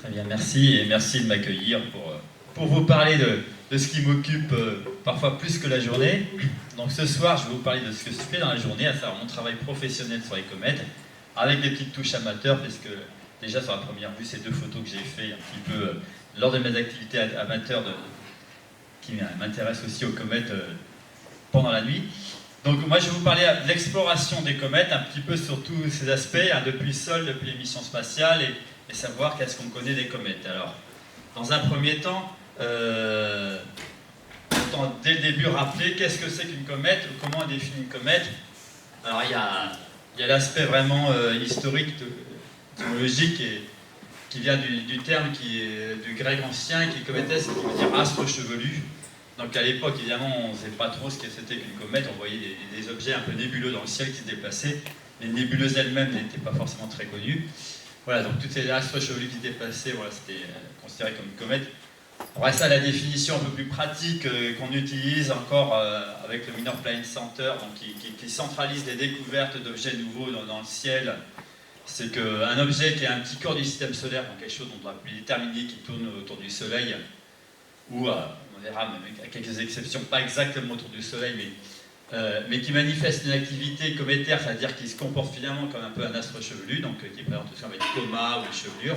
Très bien, merci et merci de m'accueillir pour vous parler de ce qui m'occupe parfois plus que la journée. Donc ce soir, je vais vous parler de ce que je fais dans la journée, à savoir mon travail professionnel sur les comètes, avec des petites touches amateurs, parce que déjà sur la première vue, ces deux photos que j'ai fait un petit peu lors de mes activités amateurs qui m'intéressent aussi aux comètes pendant la nuit. Donc moi je vais vous parler de l'exploration des comètes, un petit peu sur tous ces aspects, depuis le sol, depuis les missions spatiales, et savoir qu'est-ce qu'on connaît des comètes. Alors, dans un premier temps, autant dès le début rappeler qu'est-ce que c'est qu'une comète, ou comment on définit une comète. Alors il y a l'aspect vraiment historique, théologique, qui vient du terme qui est du grec ancien, qui est cométès, qui veut dire astre chevelu. Donc à l'époque, évidemment, on ne savait pas trop ce que c'était qu'une comète, on voyait des objets un peu nébuleux dans le ciel qui se déplaçaient. Les nébuleuses elles-mêmes n'étaient pas forcément très connues. Voilà, donc toutes ces astres chevelus qui se déplaçaient, voilà, c'était considéré comme une comète. On reste à la définition un peu plus pratique qu'on utilise encore avec le Minor Planet Center, donc qui centralise les découvertes d'objets nouveaux dans le ciel. C'est qu'un objet qui est un petit corps du système solaire, donc quelque chose dont on va déterminer qui tourne autour du Soleil, ou on verra, même à quelques exceptions, pas exactement autour du Soleil, mais qui manifeste une activité cométaire, c'est-à-dire qui se comporte finalement comme un peu un astre chevelu, donc qui présente aussi avec des comas ou des chevelures.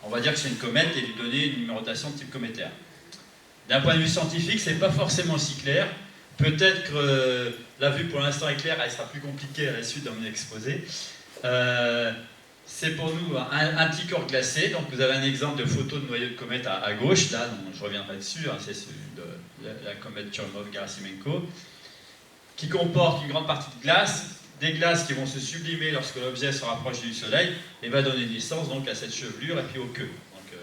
On va dire que c'est une comète et lui donner une numérotation de type cométaire. D'un point de vue scientifique, c'est pas forcément si clair. Peut-être que la vue pour l'instant est claire, elle sera plus compliquée à la suite dans mon exposé. C'est pour nous un petit corps glacé. Donc vous avez un exemple de photo de noyau de comète à gauche, là, dont je reviendrai dessus, hein, c'est celui de la comète Churyumov-Gerasimenko, qui comporte une grande partie de glace, des glaces qui vont se sublimer lorsque l'objet se rapproche du Soleil et va donner naissance donc à cette chevelure et puis aux queues. Donc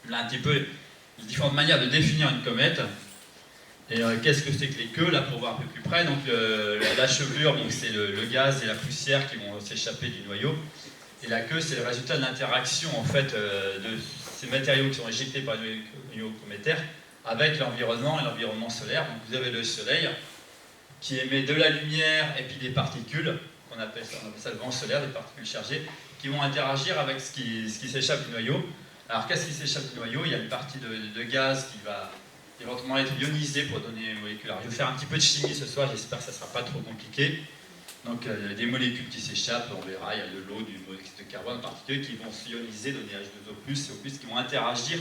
là un petit peu les différentes manières de définir une comète. Et qu'est-ce que c'est que les queues, là pour voir un peu plus près. Donc la chevelure, c'est le gaz et la poussière qui vont s'échapper du noyau. Et la queue, c'est le résultat de l'interaction en fait de ces matériaux qui sont éjectés par le noyau cométaire avec l'environnement et l'environnement solaire. Donc vous avez le Soleil qui émet de la lumière et puis des particules, on appelle ça le vent solaire, des particules chargées, qui vont interagir avec ce qui s'échappe du noyau. Alors qu'est-ce qui s'échappe du noyau? Il y a une partie de gaz qui va éventuellement être ionisée pour donner une molécule. Alors je vais faire un petit peu de chimie ce soir, j'espère que ça ne sera pas trop compliqué. Donc des molécules qui s'échappent, on verra, il y a de l'eau, du monoxyde de carbone en particulier, qui vont s'ioniser, donner H2O+, et O+, qui vont interagir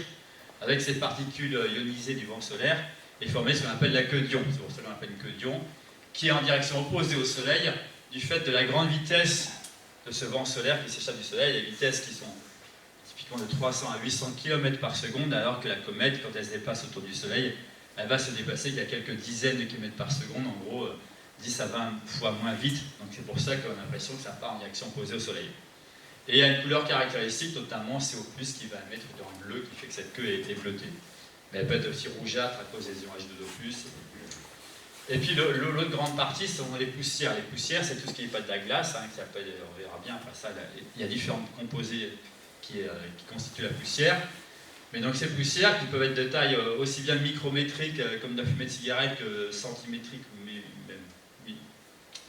avec ces particules ionisées du vent solaire et former ce qu'on appelle la queue d'ion. C'est pour ça qu'on appelle une queue d'ion, qui est en direction opposée au Soleil, du fait de la grande vitesse de ce vent solaire qui s'échappe du Soleil, des vitesses qui sont typiquement de 300 à 800 km par seconde, alors que la comète, quand elle se déplace autour du Soleil, elle va se déplacer qu'à quelques dizaines de kilomètres par seconde, en gros 10 à 20 fois moins vite, donc c'est pour ça qu'on a l'impression que ça part en direction opposée au Soleil. Et il y a une couleur caractéristique, notamment CO+, qui va émettre un bleu, qui fait que cette queue est bleutée. Mais elle peut être aussi rougeâtre à cause des ions H2O+. Et puis l'autre grande partie sont les poussières. Les poussières, c'est tout ce qui n'est pas de la glace, hein, qui s'appelle, on verra bien, enfin ça, il y a différents composés qui constituent la poussière. Mais donc ces poussières qui peuvent être de taille aussi bien micrométrique comme de la fumée de cigarette que centimétrique ou même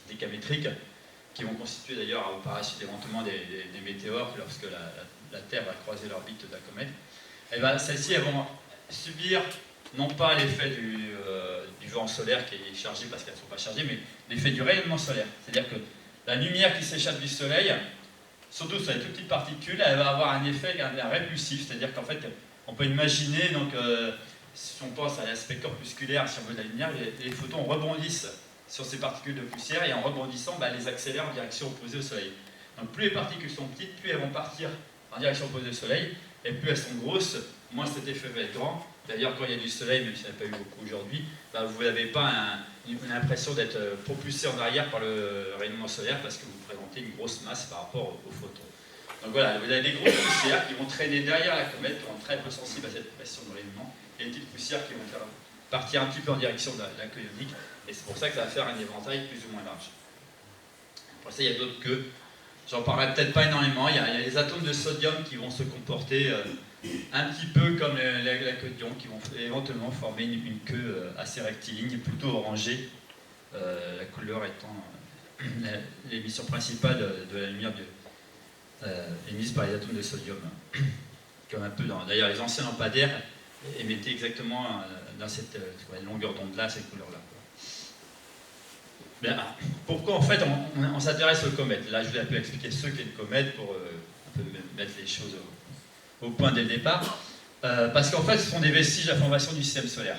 décamétrique, qui vont constituer d'ailleurs par la suite éventuellement des météores lorsque la Terre va croiser l'orbite de la comète. Celles-ci elles vont subir non pas l'effet du vent solaire qui est chargé parce qu'elles ne sont pas chargées, mais l'effet du rayonnement solaire. C'est-à-dire que la lumière qui s'échappe du Soleil, surtout sur les toutes petites particules, elle va avoir un effet un répulsif. C'est-à-dire qu'en fait, on peut imaginer, donc, si on pense à l'aspect corpusculaire, si on veut de la lumière, les photons rebondissent sur ces particules de poussière et en rebondissant, elles les accélèrent en direction opposée au Soleil. Donc plus les particules sont petites, plus elles vont partir en direction opposée au Soleil, et plus elles sont grosses, moins cet effet va être grand. D'ailleurs, quand il y a du soleil, même s'il n'y en a pas eu beaucoup aujourd'hui, vous n'avez pas une impression d'être propulsé en arrière par le rayonnement solaire parce que vous présentez une grosse masse par rapport aux photons. Donc voilà, vous avez des grosses poussières qui vont traîner derrière la comète, qui vont être très peu sensibles à cette pression de rayonnement, et des petites poussières qui vont partir un petit peu en direction de la queue ionique, et c'est pour ça que ça va faire un éventail plus ou moins large. Après ça, il y a d'autres queues. J'en parlerai peut-être pas énormément. Il y a les atomes de sodium qui vont se comporter un petit peu comme la queue d'ion, qui vont éventuellement former une queue assez rectiligne, plutôt orangée, la couleur étant l'émission principale de la lumière émise par les atomes de sodium. comme un peu d'ailleurs les anciens lampadaires émettaient exactement dans cette longueur d'onde-là, cette couleur-là. Pourquoi en fait on s'intéresse aux comètes? Là je vais un peu expliquer ce qu'est une comète pour un peu mettre les choses au point dès le départ. Parce qu'en fait ce sont des vestiges de la formation du système solaire.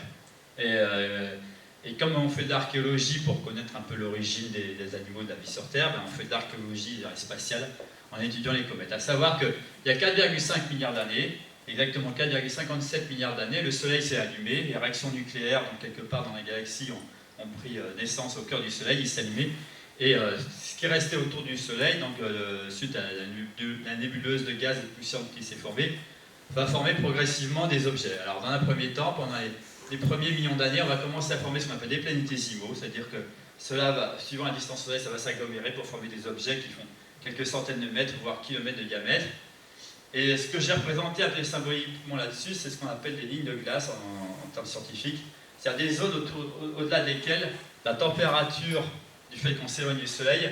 Et comme on fait de l'archéologie pour connaître un peu l'origine des animaux de la vie sur Terre, on fait de l'archéologie spatiale en étudiant les comètes. À savoir qu'il y a 4,5 milliards d'années, exactement 4,57 milliards d'années, le Soleil s'est allumé, les réactions nucléaires, donc quelque part dans la galaxie, ont pris naissance au cœur du Soleil, il s'est allumé. Et ce qui est resté autour du Soleil, donc suite à la nébuleuse de gaz et de poussière qui s'est formée, va former progressivement des objets. Alors dans un premier temps, pendant les premiers millions d'années, on va commencer à former ce qu'on appelle des planétésimaux, c'est-à-dire que cela va, suivant la distance Soleil, ça va s'agglomérer pour former des objets qui font quelques centaines de mètres, voire kilomètres de diamètre. Et ce que j'ai représenté un peu symboliquement là-dessus, c'est ce qu'on appelle des lignes de glace en termes scientifiques, c'est-à-dire des zones au-delà desquelles la température du fait qu'on s'éloigne du Soleil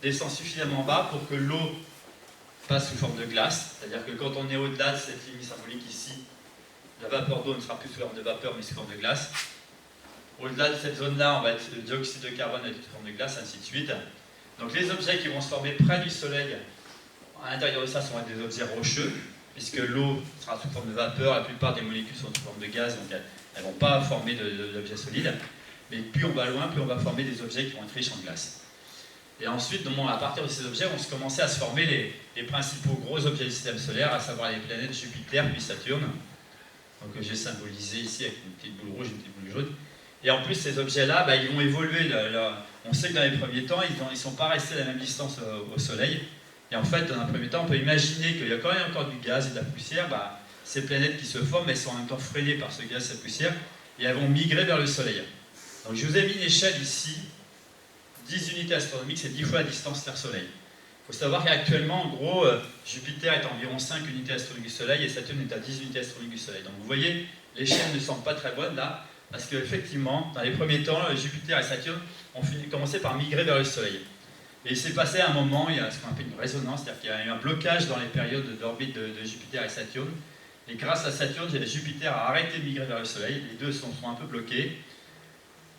descend suffisamment bas pour que l'eau passe sous forme de glace, c'est-à-dire que quand on est au-delà de cette ligne symbolique ici, la vapeur d'eau ne sera plus sous forme de vapeur mais sous forme de glace. Au-delà de cette zone-là, on va être le dioxyde de carbone avec sous forme de glace, ainsi de suite. Donc les objets qui vont se former près du Soleil, à l'intérieur de ça, seront des objets rocheux, puisque l'eau sera sous forme de vapeur, la plupart des molécules sont sous forme de gaz, donc elles ne vont pas former d'objets solides. Mais plus on va loin, plus on va former des objets qui vont être riches en glace. Et ensuite, à partir de ces objets, vont se commencer à se former les principaux gros objets du système solaire, à savoir les planètes Jupiter puis Saturne. Donc j'ai symbolisé ici avec une petite boule rouge, une petite boule jaune. Et en plus, ces objets-là, ils vont évoluer. On sait que dans les premiers temps, ils ne sont pas restés à la même distance au Soleil. Et en fait, dans un premier temps, on peut imaginer qu'il y a quand même encore du gaz et de la poussière. Ces planètes qui se forment, elles sont en même temps freinées par ce gaz et cette poussière, et elles vont migrer vers le Soleil. Donc je vous ai mis une échelle ici, 10 unités astronomiques, c'est 10 fois la distance Terre-Soleil. Il faut savoir qu'actuellement, en gros, Jupiter est à environ 5 unités astronomiques du Soleil et Saturne est à 10 unités astronomiques du Soleil. Donc vous voyez, l'échelle ne semble pas très bonne là, parce qu'effectivement, dans les premiers temps, Jupiter et Saturne ont commencé par migrer vers le Soleil. Et il s'est passé à un moment, il y a ce qu'on appelle une résonance, c'est-à-dire qu'il y a eu un blocage dans les périodes d'orbite de Jupiter et Saturne. Et grâce à Saturne, Jupiter a arrêté de migrer vers le Soleil, les deux sont un peu bloqués.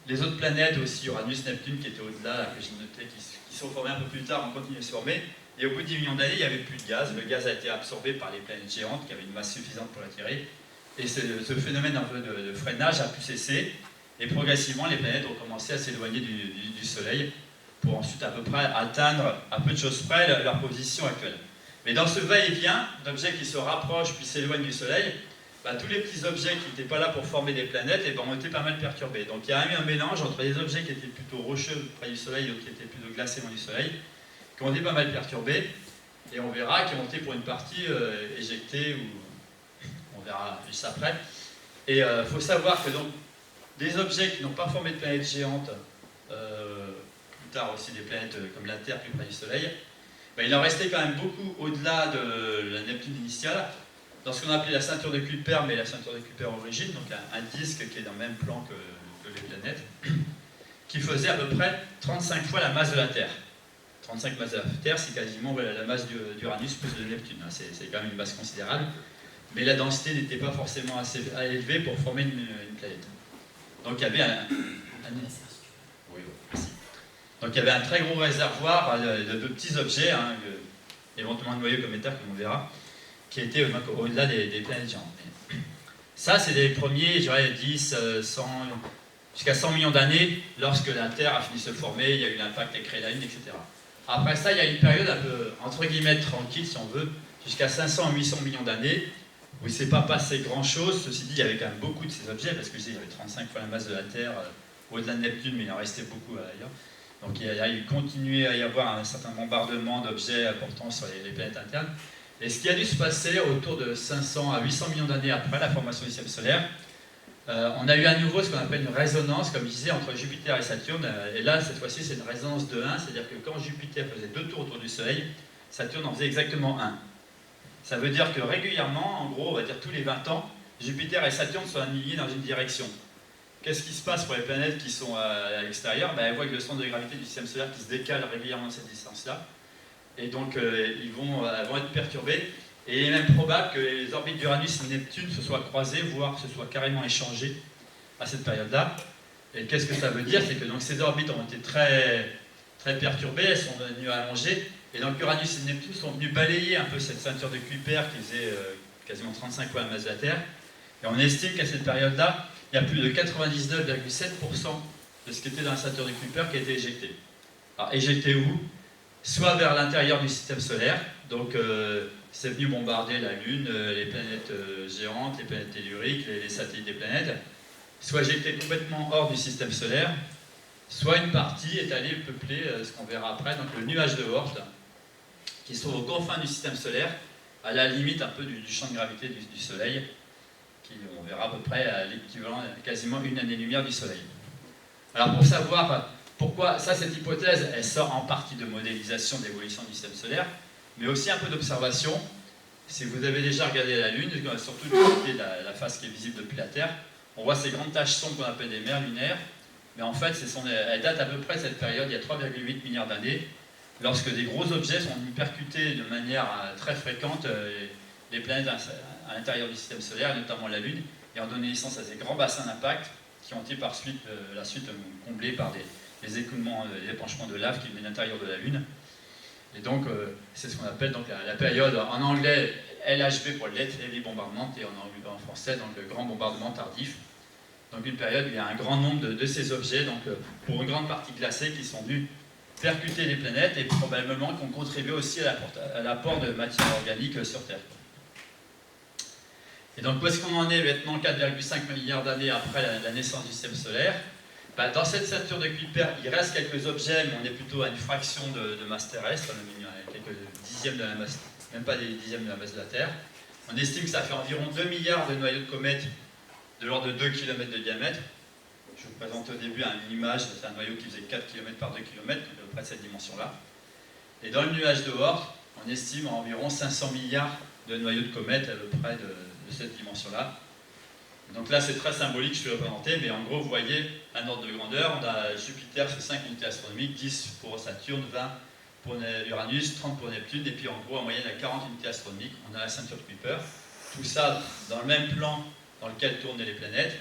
Les autres planètes aussi, Uranus, Neptune, qui étaient au-delà, que j'ai noté, qui sont formées un peu plus tard, ont continué à se former. Et au bout de 10 millions d'années, il n'y avait plus de gaz. Le gaz a été absorbé par les planètes géantes qui avaient une masse suffisante pour l'attirer. Et ce phénomène un peu de freinage a pu cesser. Et progressivement, les planètes ont commencé à s'éloigner du Soleil pour ensuite à peu près atteindre, à peu de choses près, leur position actuelle. Mais dans ce va-et-vient d'objets qui se rapprochent puis s'éloignent du Soleil, tous les petits objets qui n'étaient pas là pour former des planètes ont été pas mal perturbés. Donc il y a eu un mélange entre des objets qui étaient plutôt rocheux près du Soleil et d'autres qui étaient plutôt glacés loin du Soleil, qui ont été pas mal perturbés, et on verra qui ont été pour une partie éjectés, ou on verra juste après. Et il faut savoir que donc, des objets qui n'ont pas formé de planètes géantes, plus tard aussi des planètes comme la Terre plus près du Soleil, il en restait quand même beaucoup au-delà de la Neptune initiale, dans ce qu'on appelait la ceinture de Kuiper, mais la ceinture de Kuiper origine, donc un disque qui est dans le même plan que les planètes, qui faisait à peu près 35 fois la masse de la Terre. 35 masses de la Terre, c'est quasiment la masse d'Uranus plus de Neptune. C'est quand même une masse considérable, mais la densité n'était pas forcément assez élevée pour former une planète. Donc il y avait Donc il y avait un très gros réservoir de petits objets, éventuellement un noyau cométaire, comme on verra, qui était au-delà des planètes géantes. Ça, c'est les premiers, je dirais, 10, 100, jusqu'à 100 millions d'années, lorsque la Terre a fini de se former, il y a eu l'impact qui a créé la Lune, etc. Après ça, il y a une période un peu, entre guillemets, tranquille, si on veut, jusqu'à 500 à 800 millions d'années, où il ne s'est pas passé grand-chose. Ceci dit, il y avait quand même beaucoup de ces objets, parce que il y avait 35 fois la masse de la Terre, au-delà de Neptune, mais il en restait beaucoup ailleurs. Donc il a continué à y avoir un certain bombardement d'objets importants sur les planètes internes. Et ce qui a dû se passer autour de 500 à 800 millions d'années après la formation du système solaire, on a eu à nouveau ce qu'on appelle une résonance, comme je disais, entre Jupiter et Saturne. Et là, cette fois-ci, c'est une résonance de 1, c'est-à-dire que quand Jupiter faisait 2 tours autour du Soleil, Saturne en faisait exactement 1. Ça veut dire que régulièrement, en gros, on va dire tous les 20 ans, Jupiter et Saturne sont alignés dans une direction. Qu'est-ce qui se passe pour les planètes qui sont à l'extérieur? Elles voient que le centre de gravité du système solaire qui se décale régulièrement à cette distance-là. Et donc, elles vont être perturbées. Et il est même probable que les orbites d'Uranus et Neptune se soient croisées, voire se soient carrément échangées à cette période-là. Et qu'est-ce que ça veut dire? C'est que donc, ces orbites ont été très, très perturbées, elles sont venues allonger, et donc Uranus et Neptune sont venus balayer un peu cette ceinture de Kuiper qui faisait quasiment 35 fois la masse de la Terre. Et on estime qu'à cette période-là, il y a plus de 99,7% de ce qui était dans la ceinture de Kuiper qui a été éjecté. Alors, éjecté où? Soit vers l'intérieur du système solaire, donc c'est venu bombarder la Lune, les planètes géantes, les planètes telluriques, les satellites des planètes, soit éjecté complètement hors du système solaire, soit une partie est allée peupler ce qu'on verra après, donc le nuage de Oort, qui se trouve aux confins du système solaire, à la limite un peu du champ de gravité du Soleil, qui on verra à peu près à l'équivalent quasiment une année-lumière du Soleil. Alors pour savoir pourquoi, cette hypothèse, elle sort en partie de modélisation de l'évolution du système solaire, mais aussi un peu d'observation. Si vous avez déjà regardé la Lune, surtout la face qui est visible depuis la Terre, on voit ces grandes taches sombres qu'on appelle des mers lunaires, mais en fait, elles datent à peu près de cette période, il y a 3,8 milliards d'années, lorsque des gros objets sont venus percuter de manière très fréquente les planètes à l'intérieur du système solaire, notamment la Lune, et ont donné naissance à ces grands bassins d'impact qui ont été par la suite comblés par des écoulements, des épanchements de lave qui venaient de l'intérieur de la Lune. Et donc, c'est ce qu'on appelle donc, la période, en anglais, LHB pour Late Heavy Bombardment, et en français, donc, le grand bombardement tardif. Donc une période où il y a un grand nombre de ces objets, donc, pour une grande partie glacés, qui sont venus percuter les planètes et probablement qui ont contribué aussi à l'apport de matière organique sur Terre. Et donc, où est-ce qu'on en est maintenant 4,5 milliards d'années après la naissance du système solaire? Dans cette ceinture de Kuiper, il reste quelques objets, mais on est plutôt à une fraction de masse terrestre, quelques dixièmes de la masse, même pas des dixièmes de la masse de la Terre. On estime que ça fait environ 2 milliards de noyaux de comètes de l'ordre de 2 km de diamètre. Je vous présente au début une image, c'est un noyau qui faisait 4 km par 2 km, donc à peu près cette dimension-là. Et dans le nuage de Oort, on estime environ 500 milliards de noyaux de comètes à peu près de cette dimension-là. Donc là, c'est très symbolique, je vais le présenter, mais en gros, vous voyez un ordre de grandeur. On a Jupiter, c'est 5 unités astronomiques, 10 pour Saturne, 20 pour Uranus, 30 pour Neptune, et puis en gros, en moyenne, à 40 unités astronomiques, on a la ceinture de Kuiper. Tout ça dans le même plan dans lequel tournent les planètes.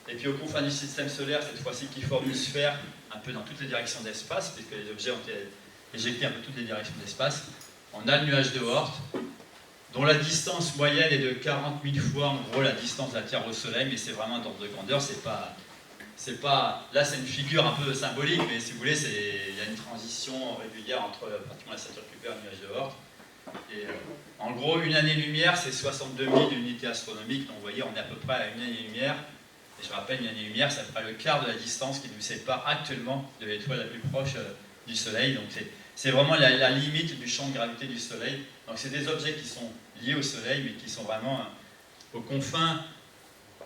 Et puis aux confins du système solaire, cette fois-ci, qui forme une sphère un peu dans toutes les directions d'espace, puisque les objets ont été éjectés un peu toutes les directions d'espace. On a le nuage de Oort, dont la distance moyenne est de 40 000 fois, en gros, la distance de la Terre au Soleil, mais c'est vraiment d'ordre de grandeur, là, c'est une figure un peu symbolique, mais si vous voulez, il y a une transition régulière entre pratiquement la ceinture de Kuiper et le nuage de Oort. Et en gros, une année-lumière, c'est 62 000 unités astronomiques, donc vous voyez, on est à peu près à une année-lumière. Et je rappelle, une année-lumière, ça fera le quart de la distance qui nous sépare actuellement de l'étoile la plus proche du Soleil. Donc c'est vraiment la limite du champ de gravité du Soleil. Donc c'est des objets qui sont liés au Soleil, mais qui sont vraiment aux confins.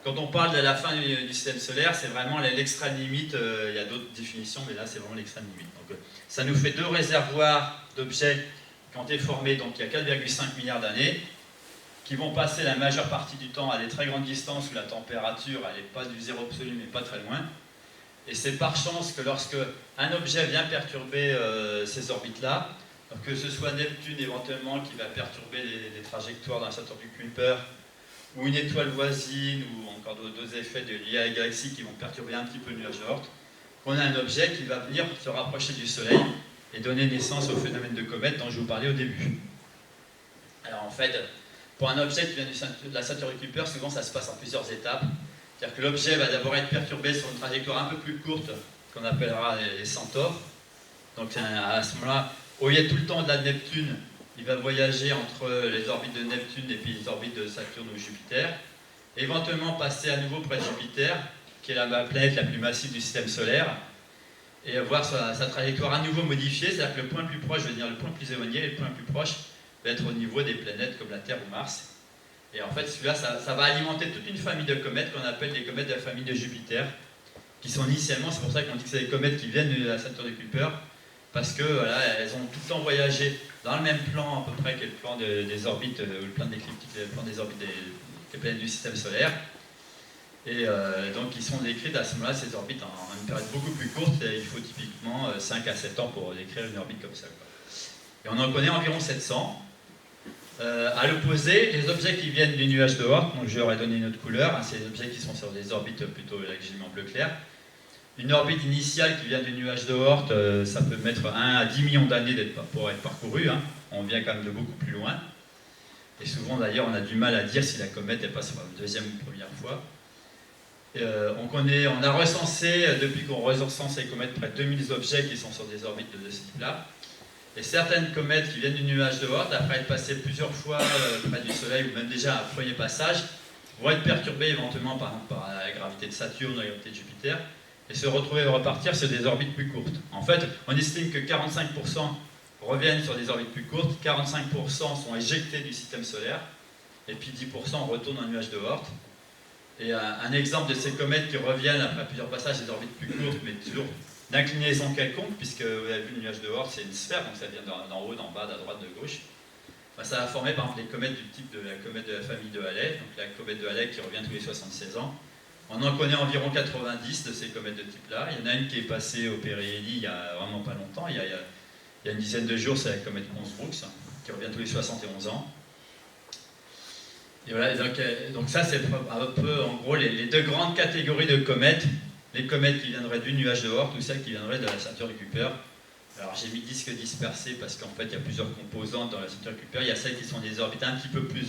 Quand on parle de la fin du système solaire, c'est vraiment l'extrême limite. Il y a d'autres définitions, mais là, c'est vraiment l'extrême limite. Donc ça nous fait deux réservoirs d'objets qui ont été formés donc, il y a 4,5 milliards d'années, qui vont passer la majeure partie du temps à des très grandes distances où la température, elle n'est pas du zéro absolu, mais pas très loin. Et c'est par chance que lorsque un objet vient perturber ces orbites-là, que ce soit Neptune éventuellement qui va perturber des trajectoires dans la ceinture du Kuiper, ou une étoile voisine, ou encore d'autres effets liés à la galaxie qui vont perturber un petit peu le nuage de Oort, qu'on a un objet qui va venir se rapprocher du Soleil et donner naissance au phénomène de comète dont je vous parlais au début. Alors en fait, pour un objet qui vient de la ceinture de Kuiper, souvent ça se passe en plusieurs étapes. C'est-à-dire que l'objet va d'abord être perturbé sur une trajectoire un peu plus courte, qu'on appellera les centaures. Donc à ce moment-là, au lieu tout le temps de la Neptune, il va voyager entre les orbites de Neptune et puis les orbites de Saturne ou Jupiter, éventuellement passer à nouveau près de Jupiter, qui est la planète la plus massive du système solaire, et voir sa trajectoire à nouveau modifiée, c'est-à-dire que le point le plus proche, je veux dire le point le plus éloigné, et le point le plus proche va être au niveau des planètes comme la Terre ou Mars. Et en fait, celui-là, ça va alimenter toute une famille de comètes qu'on appelle les comètes de la famille de Jupiter, qui sont initialement, c'est pour ça qu'on dit que c'est des comètes qui viennent de la ceinture de Kuiper, parce que voilà, elles ont tout le temps voyagé dans le même plan à peu près que le plan des orbites, ou le plan de l'écliptique, le plan des orbites des planètes du système solaire. Et donc ils sont décrites à ce moment-là, ces orbites, en une période beaucoup plus courte, et il faut typiquement 5 à 7 ans pour décrire une orbite comme ça, quoi. Et on en connaît environ 700. À l'opposé, les objets qui viennent du nuage de Oort, donc je leur ai donné une autre couleur, hein, c'est des objets qui sont sur des orbites plutôt là que j'ai mis en bleu clair. Une orbite initiale qui vient du nuage de Oort, ça peut mettre 1 à 10 millions d'années pour être parcouru, hein. On vient quand même de beaucoup plus loin. Et souvent d'ailleurs on a du mal à dire si la comète est passée pour la deuxième ou première fois. On a recensé, depuis qu'on recense les comètes, près de 2000 objets qui sont sur des orbites de ce type-là. Et certaines comètes qui viennent du nuage de Oort, après être passées plusieurs fois près du Soleil, ou même déjà un premier passage, vont être perturbées éventuellement par la gravité de Saturne, la gravité de Jupiter, et se retrouver à repartir sur des orbites plus courtes. En fait, on estime que 45% reviennent sur des orbites plus courtes, 45% sont éjectés du système solaire, et puis 10% retournent dans le nuage de Oort. Et un exemple de ces comètes qui reviennent après plusieurs passages des orbites plus courtes, mais toujours d'inclinaison quelconque, puisque vous avez vu le nuage de Oort, c'est une sphère, donc ça vient d'en haut, d'en bas, de droite, de gauche. Enfin, ça a formé par exemple les comètes du type de la comète de la famille de Halley, donc la comète de Halley qui revient tous les 76 ans. On en connaît environ 90 de ces comètes de type-là. Il y en a une qui est passée au périhélie il y a vraiment pas longtemps, il y a une dizaine de jours, c'est la comète Pons-Brooks, qui revient tous les 71 ans. Et voilà, donc ça c'est un peu en gros les deux grandes catégories de comètes. Les comètes qui viendraient du nuage de Oort ou celles qui viendraient de la ceinture de Kuiper. Alors j'ai mis disques dispersés parce qu'en fait il y a plusieurs composantes dans la ceinture de Kuiper. Il y a celles qui sont des orbites un petit peu plus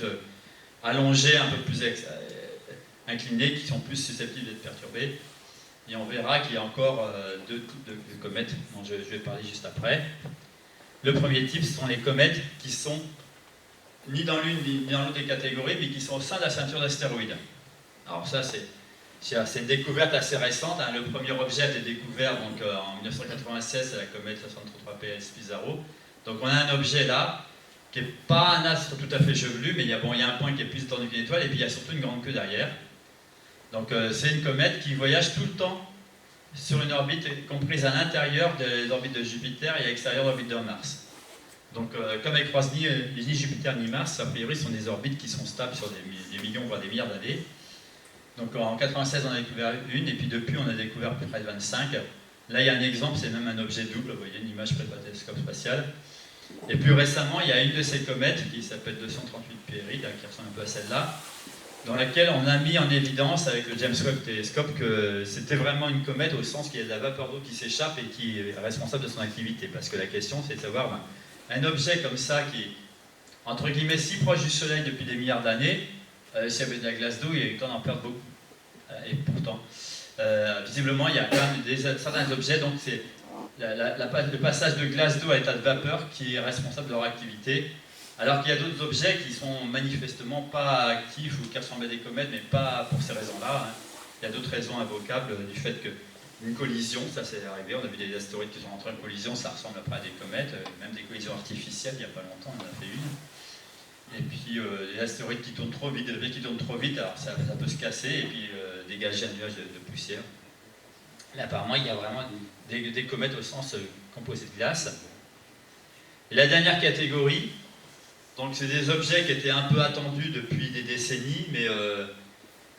allongées, un peu plus inclinées, qui sont plus susceptibles d'être perturbées. Et on verra qu'il y a encore deux types de comètes dont je vais parler juste après. Le premier type, ce sont les comètes qui sont ni dans l'une ni dans l'autre des catégories, mais qui sont au sein de la ceinture d'astéroïdes. Alors ça c'est une découverte assez récente, hein. Le premier objet a été découvert donc, en 1996, c'est la comète 63 PS Pizarro. Donc on a un objet là, qui n'est pas un astre tout à fait chevelu, mais il y a un point qui est plus étendu qu'une étoile, et puis il y a surtout une grande queue derrière. Donc c'est une comète qui voyage tout le temps sur une orbite comprise à l'intérieur des orbites de Jupiter et à l'extérieur de l'orbite de Mars. Donc comme elle croise ni Jupiter ni Mars, a priori ce sont des orbites qui sont stables sur des millions, voire des milliards d'années. Donc en 96 on a découvert une, et puis depuis on a découvert près de 25. Là il y a un exemple, c'est même un objet double, vous voyez, une image près d'un télescope spatial. Et plus récemment, il y a une de ces comètes qui s'appelle 238 Période, qui ressemble un peu à celle-là, dans laquelle on a mis en évidence avec le James Webb télescope que c'était vraiment une comète au sens qu'il y a de la vapeur d'eau qui s'échappe et qui est responsable de son activité. Parce que la question c'est de savoir, un objet comme ça qui est entre guillemets si proche du Soleil depuis des milliards d'années, s'il y avait de la glace d'eau, il y a eu le temps d'en perdre beaucoup. Et pourtant, visiblement, il y a quand même certains objets, donc c'est le passage de glace d'eau à état de vapeur qui est responsable de leur activité, alors qu'il y a d'autres objets qui sont manifestement pas actifs ou qui ressemblent à des comètes, mais pas pour ces raisons-là, hein. Il y a d'autres raisons invocables du fait qu'une collision, ça c'est arrivé, on a vu des astéroïdes qui sont rentrés en collision, ça ressemble après à des comètes, même des collisions artificielles, il n'y a pas longtemps, on en a fait une. Et puis les astéroïdes qui tournent trop vite, des objets qui tournent trop vite, alors ça peut se casser et puis dégager un nuage de poussière. Là, apparemment, il y a vraiment des comètes au sens composé de glace. Et la dernière catégorie, donc c'est des objets qui étaient un peu attendus depuis des décennies, mais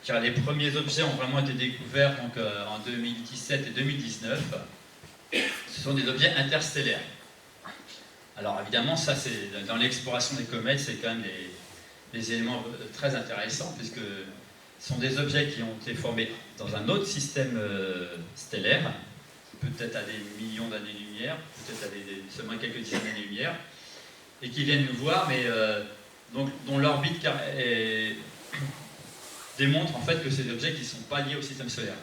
car les premiers objets ont vraiment été découverts donc, en 2017 et 2019. Ce sont des objets interstellaires. Alors évidemment, ça c'est dans l'exploration des comètes, c'est quand même des éléments très intéressants, puisque ce sont des objets qui ont été formés dans un autre système stellaire, peut-être à des millions d'années-lumière, peut-être à seulement quelques dizaines d'années-lumière, et qui viennent nous voir, mais dont l'orbite démontre en fait que c'est des objets qui ne sont pas liés au système solaire.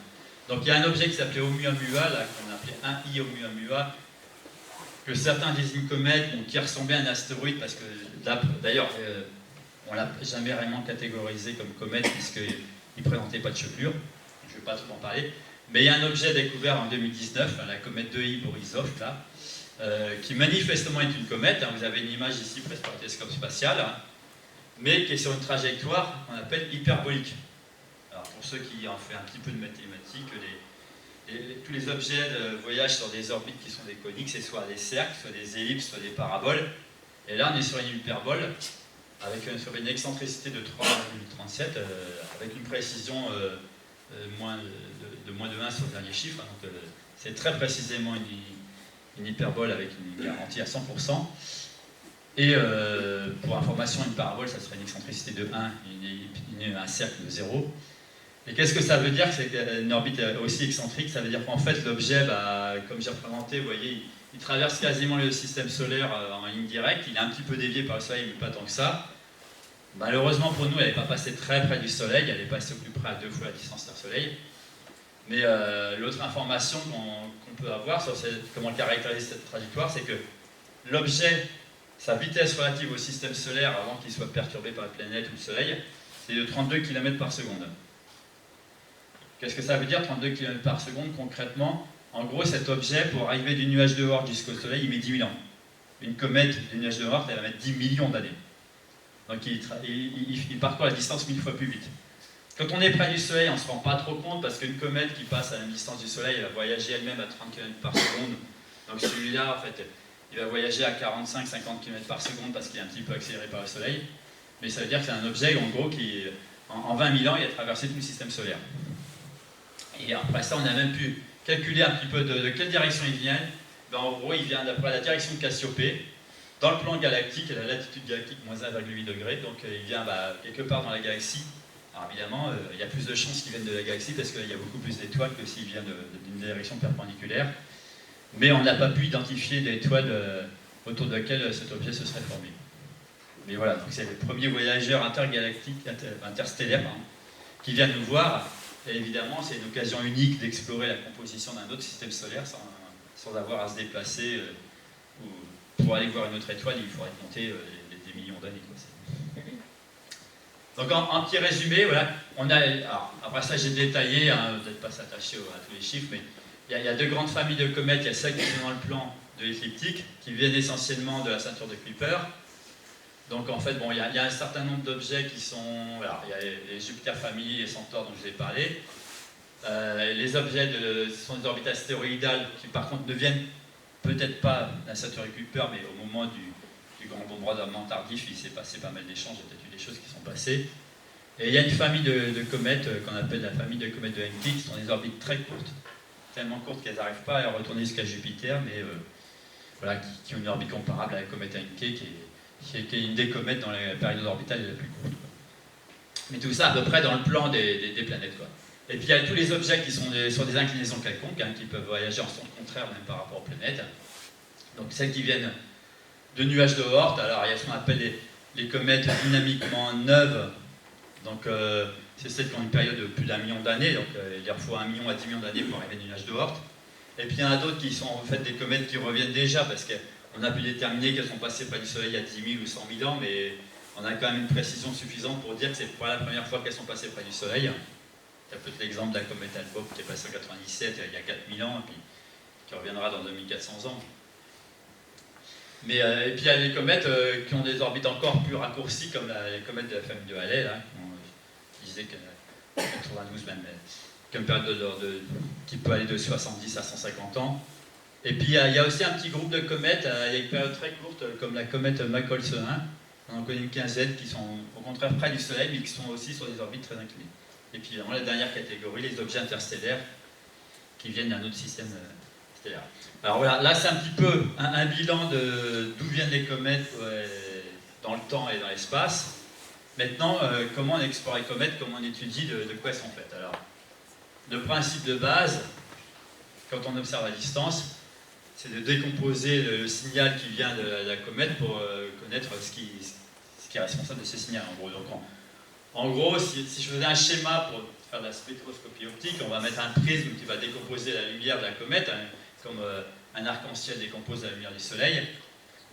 Donc il y a un objet qui s'appelait Oumuamua, là, qu'on appelait 1I Oumuamua, que certains disent une comète, qui ressemblait à un astéroïde, parce que d'ailleurs, on ne l'a jamais vraiment catégorisé comme comète, puisqu'il ne présentait pas de chevelure, je ne vais pas trop en parler, mais il y a un objet découvert en 2019, la comète 2I Borisov, là, qui manifestement est une comète, hein, vous avez une image ici presque par télescope spatial, hein, mais qui est sur une trajectoire qu'on appelle hyperbolique. Alors pour ceux qui ont fait un petit peu de mathématiques, tous les objets voyagent sur des orbites qui sont des coniques, c'est soit des cercles, soit des ellipses, soit des paraboles. Et là, on est sur une hyperbole sur une excentricité de 3,37, avec une précision de moins de 1 sur le dernier chiffre. Donc c'est très précisément une hyperbole avec une garantie à 100%. Et pour information, une parabole, ça serait une excentricité de 1, un cercle de 0. Et qu'est-ce que ça veut dire? C'est qu'une orbite aussi excentrique, ça veut dire qu'en fait l'objet, comme j'ai représenté, vous voyez, il traverse quasiment le système solaire en ligne directe, il est un petit peu dévié par le Soleil, mais pas tant que ça. Malheureusement pour nous, elle n'est pas passée très près du Soleil, elle est passée au plus près à 2 fois la distance Terre-Soleil. Mais l'autre information qu'on peut avoir sur comment caractériser cette trajectoire, c'est que l'objet, sa vitesse relative au système solaire avant qu'il soit perturbé par la planète ou le Soleil, c'est de 32 km par seconde. Qu'est-ce que ça veut dire 32 km par seconde concrètement? En gros, cet objet, pour arriver du nuage de Oort jusqu'au Soleil, il met 10 000 ans. Une comète du nuage de Oort, elle va mettre 10 millions d'années. Donc il parcourt la distance 1000 fois plus vite. Quand on est près du Soleil, on ne se rend pas trop compte parce qu'une comète qui passe à la même distance du Soleil, elle va voyager elle-même à 30 km par seconde. Donc celui-là, en fait, il va voyager à 45-50 km par seconde parce qu'il est un petit peu accéléré par le Soleil. Mais ça veut dire que c'est un objet, en gros, qui, en 20 000 ans, il a traversé tout le système solaire. Et après ça, on a même pu calculer un petit peu de quelle direction il vient. En gros, il vient d'après la direction de Cassiopée, dans le plan galactique, et la latitude galactique, moins 1,8 degré. Donc il vient quelque part dans la galaxie. Alors évidemment, il y a plus de chances qu'il vienne de la galaxie parce qu'il y a beaucoup plus d'étoiles que s'il vient d'une direction perpendiculaire. Mais on n'a pas pu identifier d'étoiles autour de laquelle cet objet se serait formé. Mais voilà, donc c'est le premier voyageur interstellaire qui vient nous voir. Et évidemment, c'est une occasion unique d'explorer la composition d'un autre système solaire sans avoir à se déplacer. Ou pour aller voir une autre étoile, il faudrait compter des millions d'années. Donc en petit résumé, voilà, alors, après ça j'ai détaillé, peut-être pas s'attacher à tous les chiffres, mais il y a deux grandes familles de comètes. Il y a celles qui sont dans le plan de l'écliptique, qui viennent essentiellement de la ceinture de Kuiper. Donc en fait, il y a un certain nombre d'objets qui sont... Alors, il y a les Jupiter Family et Centaure dont je vous ai parlé. Les objets sont des orbites astéroïdales qui par contre ne viennent peut-être pas de la ceinture de Kuiper, mais au moment du grand bombardement tardif, il s'est passé pas mal d'échanges, il y a peut-être eu des choses qui sont passées. Et il y a une famille de comètes qu'on appelle la famille de comètes de Encke, qui sont des orbites très courtes, tellement courtes qu'elles n'arrivent pas à retourner jusqu'à Jupiter, mais voilà, qui ont une orbite comparable à la comète Encke, qui est une des comètes dans la période orbitale la plus courte. Mais tout ça à peu près dans le plan des planètes. Et puis il y a tous les objets qui sont sur des inclinaisons quelconques, qui peuvent voyager en sens contraire même par rapport aux planètes. Donc celles qui viennent de nuages de Oort, alors il y a ce qu'on appelle les comètes dynamiquement neuves. Donc c'est celles qui ont une période de plus d'1 million d'années, donc il leur faut 1 million à 10 millions d'années pour arriver à des nuages de Oort. Et puis il y en a d'autres qui sont en fait des comètes qui reviennent déjà, parce qu'on a pu déterminer qu'elles sont passées près du Soleil il y a 10 000 ou 100 000 ans, mais on a quand même une précision suffisante pour dire que c'est pas la première fois qu'elles sont passées près du Soleil. Il y a peut-être l'exemple de la comète Alpop qui est passée en 97, il y a 4000 ans, et puis qui reviendra dans 2400 ans. Mais, et puis il y a les comètes qui ont des orbites encore plus raccourcies, comme les comètes de la famille de Halley, là, qui disaient que 92 même, qu'une période qui peut aller de 70 à 150 ans. Et puis il y a aussi un petit groupe de comètes, il y a une période très courte, comme la comète McColl's 1, on en connaît une quinzaine qui sont au contraire près du Soleil, mais qui sont aussi sur des orbites très inclinées. Et puis vraiment la dernière catégorie, les objets interstellaires, qui viennent d'un autre système stellaire. Alors voilà, là c'est un petit peu un bilan de d'où viennent les comètes dans le temps et dans l'espace. Maintenant, comment on explore les comètes, comment on étudie de quoi elles sont faites. Alors, le principe de base, quand on observe à distance, c'est de décomposer le signal qui vient de la comète pour connaître ce qui est responsable de ce signal, en gros. Donc, en gros, si je faisais un schéma pour faire de la spectroscopie optique, on va mettre un prisme qui va décomposer la lumière de la comète, comme un arc-en-ciel décompose la lumière du Soleil,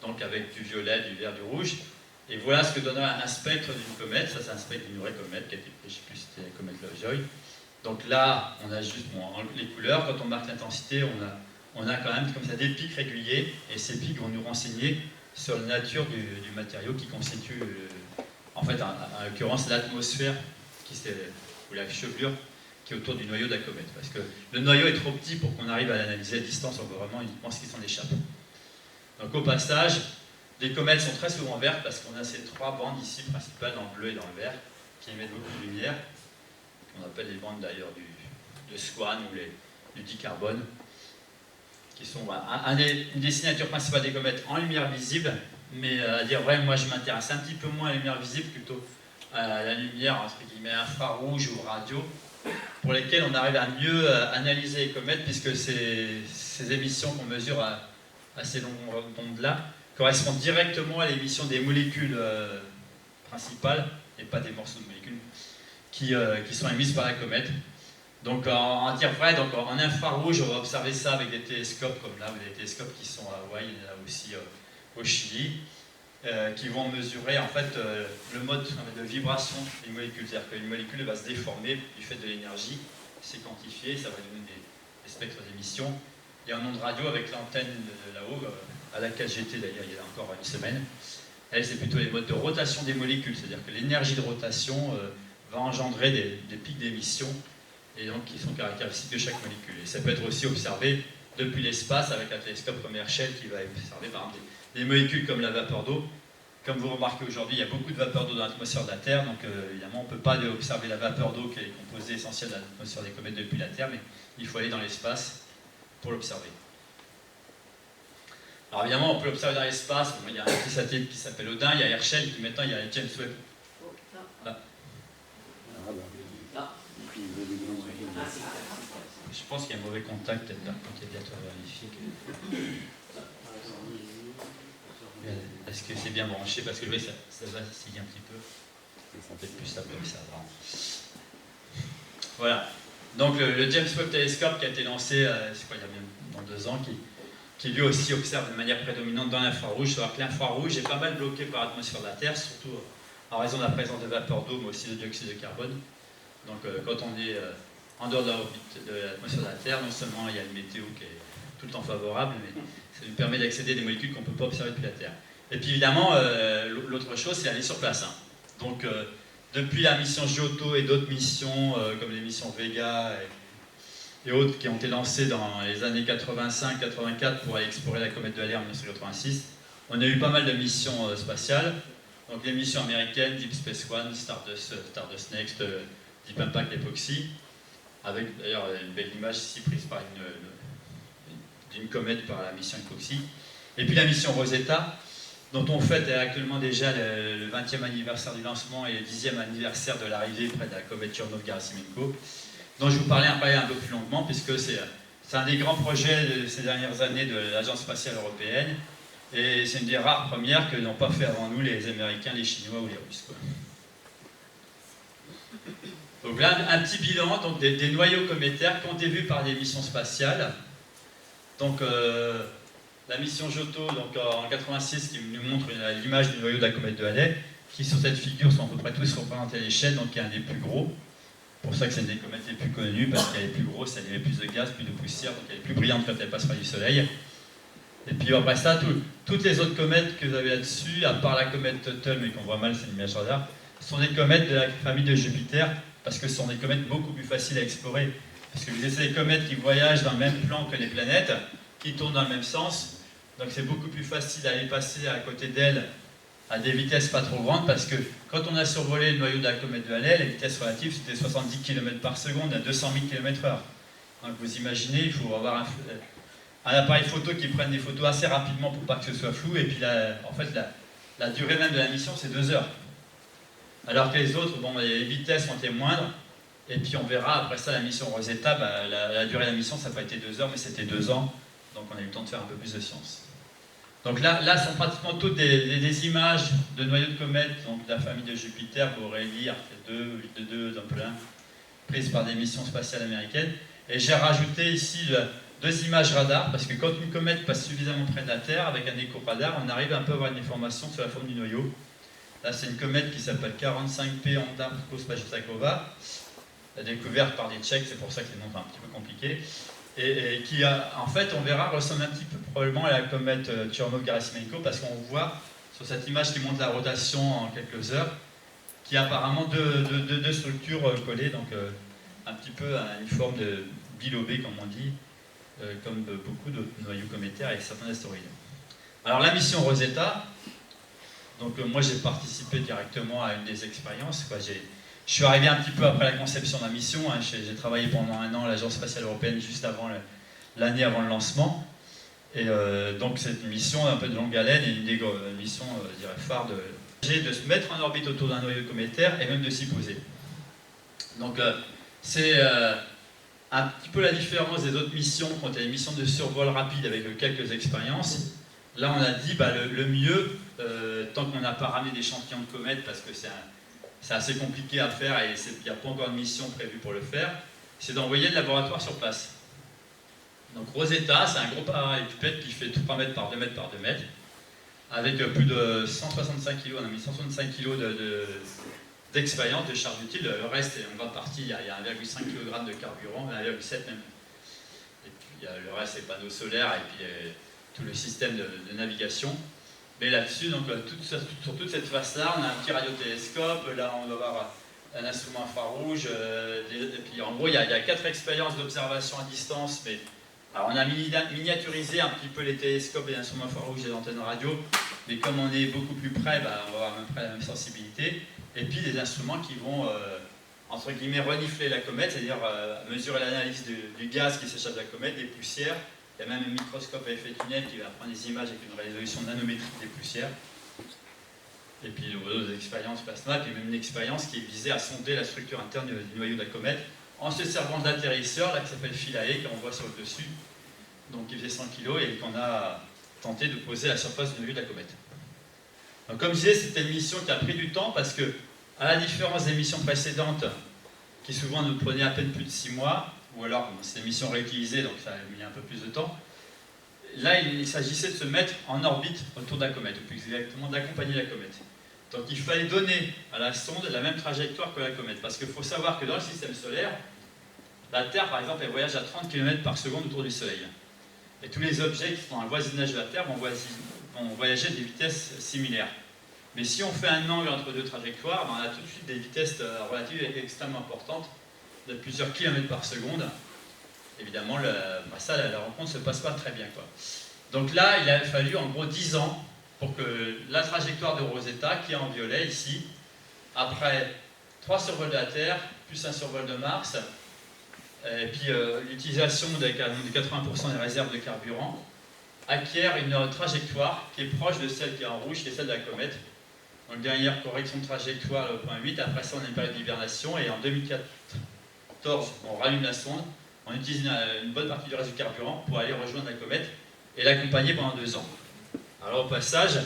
donc avec du violet, du vert, du rouge. Et voilà ce que donnera un spectre d'une comète. Ça, c'est un spectre d'une vraie comète, qui a été, je ne sais plus si c'était la comète Lovejoy. Donc là, on a juste les couleurs. Quand on marque l'intensité, on a quand même comme ça des pics réguliers, et ces pics vont nous renseigner sur la nature du matériau qui constitue, en fait, en l'occurrence, l'atmosphère ou la chevelure qui est autour du noyau de la comète. Parce que le noyau est trop petit pour qu'on arrive à l'analyser à distance, on voit vraiment uniquement ce qui s'en échappe. Donc au passage, les comètes sont très souvent vertes parce qu'on a ces trois bandes ici principales, dans le bleu et dans le vert, qui émettent beaucoup de lumière, qu'on appelle les bandes d'ailleurs de Swan ou du dicarbone, qui sont une des signatures principales des comètes en lumière visible, mais à dire vrai, moi je m'intéresse un petit peu moins à la lumière visible, plutôt à la lumière entre guillemets infrarouge ou radio, pour lesquelles on arrive à mieux analyser les comètes, puisque ces émissions qu'on mesure à ces longues ondes-là correspondent directement à l'émission des molécules principales, et pas des morceaux de molécules, qui sont émises par la comète. Donc en dire vrai, donc en infrarouge, on va observer ça avec des télescopes comme là, ou des télescopes qui sont à Hawaï, là aussi au Chili, qui vont mesurer en fait le mode de vibration des molécules. C'est-à-dire qu'une molécule va se déformer du fait de l'énergie, c'est quantifié, ça va donner des spectres d'émission. Et en ondes radio, avec l'antenne là-haut, à laquelle j'étais d'ailleurs il y a encore une semaine, elle, c'est plutôt les modes de rotation des molécules, c'est-à-dire que l'énergie de rotation va engendrer des pics d'émission, et donc qui sont caractéristiques de chaque molécule. Et ça peut être aussi observé depuis l'espace avec un télescope comme Herschel qui va observer par exemple des molécules comme la vapeur d'eau. Comme vous remarquez aujourd'hui, il y a beaucoup de vapeur d'eau dans l'atmosphère de la Terre, donc évidemment on ne peut pas observer la vapeur d'eau qui est composée essentielle de l'atmosphère des comètes depuis la Terre, mais il faut aller dans l'espace pour l'observer. Alors évidemment on peut l'observer dans l'espace, il y a un petit satellite qui s'appelle Odin, il y a Herschel, puis maintenant il y a James Webb. Là. Je pense qu'il y a un mauvais contact, peut-être d'un côté bientôt à vérifier. Est-ce que c'est bien branché? Parce que oui, ça va s'y un petit peu. Peut-être plus ça comme ça. Voilà. Donc le James Webb Telescope qui a été lancé, c'est quoi, il y a même dans 2 ans, qui lui aussi observe de manière prédominante dans l'infrarouge. Savoir que l'infrarouge est pas mal bloqué par l'atmosphère de la Terre, surtout en raison de la présence de vapeur d'eau, mais aussi de dioxyde de carbone. Donc quand on est en dehors de l'orbite de l'atmosphère de la Terre, non seulement il y a une météo qui est tout le temps favorable, mais ça nous permet d'accéder à des molécules qu'on ne peut pas observer depuis la Terre. Et puis évidemment, l'autre chose, c'est aller sur place. Donc depuis la mission Giotto et d'autres missions, comme les missions Vega et autres qui ont été lancées dans les années 85-84 pour aller explorer la comète de Halley en 1986, on a eu pas mal de missions spatiales. Donc les missions américaines, Deep Space One, Stardust Next, Deep Impact, Epoxy, avec d'ailleurs une belle image ici prise par d'une comète par la mission Epoxy. Et puis la mission Rosetta, dont on fête actuellement déjà le 20e anniversaire du lancement et le 10e anniversaire de l'arrivée près de la comète Churyumov-Gerasimenko, dont je vous parlais un peu plus longuement, puisque c'est un des grands projets de ces dernières années de l'Agence spatiale européenne, et c'est une des rares premières que n'ont pas fait avant nous les Américains, les Chinois ou les Russes, quoi. Donc là, un petit bilan donc, des noyaux cométaires qui ont été vus par des missions spatiales. Donc la mission Giotto, donc, en 86, qui nous montre l'image du noyau de la comète de Halley, qui sur cette figure sont à peu près tous représentés à l'échelle, donc qui est un des plus gros. C'est pour ça que c'est une des comètes les plus connues, parce qu'elle est plus grosse, elle émet plus de gaz, plus de poussière, donc elle est plus brillante quand elle passe près du Soleil. Et puis après ça, toutes les autres comètes que vous avez là-dessus, à part la comète Tuttle, mais qu'on voit mal, c'est une image radar, sont des comètes de la famille de Jupiter, parce que ce sont des comètes beaucoup plus faciles à explorer. Parce que c'est des comètes qui voyagent dans le même plan que les planètes, qui tournent dans le même sens. Donc c'est beaucoup plus facile d'aller passer à côté d'elles à des vitesses pas trop grandes, parce que quand on a survolé le noyau de la comète de Halley, les vitesses relatives c'était 70 km par seconde à 200 000 km/h. Donc vous imaginez, il faut avoir un appareil photo qui prenne des photos assez rapidement pour pas que ce soit flou, et puis en fait la durée même de la mission c'est 2 heures. Alors que les autres, bon, les vitesses ont été moindres, et puis on verra après ça la mission Rosetta, la durée de la mission ça n'a pas été 2 heures, mais c'était 2 ans, donc on a eu le temps de faire un peu plus de science. Donc là sont pratiquement toutes des images de noyaux de comètes, donc de la famille de Jupiter, Borrelly, Arcade 2, 822, Doppler, prises par des missions spatiales américaines. Et j'ai rajouté ici 2 images radar, parce que quand une comète passe suffisamment près de la Terre, avec un écho-radar, on arrive un peu à avoir une information sur la forme du noyau. Là, c'est une comète qui s'appelle 45P Onda Kospajtakova, découverte par des Tchèques, c'est pour ça que les noms sont un petit peu compliqués, et qui, en fait, on verra, ressemble un petit peu probablement à la comète Churyumov-Gerasimenko, parce qu'on voit sur cette image qui montre la rotation en quelques heures, qui a apparemment deux structures collées, donc un petit peu à une forme de bilobé, comme on dit, comme beaucoup d'autres noyaux cométaires avec certains astéroïdes. Alors la mission Rosetta, donc moi j'ai participé directement à une des expériences. Je suis arrivé un petit peu après la conception de la mission. J'ai travaillé pendant 1 an à l'Agence spatiale européenne juste avant l'année avant le lancement. Et donc c'est une mission un peu de longue haleine et une des missions, je dirais, phares de se mettre en orbite autour d'un noyau cométaire et même de s'y poser. Donc c'est un petit peu la différence des autres missions quand il y a des missions de survol rapide avec quelques expériences. Là on a dit le mieux, tant qu'on n'a pas ramené d'échantillons de comètes parce que c'est assez compliqué à faire et il n'y a pas encore de mission prévue pour le faire, c'est d'envoyer le laboratoire sur place. Donc Rosetta, c'est un gros appareil pipette qui fait 3 mètres par 2 mètres par 2 mètres, avec plus de 165 kg, on a mis 165 kg d'expérience, de charge utile. Le reste est en grande partie, il y a 1,5 kg de carburant, 1,7 même. Et puis le reste, c'est panneaux solaires et puis tout le système de navigation. Mais là-dessus, donc, sur toute cette face-là, on a un petit radiotélescope, là on va avoir un instrument infrarouge, et puis en gros, il y a 4 expériences d'observation à distance, mais alors on a miniaturisé un petit peu les télescopes et les instruments infrarouges et les antennes radio, mais comme on est beaucoup plus près, on va avoir à peu près la même sensibilité, et puis des instruments qui vont, entre guillemets, renifler la comète, c'est-à-dire mesurer l'analyse du gaz qui s'échappe de la comète, des poussières. Il y a même un microscope à effet tunnel qui va prendre des images avec une résolution nanométrique des poussières. Et puis d'autres expériences plasma, et puis même une expérience qui visait à sonder la structure interne du noyau de la comète en se servant d'atterrisseur là qui s'appelle Philae, qu'on voit sur le dessus, donc qui faisait 100 kg et qu'on a tenté de poser à la surface du noyau de la comète. Donc, comme je disais, c'était une mission qui a pris du temps parce que, à la différence des missions précédentes, qui souvent nous prenaient à peine plus de 6 mois, ou alors c'est des missions réutilisées, donc ça a mis un peu plus de temps. Là, il s'agissait de se mettre en orbite autour de la comète, ou plus exactement d'accompagner la comète. Donc il fallait donner à la sonde la même trajectoire que la comète, parce qu'il faut savoir que dans le système solaire, la Terre, par exemple, elle voyage à 30 km par seconde autour du Soleil. Et tous les objets qui sont dans le voisinage de la Terre vont voyager à des vitesses similaires. Mais si on fait un angle entre deux trajectoires, on a tout de suite des vitesses relatives extrêmement importantes, de plusieurs kilomètres par seconde. Évidemment, la rencontre ne se passe pas très bien, quoi. Donc là, il a fallu en gros 10 ans pour que la trajectoire de Rosetta, qui est en violet ici, après 3 survols de la Terre, plus un survol de Mars, et puis l'utilisation de 80% des réserves de carburant, acquiert une trajectoire qui est proche de celle qui est en rouge, qui est celle de la comète. Donc dernière correction de trajectoire, le point 8, après ça on a une période d'hibernation, et en 2014, on rallume la sonde, on utilise une bonne partie du reste du carburant pour aller rejoindre la comète et l'accompagner pendant 2 ans. Alors au passage,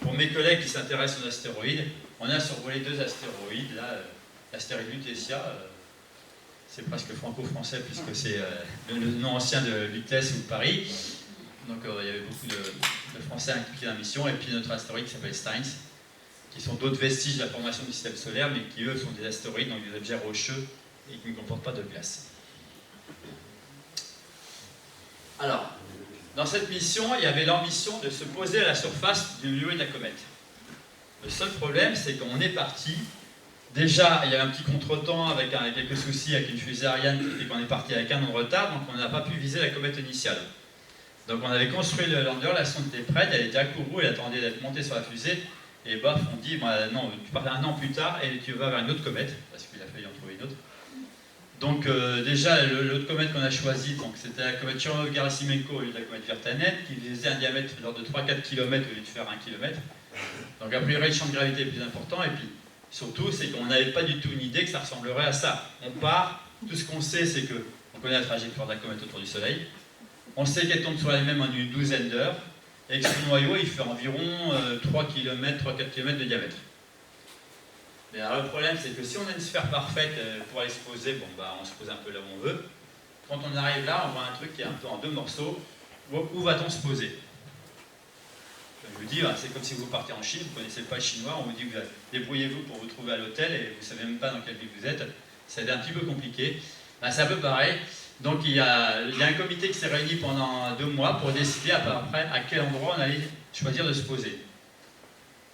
pour mes collègues qui s'intéressent aux astéroïdes, on a survolé 2 astéroïdes, là, l'astéroïde Lutetia, c'est presque franco-français puisque c'est le nom ancien de Lutèce ou de Paris, donc il y avait beaucoup de Français impliqués dans la mission, et puis notre astéroïde qui s'appelle Steins, qui sont d'autres vestiges de la formation du système solaire, mais qui eux sont des astéroïdes, donc des objets rocheux, et qui ne comportent pas de glace. Alors, dans cette mission, il y avait l'ambition de se poser à la surface du noyau de la comète. Le seul problème, c'est qu'on est parti. Déjà, il y a un petit contretemps avec quelques soucis avec une fusée Ariane et qu'on est parti avec un an de retard, donc on n'a pas pu viser la comète initiale. Donc on avait construit le lander, la sonde était prête, elle était à Kourou, elle attendait d'être montée sur la fusée, et baf, on dit, non, tu pars un an plus tard et tu vas vers une autre comète, parce qu'il a fallu en trouver une autre. Donc déjà, l'autre comète qu'on a choisie, c'était la comète Churyumov-Gerasimenko au lieu de la comète Virtanen, qui faisait un diamètre de l'ordre de 3-4 km au lieu de faire 1 km. Donc a priori, le champ de gravité est plus important, et puis surtout, c'est qu'on n'avait pas du tout une idée que ça ressemblerait à ça. On part, tout ce qu'on sait, c'est qu'on connaît la trajectoire de la comète autour du Soleil, on sait qu'elle tombe sur elle-même en une douzaine d'heures, et que son noyau, il fait environ 3 km, 3-4 km de diamètre. Mais alors, le problème, c'est que si on a une sphère parfaite pour aller se poser, on se pose un peu là où on veut. Quand on arrive là, on voit un truc qui est un peu en 2 morceaux. Où va-t-on se poser? Je vous dis, c'est comme si vous partez en Chine, vous ne connaissez pas le chinois, on vous dit, débrouillez-vous pour vous trouver à l'hôtel et vous ne savez même pas dans quelle ville vous êtes. C'est un petit peu compliqué. C'est un peu pareil. Donc il y a un comité qui s'est réuni pendant 2 mois pour décider après à quel endroit on allait choisir de se poser.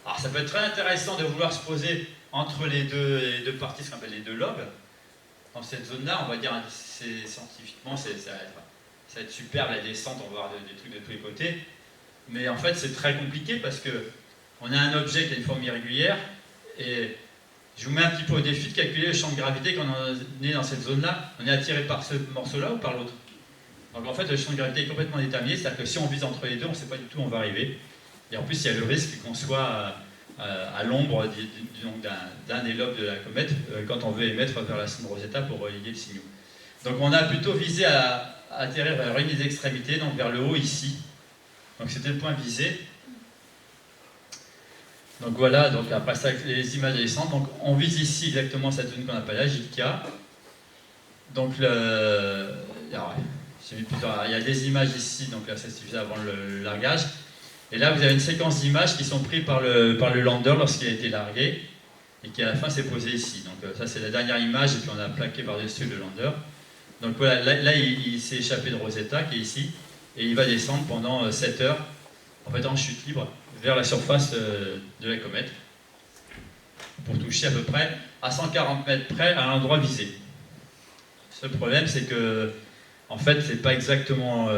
Alors ça peut être très intéressant de vouloir se poser entre les deux parties, ce qu'on appelle les 2 lobes. Dans cette zone-là, on va dire, scientifiquement, ça va être superbe, la descente, on va voir des trucs de tous les côtés. Mais en fait, c'est très compliqué parce qu'on a un objet qui a une forme irrégulière, et je vous mets un petit peu au défi de calculer le champ de gravité quand on est dans cette zone-là. On est attiré par ce morceau-là ou par l'autre? Donc en fait, le champ de gravité est complètement déterminé, c'est-à-dire que si on vise entre les deux, on ne sait pas du tout où on va arriver. Et en plus, il y a le risque qu'on soit à l'ombre d'un des lobes de la comète quand on veut émettre vers la sonde Rosetta pour relier le signal. Donc on a plutôt visé à atterrir vers une des extrémités, donc vers le haut ici. Donc c'était le point visé. Donc voilà, donc après ça, les images descendent. Donc on vise ici exactement cette zone qu'on appelle la JK. Donc il y a des images ici, donc là ça suffisait avant le largage. Et là vous avez une séquence d'images qui sont prises par le lander lorsqu'il a été largué et qui à la fin s'est posé ici. Donc ça c'est la dernière image et puis on a plaqué par-dessus le lander. Donc voilà, là il s'est échappé de Rosetta qui est ici et il va descendre pendant 7 heures, en fait en chute libre, vers la surface de la comète pour toucher à peu près à 140 mètres près à l'endroit visé. Le seul problème c'est que en fait c'est pas exactement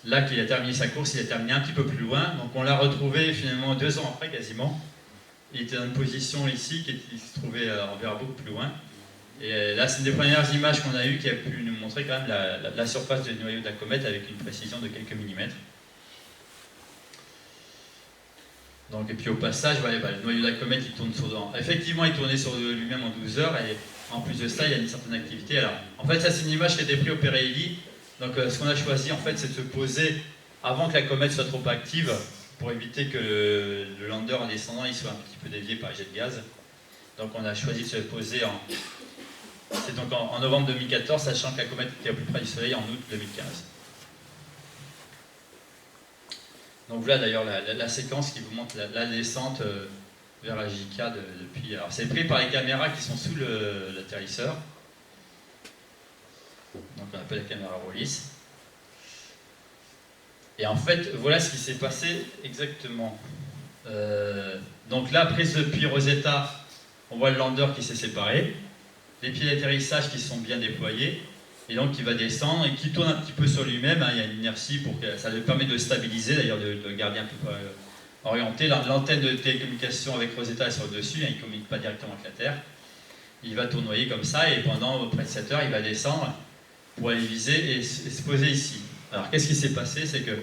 là qu'il a terminé sa course, il a terminé un petit peu plus loin, donc on l'a retrouvé finalement 2 ans après quasiment. Il était dans une position ici qui se trouvait on verra beaucoup plus loin. Et là, c'est une des premières images qu'on a eues qui a pu nous montrer quand même la surface du noyau de la comète avec une précision de quelques millimètres. Donc, et puis au passage, voilà, le noyau de la comète, il tourne effectivement, il tournait sur lui-même en 12 heures, et en plus de ça, il y a une certaine activité. Alors, en fait, ça, c'est une image qui a été prise au Pereili. Donc, ce qu'on a choisi, en fait, c'est de se poser avant que la comète soit trop active, pour éviter que le lander en descendant, il soit un petit peu dévié par les jets de gaz. Donc, on a choisi de se poser c'est donc en novembre 2014, sachant que la comète était au plus près du Soleil en août 2015. Donc voilà d'ailleurs la séquence qui vous montre la descente vers la JK depuis. Alors c'est pris par les caméras qui sont sous l'atterrisseur. Donc on appelle la caméra Rollis. Et en fait, voilà ce qui s'est passé exactement. Donc là, prise depuis Rosetta, on voit le lander qui s'est séparé. Les pieds d'atterrissage qui sont bien déployés, et donc qui va descendre et qui tourne un petit peu sur lui-même. Il y a une inertie pour que ça lui permet de stabiliser, d'ailleurs de le garder un peu orienté. L'antenne de télécommunication avec Rosetta est sur le dessus, il ne communique pas directement avec la Terre. Il va tournoyer comme ça et pendant près de 7 heures, il va descendre pour aller viser et se poser ici. Alors qu'est-ce qui s'est passé? C'est que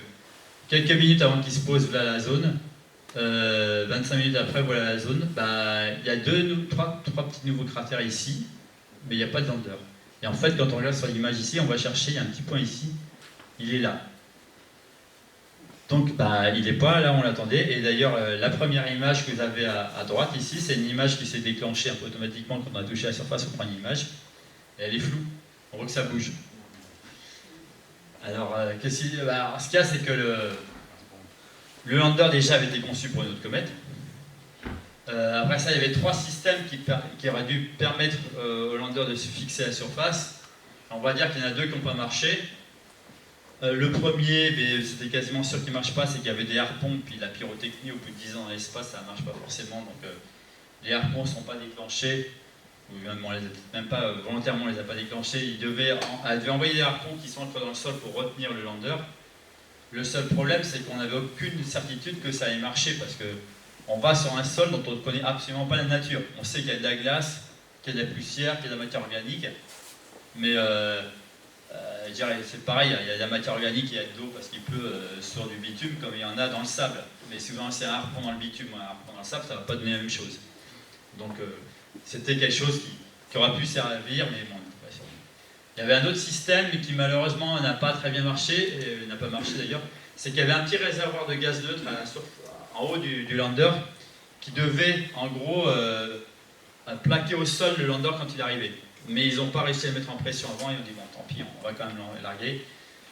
quelques minutes avant qu'il se pose voilà la zone, 25 minutes après voilà la zone, il y a trois petits nouveaux cratères ici, mais il n'y a pas de lander. Et en fait, quand on regarde sur l'image ici, on va chercher, il y a un petit point ici, il est là. Donc, il n'est pas là, on l'attendait. Et d'ailleurs, la première image que vous avez à droite ici, c'est une image qui s'est déclenchée un peu automatiquement quand on a touché la surface, on prend une image. Et elle est floue, on voit que ça bouge. Alors, ce qu'il y a, c'est que le lander déjà avait été conçu pour une autre comète. Après ça, il y avait 3 systèmes qui auraient dû permettre au lander de se fixer à la surface. On va dire qu'il y en a 2 qui n'ont pas marché. Le premier, c'était quasiment sûr qu'il ne marche pas, c'est qu'il y avait des harpons, puis la pyrotechnie au bout de 10 ans dans l'espace, ça ne marche pas forcément. Donc les harpons ne sont pas déclenchés, ou même pas volontairement on ne les a pas déclenchés. Elle devait envoyer des harpons qui sont entrés dans le sol pour retenir le lander. Le seul problème, c'est qu'on n'avait aucune certitude que ça allait marcher, parce que on va sur un sol dont on ne connaît absolument pas la nature. On sait qu'il y a de la glace, qu'il y a de la poussière, qu'il y a de la matière organique, mais c'est pareil, il y a de la matière organique, il y a de l'eau parce qu'il pleut sur du bitume comme il y en a dans le sable. Mais souvent c'est un harpon dans le bitume ou un harpon dans le sable, ça ne va pas donner la même chose. Donc c'était quelque chose qui aurait pu servir, mais bon, pas sûr. Il y avait un autre système qui malheureusement n'a pas très bien marché, et n'a pas marché d'ailleurs, c'est qu'il y avait un petit réservoir de gaz neutre en haut du lander qui devait en gros plaquer au sol le lander quand il arrivait. Mais ils n'ont pas réussi à le mettre en pression avant, ils ont dit bon tant pis, on va quand même le larguer.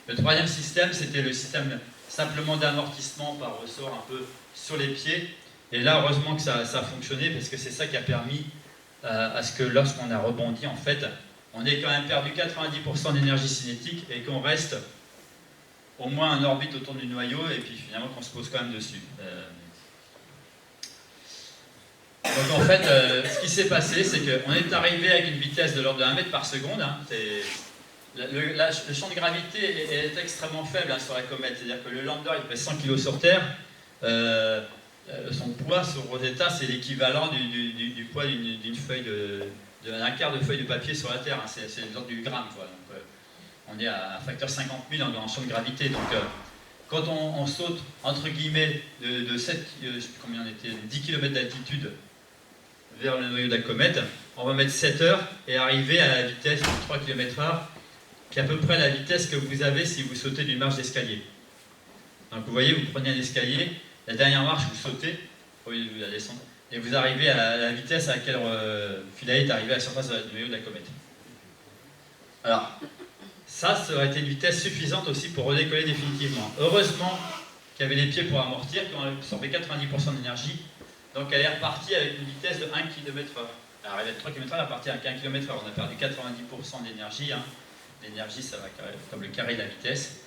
Le troisième système, c'était le système simplement d'amortissement par ressort un peu sur les pieds. Et là, heureusement que ça a fonctionné, parce que c'est ça qui a permis à ce que lorsqu'on a rebondi, en fait, on ait quand même perdu 90% d'énergie cinétique et qu'on reste au moins en orbite autour du noyau et puis finalement qu'on se pose quand même dessus. Donc en fait, ce qui s'est passé, c'est qu'on est arrivé avec une vitesse de l'ordre de 1 mètre par seconde. Hein, le champ de gravité est extrêmement faible sur la comète, c'est-à-dire que le lander il pèse 100 kg sur Terre. Son poids sur Rosetta, c'est l'équivalent du poids d'une feuille d'un quart de feuille de papier sur la Terre. Hein, c'est l'ordre du gramme. Quoi. Donc, on est à un facteur 50 000 en champ de gravité. Donc, quand on saute, entre guillemets, de 7, je ne sais plus combien on était, 10 km d'altitude vers le noyau de la comète, on va mettre 7 heures et arriver à la vitesse de 3 km/h, qui est à peu près la vitesse que vous avez si vous sautez d'une marche d'escalier. Donc vous voyez, vous prenez un escalier, la dernière marche, vous sautez, au lieu de la descendre, et vous arrivez à la vitesse à laquelle Philae est arrivé à la surface du noyau de la comète. Alors, ça aurait été une vitesse suffisante aussi pour redécoller définitivement. Heureusement qu'il y avait les pieds pour amortir, qui ont absorbé 90% d'énergie, donc elle est repartie avec une vitesse de 1 km/h. Elle arrivait à 3 km/h, elle est repartie avec 1 km/h. On a perdu 90% d'énergie. Hein. L'énergie, ça va comme le carré de la vitesse.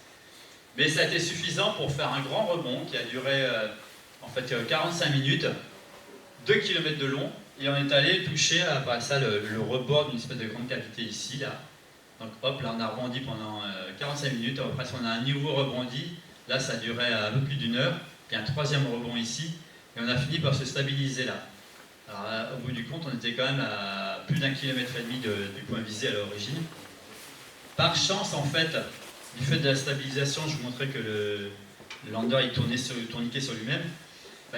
Mais ça a été suffisant pour faire un grand rebond qui a duré en fait 45 minutes, 2 km de long, et on est allé toucher après ça le rebord d'une espèce de grande cavité ici, là. Donc hop, là on a rebondi pendant 45 minutes, après on a un nouveau rebondi, là ça a duré un peu plus d'1 heure, puis un troisième rebond ici, et on a fini par se stabiliser là. Alors au bout du compte, on était quand même à plus d'1,5 km du point visé à l'origine. Par chance, en fait, du fait de la stabilisation, je vous montrais que le lander il tourniquait sur lui-même,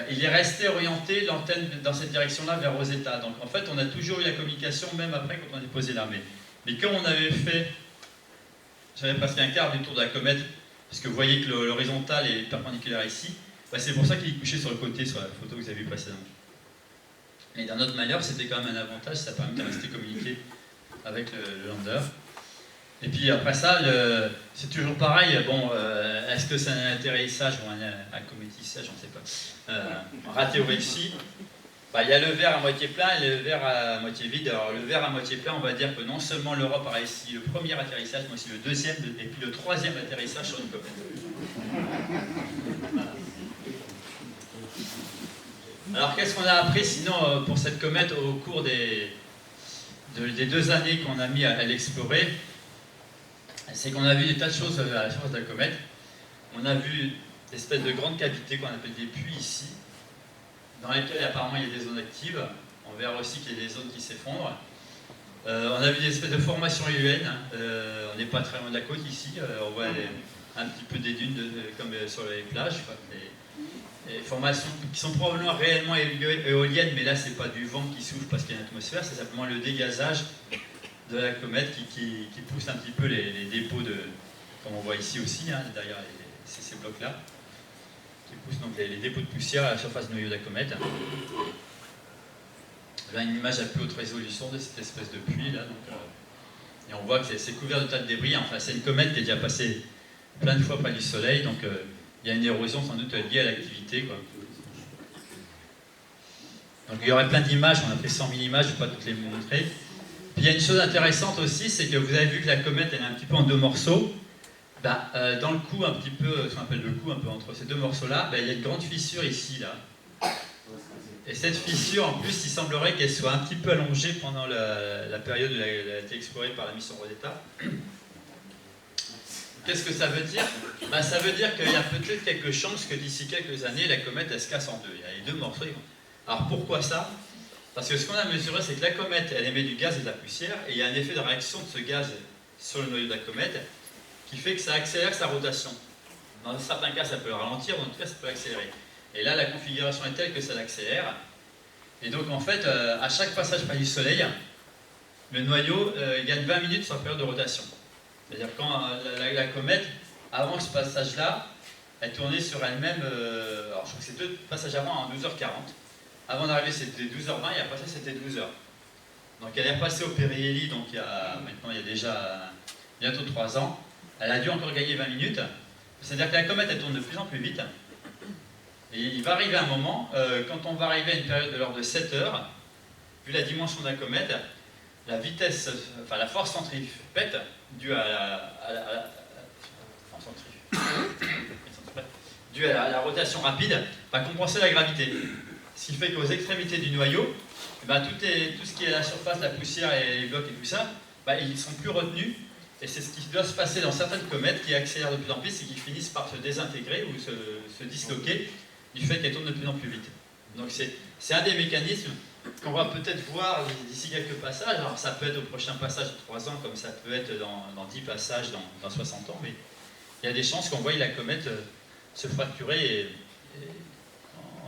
il est resté orienté l'antenne dans cette direction-là vers Rosetta. Donc en fait, on a toujours eu la communication, même après quand on a déposé l'armée. Mais comme on avait fait, j'avais presque un quart du tour de la comète, parce que vous voyez que l'horizontale est perpendiculaire ici, c'est pour ça qu'il est couché sur le côté, sur la photo que vous avez vue précédemment. Mais d'un autre manière, c'était quand même un avantage, ça permet de rester communiqué avec le lander. Et puis après ça, c'est toujours pareil, bon, est-ce que c'est un atterrissage ou un cométissage, on ne sait pas, raté ou réussi? Il y a le verre à moitié plein et le verre à moitié vide. Alors le verre à moitié plein, on va dire que non seulement l'Europe a réussi le premier atterrissage, mais aussi le deuxième et puis le troisième atterrissage sur une comète. Voilà. Alors qu'est-ce qu'on a appris sinon pour cette comète au cours des 2 années qu'on a mis à l'explorer? C'est qu'on a vu des tas de choses à la surface de la comète. On a vu des espèces de grandes cavités qu'on appelle des puits ici, dans lesquelles apparemment il y a des zones actives. On verra aussi qu'il y a des zones qui s'effondrent. On a vu des espèces de formations éoliennes. On n'est pas très loin de la côte ici. On voit un petit peu des dunes comme sur les plages. Des formations qui sont probablement réellement éoliennes, mais là c'est pas du vent qui souffle parce qu'il y a une atmosphère, c'est simplement le dégazage de la comète qui pousse un petit peu les dépôts comme on voit ici aussi, hein, derrière ces blocs-là, qui poussent donc les dépôts de poussière à la surface du noyau de la comète. Là, une image à plus haute résolution de cette espèce de puits, là. Donc, et on voit que c'est couvert de tas de débris. Enfin, c'est une comète qui est déjà passée plein de fois près du Soleil, donc il y a une érosion sans doute liée à l'activité, quoi. Donc il y aurait plein d'images, on a fait 100 000 images, je ne vais pas toutes les montrer. Puis il y a une chose intéressante aussi, c'est que vous avez vu que la comète elle est un petit peu en 2 morceaux. Dans le cou, un petit peu, ce qu'on appelle le cou, un peu entre ces 2 morceaux-là, il y a une grande fissure ici, là. Et cette fissure, en plus, il semblerait qu'elle soit un petit peu allongée pendant la période où elle a été explorée par la mission Rosetta. Qu'est-ce que ça veut dire? Ça veut dire qu'il y a peut-être quelques chances que d'ici quelques années, la comète elle se casse en 2. Il y a les 2 morceaux. Alors pourquoi ça? Parce que ce qu'on a mesuré, c'est que la comète, elle émet du gaz et de la poussière, et il y a un effet de réaction de ce gaz sur le noyau de la comète qui fait que ça accélère sa rotation. Dans certains cas, ça peut ralentir, dans d'autres cas, ça peut accélérer. Et là, la configuration est telle que ça l'accélère. Et donc, en fait, à chaque passage près du Soleil, le noyau gagne 20 minutes sur la période de rotation. C'est-à-dire quand la comète, avant ce passage-là, elle tournait sur elle-même, alors je crois que c'est 2 passages avant, en 12h40. Avant d'arriver, c'était 12h20, et après ça, c'était 12h. Donc elle est repassée au périhélie, donc maintenant, il y a déjà bientôt 3 ans. Elle a dû encore gagner 20 minutes. C'est-à-dire que la comète, elle tourne de plus en plus vite. Et il va arriver un moment, quand on va arriver à une période de l'ordre de 7 heures, vu la dimension de la comète, la vitesse, enfin la force centripète, due à la rotation rapide, va compenser la gravité. Ce qui fait qu'aux extrémités du noyau, tout ce qui est à la surface, la poussière et les blocs et tout ça, ils ne sont plus retenus. Et c'est ce qui doit se passer dans certaines comètes qui accélèrent de plus en plus et qui finissent par se désintégrer ou se disloquer du fait qu'elles tournent de plus en plus vite. Donc c'est un des mécanismes qu'on va peut-être voir d'ici quelques passages. Alors ça peut être au prochain passage de 3 ans, comme ça peut être dans 10 passages dans 60 ans, mais il y a des chances qu'on voie la comète se fracturer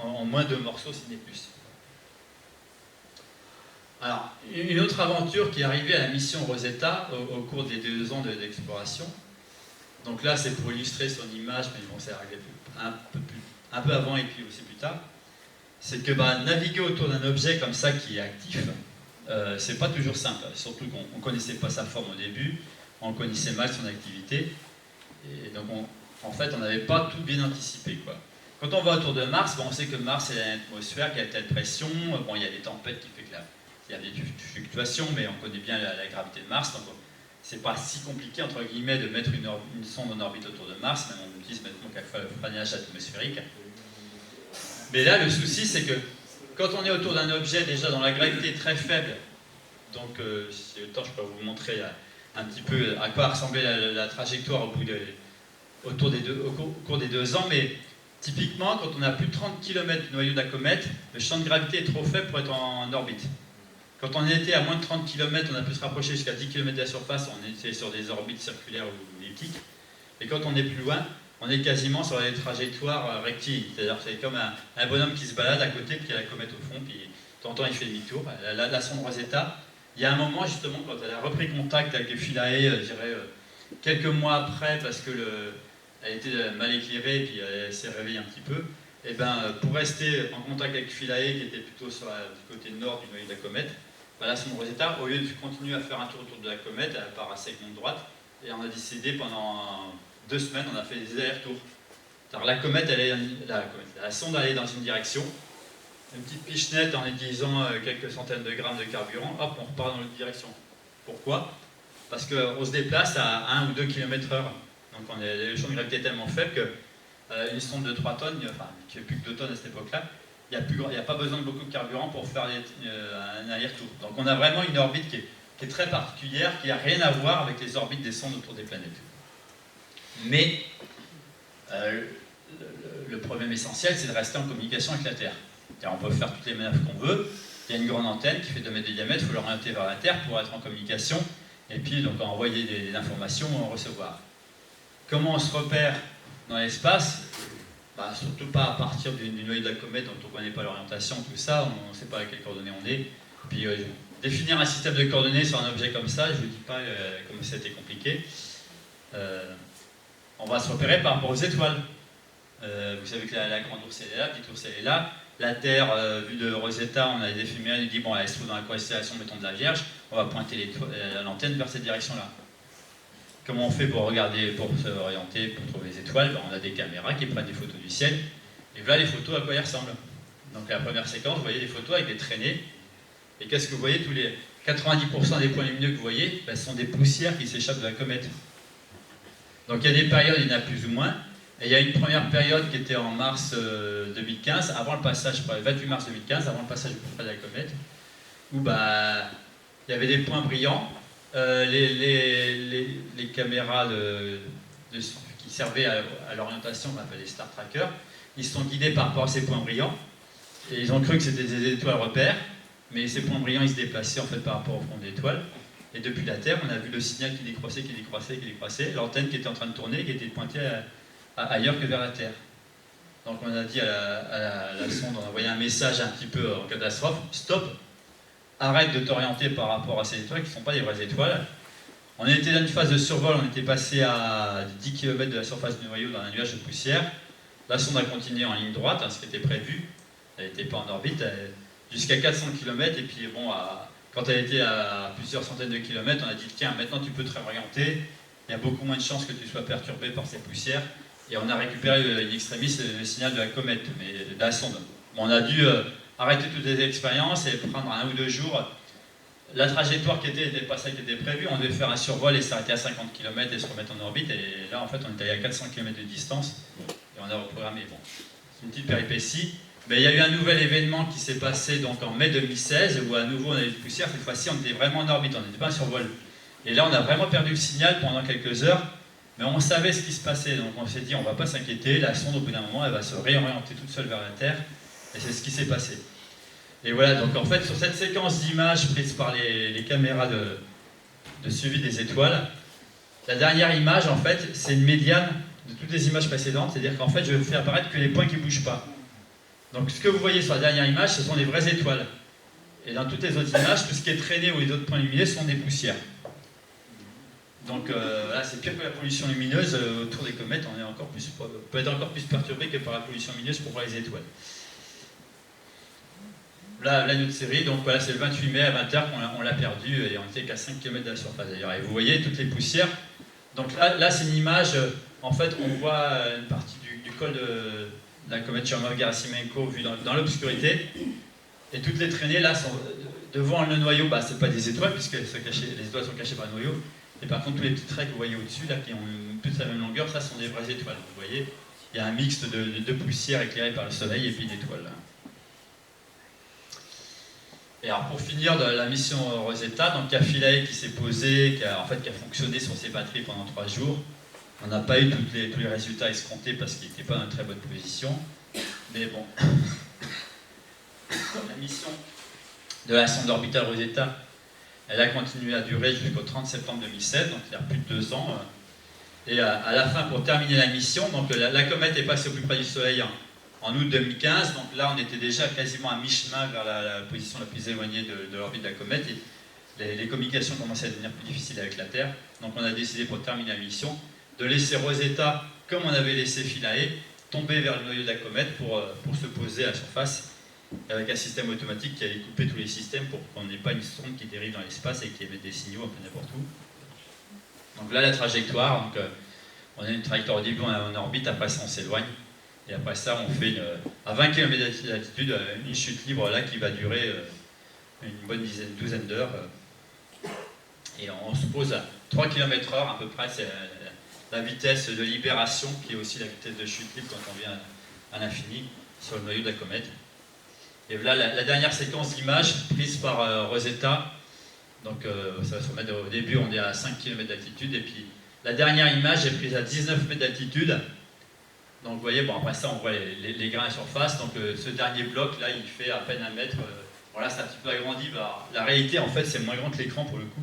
en moins de morceaux, si ce n'est plus. Alors, une autre aventure qui est arrivée à la mission Rosetta au cours des 2 ans d'exploration. Donc là, c'est pour illustrer son image, mais bon, c'est arrivé un peu avant et puis aussi plus tard. C'est que naviguer autour d'un objet comme ça qui est actif, c'est pas toujours simple, surtout qu'on ne connaissait pas sa forme au début, on connaissait mal son activité, et donc en fait on n'avait pas tout bien anticipé, quoi. Quand on va autour de Mars, on sait que Mars est une atmosphère qui a telle pression, bon, il y a des tempêtes qui fait que il y a des fluctuations, mais on connaît bien la gravité de Mars, donc c'est pas si compliqué entre guillemets de mettre une sonde en orbite autour de Mars, même on utilise maintenant quelquefois le freinage atmosphérique. Mais là, le souci, c'est que quand on est autour d'un objet déjà dont la gravité est très faible, donc si j'ai le temps, je peux vous montrer un petit peu à quoi ressemblait la trajectoire au cours des 2 ans, mais typiquement, quand on a plus de 30 km du noyau de la comète, le champ de gravité est trop faible pour être en orbite. Quand on était à moins de 30 km, on a pu se rapprocher jusqu'à 10 km de la surface, on était sur des orbites circulaires ou elliptiques, et quand on est plus loin, on est quasiment sur des trajectoires rectilignes. C'est-à-dire que c'est comme un bonhomme qui se balade à côté, puis il y a la comète au fond, puis de temps en temps il fait demi-tour. La sonde Rosetta, il y a un moment justement, quand elle a repris contact avec les Philae, je dirais quelques mois après, parce que elle était mal éclairée, puis elle s'est réveillée un petit peu, et pour rester en contact avec Philae, qui était plutôt du côté nord du noyau de la comète, la sonde Rosetta, au lieu de continuer à faire un tour autour de la comète, elle part à segment de droite, et on a décidé pendant 2 semaines, on a fait des allers-retours. Alors la comète, la sonde allait dans une direction, une petite pichenette en utilisant quelques centaines de grammes de carburant, hop, on repart dans l'autre direction. Pourquoi? Parce qu'on se déplace à 1 ou 2 km/h. Donc le champ de gravité est tellement faible qu'une sonde de 3 tonnes, enfin qui fait plus que 2 tonnes à cette époque-là, il n'y a pas besoin de beaucoup de carburant pour faire un aller-retour. Donc on a vraiment une orbite qui est très particulière, qui n'a rien à voir avec les orbites des sondes autour des planètes. Mais le problème essentiel, c'est de rester en communication avec la Terre. On peut faire toutes les manœuvres qu'on veut, il y a une grande antenne qui fait 2 mètres de diamètre, il faut l'orienter vers la Terre pour être en communication, et puis donc envoyer des informations ou en recevoir. Comment on se repère dans l'espace? Surtout pas à partir du noyau de la comète dont on ne connaît pas l'orientation, tout ça, on ne sait pas à quelles coordonnées on est. Puis définir un système de coordonnées sur un objet comme ça, je ne vous dis pas comment c'était compliqué. On va se repérer par rapport aux étoiles. Vous savez que la grande ours elle est là, la petite ours elle est là. La Terre, vue de Rosetta, on a des éphémérides, on dit bon, elle se trouve dans la constellation mettons de la Vierge, on va pointer l'antenne vers cette direction-là. Comment on fait pour regarder, pour s'orienter, pour trouver les étoiles? On a des caméras qui prennent des photos du ciel, et voilà les photos à quoi elles ressemblent. Donc la première séquence, vous voyez des photos avec des traînées, et qu'est-ce que vous voyez? Tous les 90% des points lumineux que vous voyez, ce sont des poussières qui s'échappent de la comète. Donc il y a des périodes, il y en a plus ou moins, et il y a une première période qui était en mars 2015, avant le passage, 28 mars 2015, avant le passage de la comète, où il y avait des points brillants. Les caméras qui servaient à l'orientation, on appelle les Star Trackers, ils se sont guidés par rapport à ces points brillants, et ils ont cru que c'était des étoiles repères, mais ces points brillants, ils se déplaçaient en fait par rapport au front de l'étoile. Et depuis la Terre, on a vu le signal qui décroissait, l'antenne qui était en train de tourner, qui était pointée ailleurs que vers la Terre. Donc on a dit à la sonde, on a envoyé un message un petit peu en catastrophe, stop, arrête de t'orienter par rapport à ces étoiles qui ne sont pas des vraies étoiles. On était dans une phase de survol, on était passé à 10 km de la surface du noyau dans un nuage de poussière. La sonde a continué en ligne droite, ce qui était prévu, elle n'était pas en orbite, jusqu'à 400 km, et puis bon, quand elle était à plusieurs centaines de kilomètres, on a dit tiens, maintenant tu peux te réorienter, il y a beaucoup moins de chances que tu sois perturbé par ces poussières, et on a récupéré in extremis le signal de la comète, mais de la sonde. Bon, on a dû arrêter toutes les expériences et prendre 1 ou 2 jours. La trajectoire qui n'était pas celle qui était prévue, on devait faire un survol et s'arrêter à 50 km et se remettre en orbite, et là en fait on était allé à 400 km de distance, et on a reprogrammé. Bon, c'est une petite péripétie. Mais il y a eu un nouvel événement qui s'est passé donc en mai 2016, où à nouveau on a eu de poussière, cette fois-ci on était vraiment en orbite, on n'était pas en survol. Et là on a vraiment perdu le signal pendant quelques heures, mais on savait ce qui se passait, donc on s'est dit on ne va pas s'inquiéter, la sonde au bout d'un moment elle va se réorienter toute seule vers la Terre, et c'est ce qui s'est passé. Et voilà, donc en fait, sur cette séquence d'images prises par les caméras de suivi des étoiles, la dernière image, en fait, c'est une médiane de toutes les images précédentes, c'est-à-dire qu'en fait, je fais apparaître que les points qui ne bougent pas. Donc ce que vous voyez sur la dernière image, ce sont des vraies étoiles. Et dans toutes les autres images, tout ce qui est traîné ou les autres points lumineux sont des poussières. Donc là, c'est pire que la pollution lumineuse. Autour des comètes, on peut être encore plus perturbé que par la pollution lumineuse pour voir les étoiles. Là, notre série, donc voilà, c'est le 28 mai à 20h qu'on l'a perdu et on était qu'à 5 km de la surface d'ailleurs. Et vous voyez toutes les poussières. Donc là c'est une image, en fait, on voit une partie du col de la comète Churyumov-Gerasimenko vue dans l'obscurité. Et toutes les traînées là sont devant le noyau, bah, c'est pas des étoiles puisque les étoiles sont cachées par le noyau. Et par contre, tous les petits traits que vous voyez au-dessus, là, qui ont tous la même longueur, ça sont des vraies étoiles. Vous voyez, il y a un mixte de poussière éclairée par le soleil et puis d'étoiles. Et alors pour finir de la mission Rosetta, donc il y a Philae qui s'est posé, qui a fonctionné sur ses batteries pendant 3 jours. On n'a pas eu tous les résultats escomptés parce qu'il n'était pas dans une très bonne position. Mais bon, la mission de la sonde orbitale Rosetta, elle a continué à durer jusqu'au 30 septembre 2007, donc il y a plus de 2 ans. Et à la fin, pour terminer la mission, donc la comète est passée au plus près du Soleil en août 2015, donc là on était déjà quasiment à mi-chemin vers la position la plus éloignée de l'orbite de la comète, et les communications commençaient à devenir plus difficiles avec la Terre, donc on a décidé pour terminer la mission de laisser Rosetta, comme on avait laissé Philae, tomber vers le noyau de la comète pour se poser à la surface, avec un système automatique qui allait couper tous les systèmes pour qu'on n'ait pas une sonde qui dérive dans l'espace et qui émette des signaux un peu n'importe où. Donc là la trajectoire, donc, on a une trajectoire au début, on est en orbite, après ça on s'éloigne. Et après ça, on fait à 20 km d'altitude une chute libre là qui va durer une bonne douzaine d'heures. Et on se pose à 3 km/h à peu près, c'est la vitesse de libération qui est aussi la vitesse de chute libre quand on vient à l'infini sur le noyau de la comète. Et là, la dernière séquence d'images prise par Rosetta, donc ça va se remettre au début, on est à 5 km d'altitude, et puis la dernière image est prise à 19 mètres d'altitude. Donc vous voyez, bon après ça on voit les grains à la surface, donc ce dernier bloc là il fait à peine 1 mètre, bon là c'est un petit peu agrandi, bah, la réalité en fait c'est moins grand que l'écran pour le coup,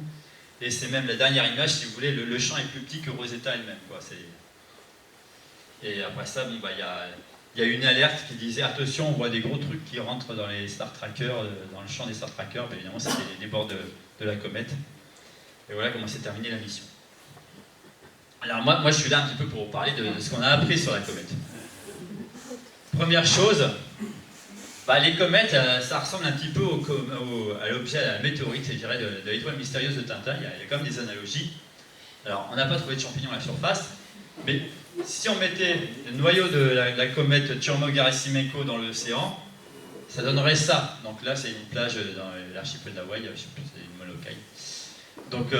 et c'est même la dernière image si vous voulez, le champ est plus petit que Rosetta elle-même quoi. Et après ça, bon, bah, y a une alerte qui disait attention on voit des gros trucs qui rentrent dans les Star Trackers, dans le champ des Star Trackers, bah, évidemment c'était les bords de la comète, et voilà comment s'est terminée la mission. Alors moi je suis là un petit peu pour vous parler de ce qu'on a appris sur la comète. Première chose, bah, les comètes, ça ressemble un petit peu à l'objet, à la météorite, je dirais, de l'étoile mystérieuse de Tintin. Il y a quand même des analogies. Alors on n'a pas trouvé de champignons à la surface, mais si on mettait le noyau de la comète Churyumov-Gerasimenko dans l'océan, ça donnerait ça. Donc là c'est une plage dans l'archipel d'Hawaï, je ne sais plus, c'est une Molokai. Donc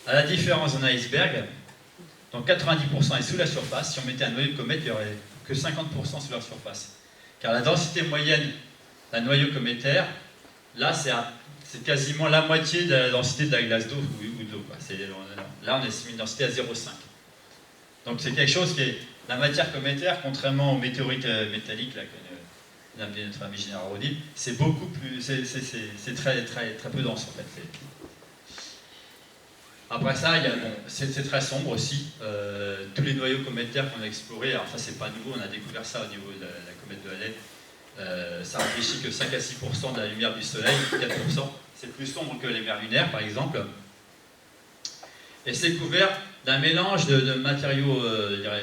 à la différence d'un iceberg, donc 90% est sous la surface. Si on mettait un noyau de comète, il n'y aurait que 50% sous la surface. Car la densité moyenne d'un noyau cométaire, là, c'est quasiment la moitié de la densité de la glace d'eau ou de l'eau. Là, on estime une densité à 0,5. Donc c'est quelque chose qui est... La matière cométaire, contrairement aux météorites métalliques, là, que notre ami général redit, c'est beaucoup plus... C'est très, très, très peu dense, en fait. Après ça, c'est très sombre aussi. Tous les noyaux cométaires qu'on a explorés, alors ça c'est pas nouveau, on a découvert ça au niveau de la comète de Halley, ça réfléchit que 5 à 6% de la lumière du soleil, 4%. C'est plus sombre que les mers lunaires par exemple. Et c'est couvert d'un mélange de matériaux je dirais,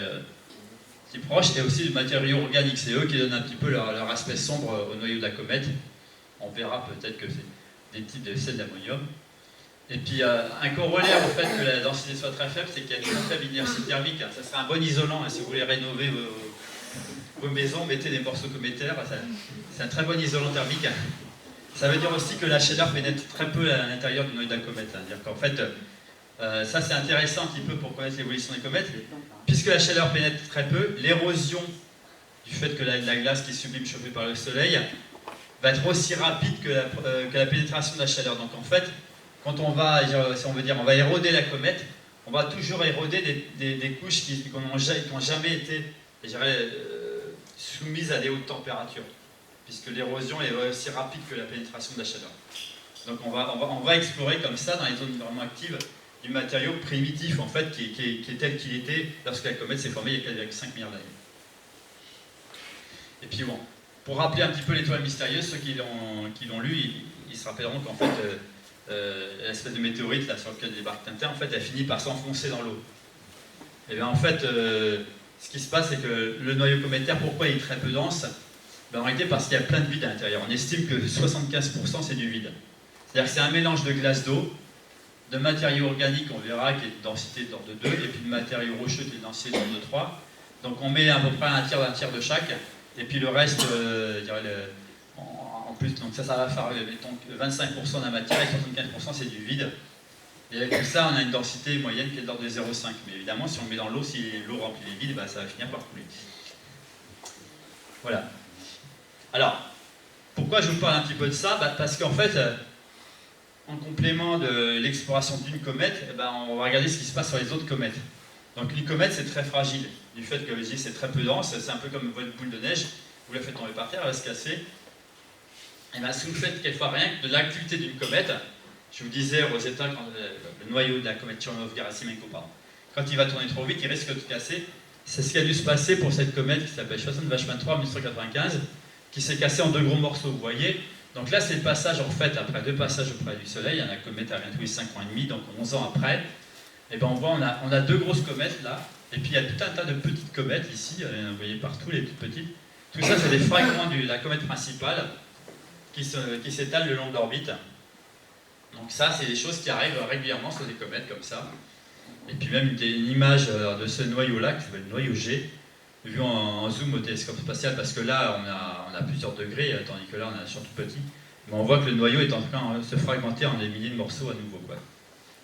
si proches et aussi de matériaux organiques. C'est eux qui donnent un petit peu leur aspect sombre au noyau de la comète. On verra peut-être que c'est des types de sels d'ammonium. Et puis un corollaire au fait que la densité soit très faible, c'est qu'il y a une faible inertie thermique. Ça serait un bon isolant, si vous voulez rénover vos maisons, mettez des morceaux cométaires, c'est un très bon isolant thermique. Ça veut dire aussi que la chaleur pénètre très peu à l'intérieur du noyau de la comète. C'est-à-dire qu'en fait, ça c'est intéressant un petit peu pour connaître l'évolution des comètes, puisque la chaleur pénètre très peu, l'érosion du fait que la glace qui est sublime chauffée par le soleil va être aussi rapide que la pénétration de la chaleur. Donc en fait, quand on va, si on veut dire, on va éroder la comète, on va toujours éroder des couches qui n'ont jamais été, je dirais, soumises à des hautes températures. puisque l'érosion est aussi rapide que la pénétration de la chaleur. Donc on va explorer comme ça, dans les zones vraiment actives, du matériau primitif, en fait, qui est tel qu'il était lorsque la comète s'est formée il y a 4,5 milliards d'années. Et puis bon, pour rappeler un petit peu l'étoile mystérieuse, ceux qui l'ont lu, ils se rappelleront qu'en fait, l'espèce de météorite là, sur lequel débarque Tintin, en fait, elle finit par s'enfoncer dans l'eau. Et bien en fait, ce qui se passe, c'est que le noyau cométaire, pourquoi il est très peu dense? Ben, en réalité, parce qu'il y a plein de vide à l'intérieur. On estime que 75% c'est du vide. C'est-à-dire que c'est un mélange de glace d'eau, de matériaux organiques, on verra, qui est de densité d'ordre 2, et puis de matériaux rocheux qui est de densité d'ordre 3. Donc on met à peu près un tiers de chaque, et puis le reste, je dirais en plus, donc ça va faire mettons, 25% de la matière et 75% c'est du vide. Et avec tout ça, on a une densité moyenne qui est de l'ordre de 0,5. Mais évidemment, si on le met dans l'eau, si l'eau remplit les vides, bah, ça va finir par couler. Voilà. Alors, pourquoi je vous parle un petit peu de ça? Parce qu'en fait, en complément de l'exploration d'une comète, on va regarder ce qui se passe sur les autres comètes. Donc une comète, c'est très fragile. Du fait que c'est très peu dense, c'est un peu comme votre boule de neige, vous la faites tomber par terre, elle va se casser. Et si vous faites quelquefois rien que de l'activité d'une comète, je vous disais, Rosetta, quand le noyau de la comète Churyumov-Gerasimenko, quand il va tourner trop vite, il risque de casser. C'est ce qui a dû se passer pour cette comète qui s'appelle Schwarzschild-Bachmann 3 en 1995, qui s'est cassée en 2 gros morceaux, vous voyez. Donc là, c'est le passage, en fait, après 2 passages auprès du Soleil, la comète a rien tous les 5 ans et demi, donc 11 ans après, et on voit, on a 2 grosses comètes là, et puis il y a tout un tas de petites comètes ici, vous voyez partout les toutes petites. Tout ça, c'est des fragments de la comète principale qui s'étalent le long de l'orbite. Donc ça, c'est des choses qui arrivent régulièrement sur des comètes comme ça. Et puis même une image de ce noyau-là, qui s'appelle le noyau G, vu en zoom au télescope spatial, parce que là, on a plusieurs degrés, tandis que là, on a surtout petit. Mais on voit que le noyau est en train de se fragmenter en des milliers de morceaux à nouveau, quoi.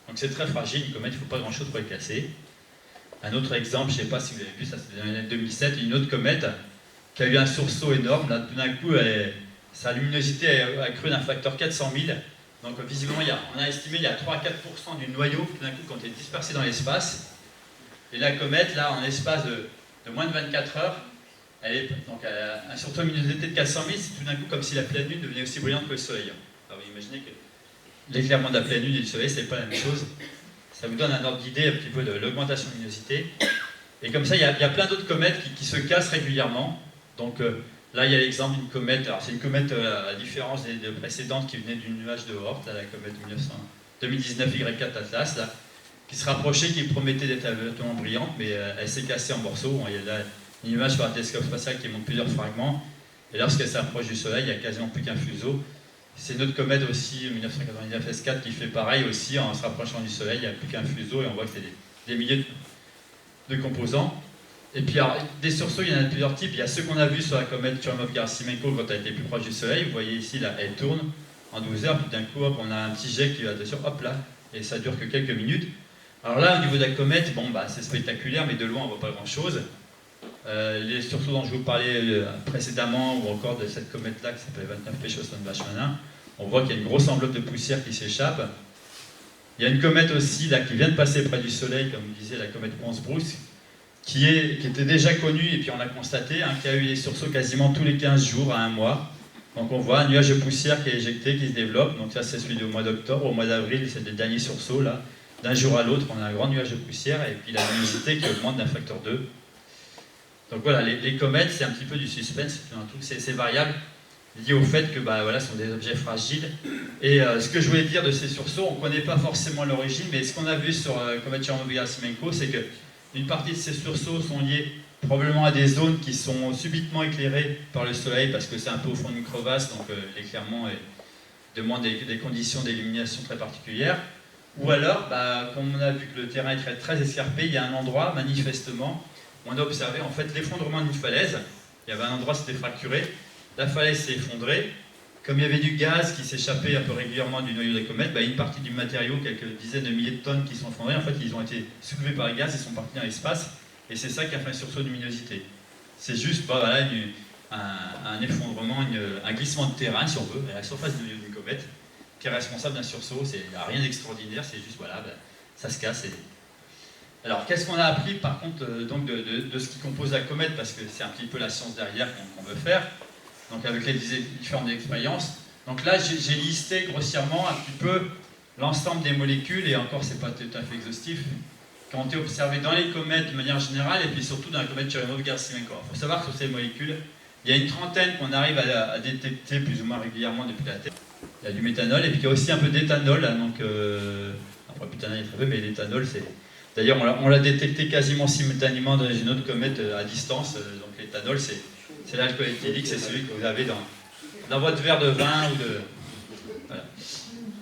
Donc c'est très fragile, une comète, il ne faut pas grand-chose pour les casser. Un autre exemple, je ne sais pas si vous avez vu, ça c'était dans l'année 2007, une autre comète qui a eu un sursaut énorme. Là, tout d'un coup, sa luminosité a cru d'un facteur 400 000. Donc visiblement, on a estimé qu'il y a 3 à 4% du noyau tout d'un coup qui ont été dispersés dans l'espace. Et la comète, là, en l'espace de moins de 24 heures, donc elle a un sursaut de luminosité de 400 000, c'est tout d'un coup comme si la pleine lune devenait aussi brillante que le Soleil. Alors vous imaginez que l'éclairement de la pleine lune et du Soleil, c'est pas la même chose. Ça vous donne un ordre d'idée un petit peu de l'augmentation de luminosité. Et comme ça, il y a plein d'autres comètes qui se cassent régulièrement. Donc là, il y a l'exemple d'une comète. Alors c'est une comète, à la différence des précédentes qui venait du nuage de Oort, là, la comète 2019 Y4 Atlas, là, qui se rapprochait, qui promettait d'être absolument brillante, mais elle s'est cassée en morceaux. Il y a là une image sur un télescope spatial qui montre plusieurs fragments. Et lorsqu'elle s'approche du Soleil, il n'y a quasiment plus qu'un fuseau. C'est une autre comète aussi, 1999 S4, qui fait pareil aussi, en se rapprochant du Soleil, il n'y a plus qu'un fuseau et on voit que c'est des milliers de composants. Et puis alors, des sursauts, il y en a de plusieurs types. Il y a ceux qu'on a vus sur la comète Churyumov-Gerasimenko quand elle était plus proche du Soleil. Vous voyez ici, là, elle tourne en 12 heures, puis d'un coup, hop, on a un petit jet qui va dessus, hop là, et ça dure que quelques minutes. Alors là, au niveau de la comète, c'est spectaculaire, mais de loin, on ne voit pas grand-chose. Les sursauts dont je vous parlais précédemment, ou encore de cette comète-là qui s'appelle 29P Schwarzschild-Bachmann, on voit qu'il y a une grosse enveloppe de poussière qui s'échappe. Il y a une comète aussi là, qui vient de passer près du Soleil, comme vous disiez, la comète Pons-Brooks, qui était déjà connue, et puis on l'a constaté, qui a eu des sursauts quasiment tous les 15 jours à 1 mois. Donc on voit un nuage de poussière qui est éjecté, qui se développe. Donc ça, c'est celui du mois d'octobre. Au mois d'avril, c'est le dernier sursaut, là. D'un jour à l'autre, on a un grand nuage de poussière, et puis la luminosité qui augmente d'un facteur 2. Donc voilà, les comètes, c'est un petit peu du suspense, c'est variable, lié au fait que ce sont des objets fragiles. Et ce que je voulais dire de ces sursauts, on ne connaît pas forcément l'origine, mais ce qu'on a vu sur la comète Churyumov-Gerasimenko, c'est qu'une partie de ces sursauts sont liés probablement à des zones qui sont subitement éclairées par le Soleil, parce que c'est un peu au fond d'une crevasse, donc l'éclairement demande des conditions d'illumination très particulières. Ou alors, comme on a vu que le terrain est très, très escarpé, il y a un endroit, manifestement, où on a observé en fait l'effondrement d'une falaise. Il y avait un endroit qui s'était fracturé, la falaise s'est effondrée. Comme il y avait du gaz qui s'échappait un peu régulièrement du noyau de la comète, une partie du matériau, quelques dizaines de milliers de tonnes qui sont effondrées, en fait, ils ont été soulevés par le gaz et sont partis dans l'espace. Et c'est ça qui a fait un sursaut de luminosité. C'est juste un effondrement, un glissement de terrain, si on veut, à la surface du noyau d'une comète, qui est responsable d'un sursaut. Il n'y a rien d'extraordinaire, c'est juste, ça se casse. Alors, qu'est-ce qu'on a appris, par contre, donc de ce qui compose la comète, parce que c'est un petit peu la science derrière qu'on veut faire. donc avec les différentes expériences. Donc là, j'ai listé grossièrement un petit peu l'ensemble des molécules, et encore, c'est pas tout à fait exhaustif, qui ont été observées dans les comètes de manière générale, et puis surtout dans la comète Churyumov-Gerasimenko. Il faut savoir que sur ces molécules, il y a une trentaine qu'on arrive à détecter plus ou moins régulièrement depuis la Terre. Il y a du méthanol, et puis il y a aussi un peu d'éthanol, hein, donc... butanol est très peu, mais l'éthanol, c'est... D'ailleurs, on l'a détecté quasiment simultanément dans une autre comète à distance. Donc l'éthanol, c'est l'alcool éthylique, c'est celui que vous avez dans votre verre de vin ou de... Voilà.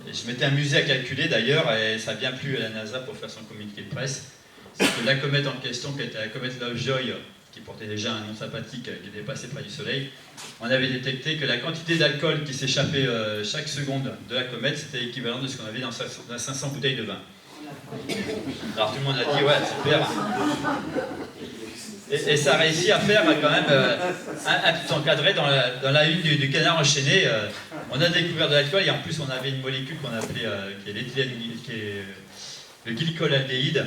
Et je m'étais amusé à calculer d'ailleurs, et ça a bien plu à la NASA pour faire son communiqué de presse, c'est que la comète en question, qui était la comète Lovejoy, qui portait déjà un nom sympathique, qui était passée près du Soleil, on avait détecté que la quantité d'alcool qui s'échappait chaque seconde de la comète, c'était l'équivalent de ce qu'on avait dans 500 bouteilles de vin. Alors tout le monde a dit, ouais, super. Et ça a réussi à faire quand même un petit encadré dans la une du Canard enchaîné. On a découvert de l'alcool, et en plus on avait une molécule qu'on appelait, qui est l'éthylène, qui est le glycolaldéhyde,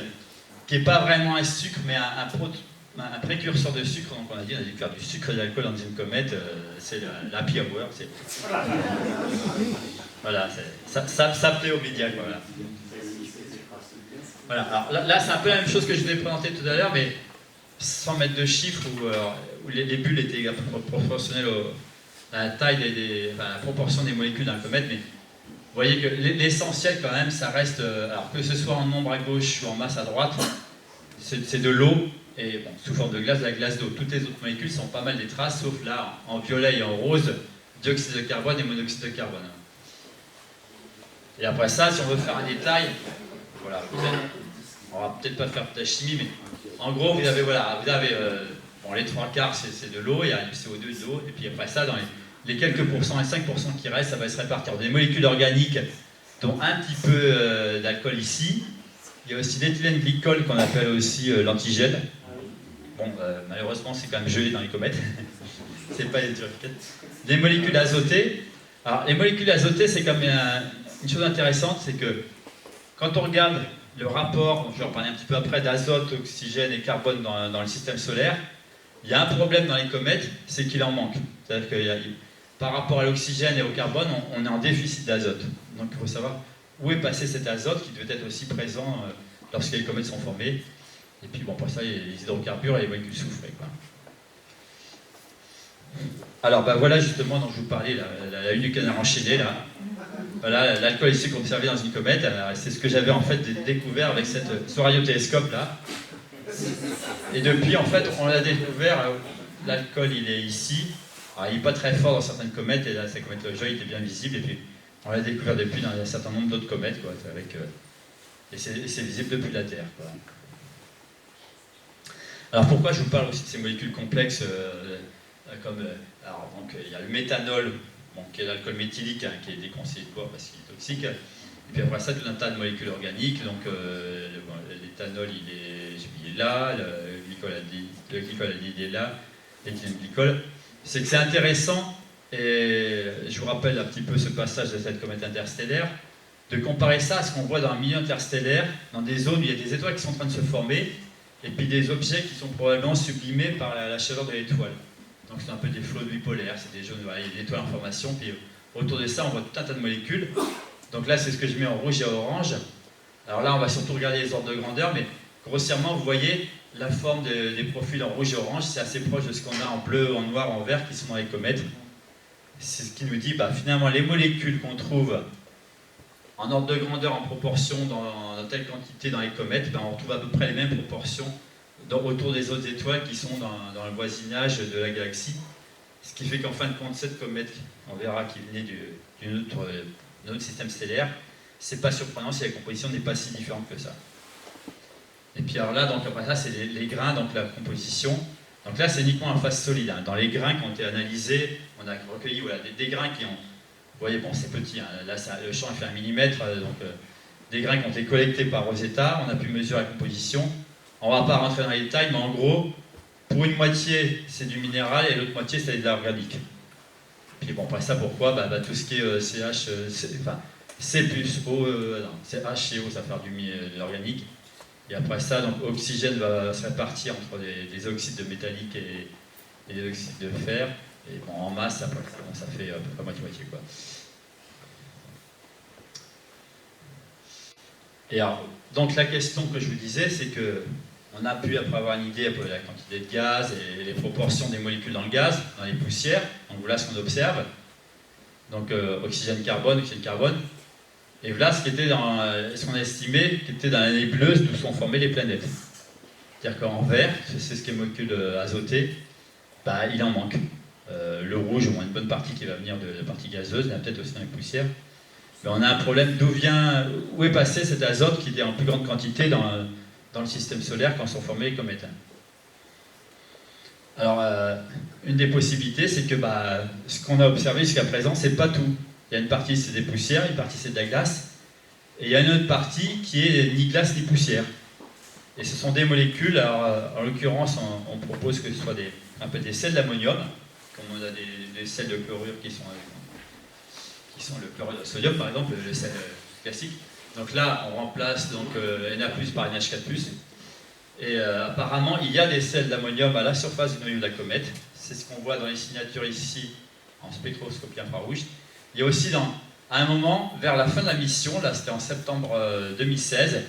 qui n'est pas vraiment un sucre, mais un précurseur de sucre. Donc on a dit, on a découvert du sucre et de l'alcool dans une comète, c'est l'happy hour. Voilà, ça plaît aux médias, quoi, voilà. Voilà, alors là c'est un peu la même chose que je vous ai présenté tout à l'heure, mais sans mettre de chiffres, où les bulles étaient proportionnelles à la taille, à la proportion des molécules d'un comète, mais vous voyez que l'essentiel quand même, ça reste, alors que ce soit en nombre à gauche ou en masse à droite, c'est de l'eau, et bon, sous forme de glace, de la glace d'eau. Toutes les autres molécules sont pas mal des traces, sauf là, en violet et en rose, dioxyde de carbone et monoxyde de carbone. Et après ça, si on veut faire un détail, voilà, on va peut-être pas faire de la chimie, mais en gros, vous avez bon, les 3/4, c'est de l'eau, il y a du CO2 et de l'eau, et puis après ça, dans les quelques pourcents, les 5% qui restent, ça va se répartir des molécules organiques, dont un petit peu d'alcool ici. Il y a aussi l'éthylène glycol qu'on appelle aussi l'antigel. Bon, malheureusement, c'est quand même gelé dans les comètes. C'est pas les turquettes. Des molécules azotées. Alors, les molécules azotées, c'est quand même une chose intéressante, c'est que quand on regarde le rapport, je vais en parler un petit peu après, d'azote, oxygène et carbone dans le système solaire, il y a un problème dans les comètes, c'est qu'il en manque. C'est-à-dire que par rapport à l'oxygène et au carbone, on est en déficit d'azote. Donc il faut savoir où est passé cet azote qui devait être aussi présent lorsque les comètes sont formées. Et puis bon, pour ça, il y a les hydrocarbures et les molécules soufrées, quoi. Alors voilà justement dont je vous parlais, la une du Canard enchaîné, là. Voilà, l'alcool ici qu'on observait dans une comète, c'est ce que j'avais en fait découvert avec ce radiotélescope là. Et depuis, en fait, on l'a découvert, l'alcool il est ici. Alors, il n'est pas très fort dans certaines comètes, et là, cette comète Lovejoy était bien visible, et puis on l'a découvert depuis dans un certain nombre d'autres comètes, quoi, et c'est visible depuis la Terre, quoi. Alors pourquoi je vous parle aussi de ces molécules complexes alors, donc, il y a le méthanol, bon, qui est l'alcool méthylique, hein, qui est déconseillé de boire parce qu'il est toxique. Et puis après ça, tout un tas de molécules organiques. Donc l'éthanol, il est là, le glycolaldéhyde est là, l'éthylène glycol. C'est que c'est intéressant, et je vous rappelle un petit peu ce passage de cette comète interstellaire, de comparer ça à ce qu'on voit dans un milieu interstellaire, dans des zones où il y a des étoiles qui sont en train de se former, et puis des objets qui sont probablement sublimés par la chaleur de l'étoile. Donc c'est un peu des flots bipolaires, c'est des jaunes, voilà, il y a des étoiles en formation, puis autour de ça on voit tout un tas de molécules. Donc là c'est ce que je mets en rouge et en orange. Alors là on va surtout regarder les ordres de grandeur, mais grossièrement vous voyez la forme des profils en rouge et orange, c'est assez proche de ce qu'on a en bleu, en noir, en vert qui sont dans les comètes. C'est ce qui nous dit, finalement les molécules qu'on trouve en ordre de grandeur, en proportion, dans telle quantité dans les comètes, on retrouve à peu près les mêmes proportions autour des autres étoiles qui sont dans le voisinage de la galaxie. Ce qui fait qu'en fin de compte, cette comète, on verra qui venait d'un autre système stellaire, c'est pas surprenant si la composition n'est pas si différente que ça. Et puis alors là, donc après ça, c'est les grains, donc la composition. Donc là, c'est uniquement en phase solide, hein. Dans les grains qui ont été analysés, on a recueilli des grains qui ont... Vous voyez, bon, c'est petit, hein. Là, le champ fait 1 millimètre, donc des grains qui ont été collectés par Rosetta, on a pu mesurer la composition. On ne va pas rentrer dans les détails, mais en gros, pour une moitié, c'est du minéral et l'autre moitié, c'est de l'organique. Puis bon, après ça, pourquoi tout ce qui est C plus O, c'est H et O, ça va faire de l'organique. Et après ça, donc, oxygène va se répartir entre des oxydes de métallique et des oxydes de fer. Et bon, en masse, ça fait à peu près moitié-moitié, quoi. Et alors, donc la question que je vous disais, c'est que on a pu après avoir une idée de la quantité de gaz et les proportions des molécules dans le gaz, dans les poussières. Donc voilà ce qu'on observe. Donc oxygène-carbone, oxygène-carbone. Et voilà ce qu'on a estimé qui était dans la nébuleuse d'où sont formées les planètes. C'est-à-dire qu'en vert, c'est ce qui est molécule azotée, bah, il en manque. Le rouge, on a une bonne partie qui va venir de la partie gazeuse, il y en a peut-être aussi dans les poussières. Mais on a un problème où est passé cet azote qui était en plus grande quantité dans le système solaire quand sont formés les comètes. Alors, une des possibilités, c'est que ce qu'on a observé jusqu'à présent, c'est pas tout. Il y a une partie, c'est des poussières, une partie, c'est de la glace, et il y a une autre partie qui est ni glace ni poussière. Et ce sont des molécules, alors en l'occurrence, on propose que ce soit un peu des sels d'ammonium, comme on a des sels de chlorure qui sont le chlorure de sodium, par exemple, le sel classique. Donc là, on remplace donc, Na+ par NH4+. Et apparemment, il y a des sels d'ammonium à la surface du noyau de la comète. C'est ce qu'on voit dans les signatures ici, en spectroscopie infrarouge. Il y a aussi, à un moment, vers la fin de la mission, là c'était en septembre 2016,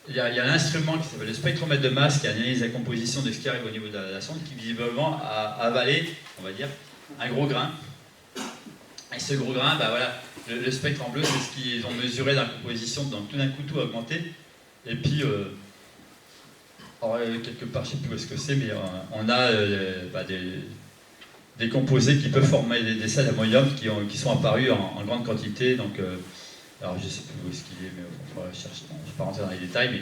il y a l'instrument qui s'appelle le spectromètre de masse qui analyse la composition de ce qui arrive au niveau de la sonde, qui visiblement a avalé, on va dire, un gros grain. Et ce gros grain, voilà, le spectre en bleu, c'est ce qu'ils ont mesuré dans la composition, donc tout d'un coup tout a augmenté. Et puis, quelque part, je ne sais plus où est-ce que c'est, mais on a des composés qui peuvent former des sels d'ammonium qui sont apparus en grande quantité. Donc, alors je ne sais plus où est-ce qu'il est, mais il faudra chercher. Je ne vais pas rentrer dans les détails. Mais...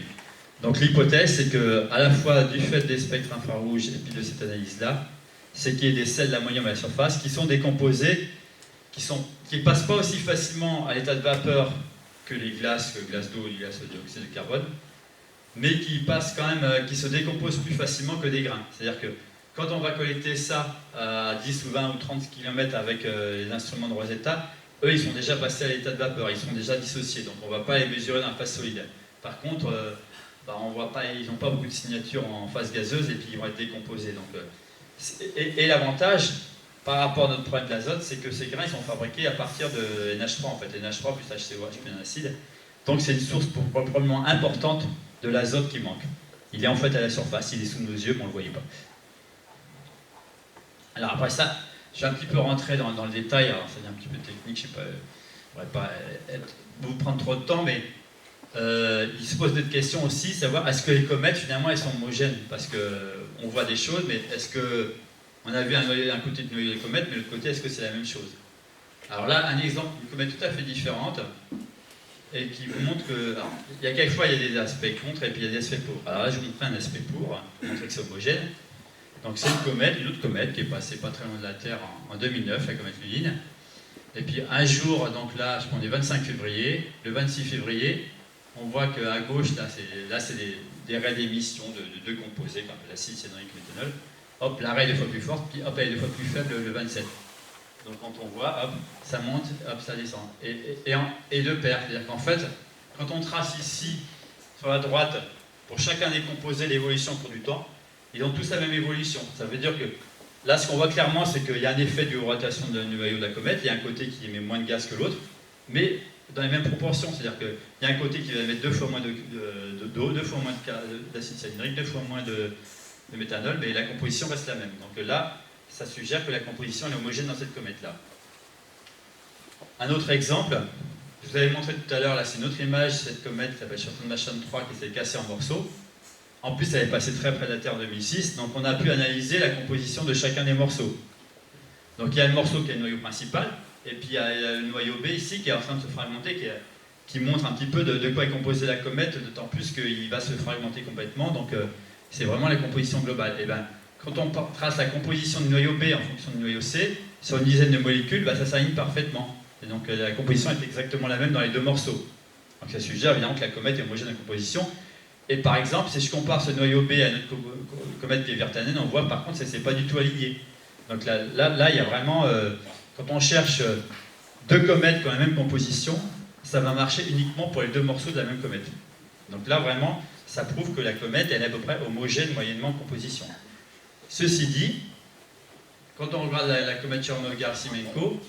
Donc l'hypothèse, c'est qu'à la fois du fait des spectres infrarouges et puis de cette analyse-là, c'est qu'il y ait des sels d'ammonium à la surface qui sont des composés qui ne passent pas aussi facilement à l'état de vapeur que les glaces d'eau, les glaces de dioxyde de carbone, mais qui passent quand même, qui se décomposent plus facilement que des grains. C'est-à-dire que quand on va collecter ça à 10 ou 20 ou 30 km avec les instruments de Rosetta, eux, ils sont déjà passés à l'état de vapeur, ils sont déjà dissociés, donc on ne va pas les mesurer dans la phase solide. Par contre, on voit pas, ils n'ont pas beaucoup de signatures en phase gazeuse et puis ils vont être décomposés. Donc, et l'avantage, par rapport à notre problème d'azote, c'est que ces grains ils sont fabriqués à partir de NH3, en fait, NH3 plus HCOH plus un acide. Donc c'est une source probablement importante de l'azote qui manque. Il est en fait à la surface, il est sous nos yeux, mais on ne le voyait pas. Alors après ça, je vais un petit peu rentrer dans le détail, alors c'est un petit peu technique, je ne sais pas, je ne voudrais pas vous prendre trop de temps, mais il se pose d'autres questions aussi, savoir est-ce que les comètes finalement elles sont homogènes, parce qu'on voit des choses, mais est-ce que on a vu un côté de noyau des comètes, mais l'autre côté, est-ce que c'est la même chose? Alors là, un exemple d'une comète tout à fait différente, et qui vous montre que... Alors, il y a quelquefois, il y a des aspects contre, et puis il y a des aspects pour. Alors là, je vous montre un aspect pour montrer que c'est homogène. Donc c'est une autre comète, qui est passée pas très loin de la Terre en 2009, la comète Lune. Et puis un jour, donc là, je prends le 25 février, le 26 février, on voit qu'à gauche, là c'est des raies d'émission de deux composés, comme l'acide cyanurique et méthanol. Hop, la raie est 2 fois plus forte, puis hop, elle est 2 fois plus faible le 27. Donc quand on voit, hop, ça monte, hop, ça descend. Et de pair, c'est-à-dire qu'en fait, quand on trace ici, sur la droite, pour chacun des composés, l'évolution au cours du temps, ils ont tous la même évolution. Ça veut dire que là, ce qu'on voit clairement, c'est qu'il y a un effet de rotation du noyau de la comète, il y a un côté qui émet moins de gaz que l'autre, mais dans les mêmes proportions. C'est-à-dire qu'il y a un côté qui va émettre 2 fois moins d'eau, 2 fois moins d'acide cyanurique, 2 fois moins de méthanol, mais la composition reste la même. Donc là, ça suggère que la composition est homogène dans cette comète-là. Un autre exemple, je vous avais montré tout à l'heure, là c'est une autre image, cette comète qui s'appelle Shannon 3 qui s'est cassée en morceaux. En plus, elle est passée très près de la Terre en 2006, donc on a pu analyser la composition de chacun des morceaux. Donc il y a le morceau qui est le noyau principal, et puis il y a le noyau B ici qui est en train de se fragmenter, qui montre un petit peu de quoi est composée la comète, d'autant plus qu'il va se fragmenter complètement, donc c'est vraiment la composition globale. Et ben, quand on trace la composition du noyau B en fonction du noyau C, sur une dizaine de molécules, ça s'aligne parfaitement. Et donc la composition est exactement la même dans les deux morceaux. Donc ça suggère évidemment que la comète est homogène en composition. Et par exemple, si je compare ce noyau B à notre comète qui est Virtanen, on voit par contre que ça ne s'est pas du tout aligné. Donc là il y a vraiment, quand on cherche deux comètes qui ont la même composition, ça va marcher uniquement pour les deux morceaux de la même comète. Donc là vraiment, ça prouve que la comète elle est à peu près homogène moyennement en composition. Ceci dit, quand on regarde la comète Churyumov-Gerasimenko,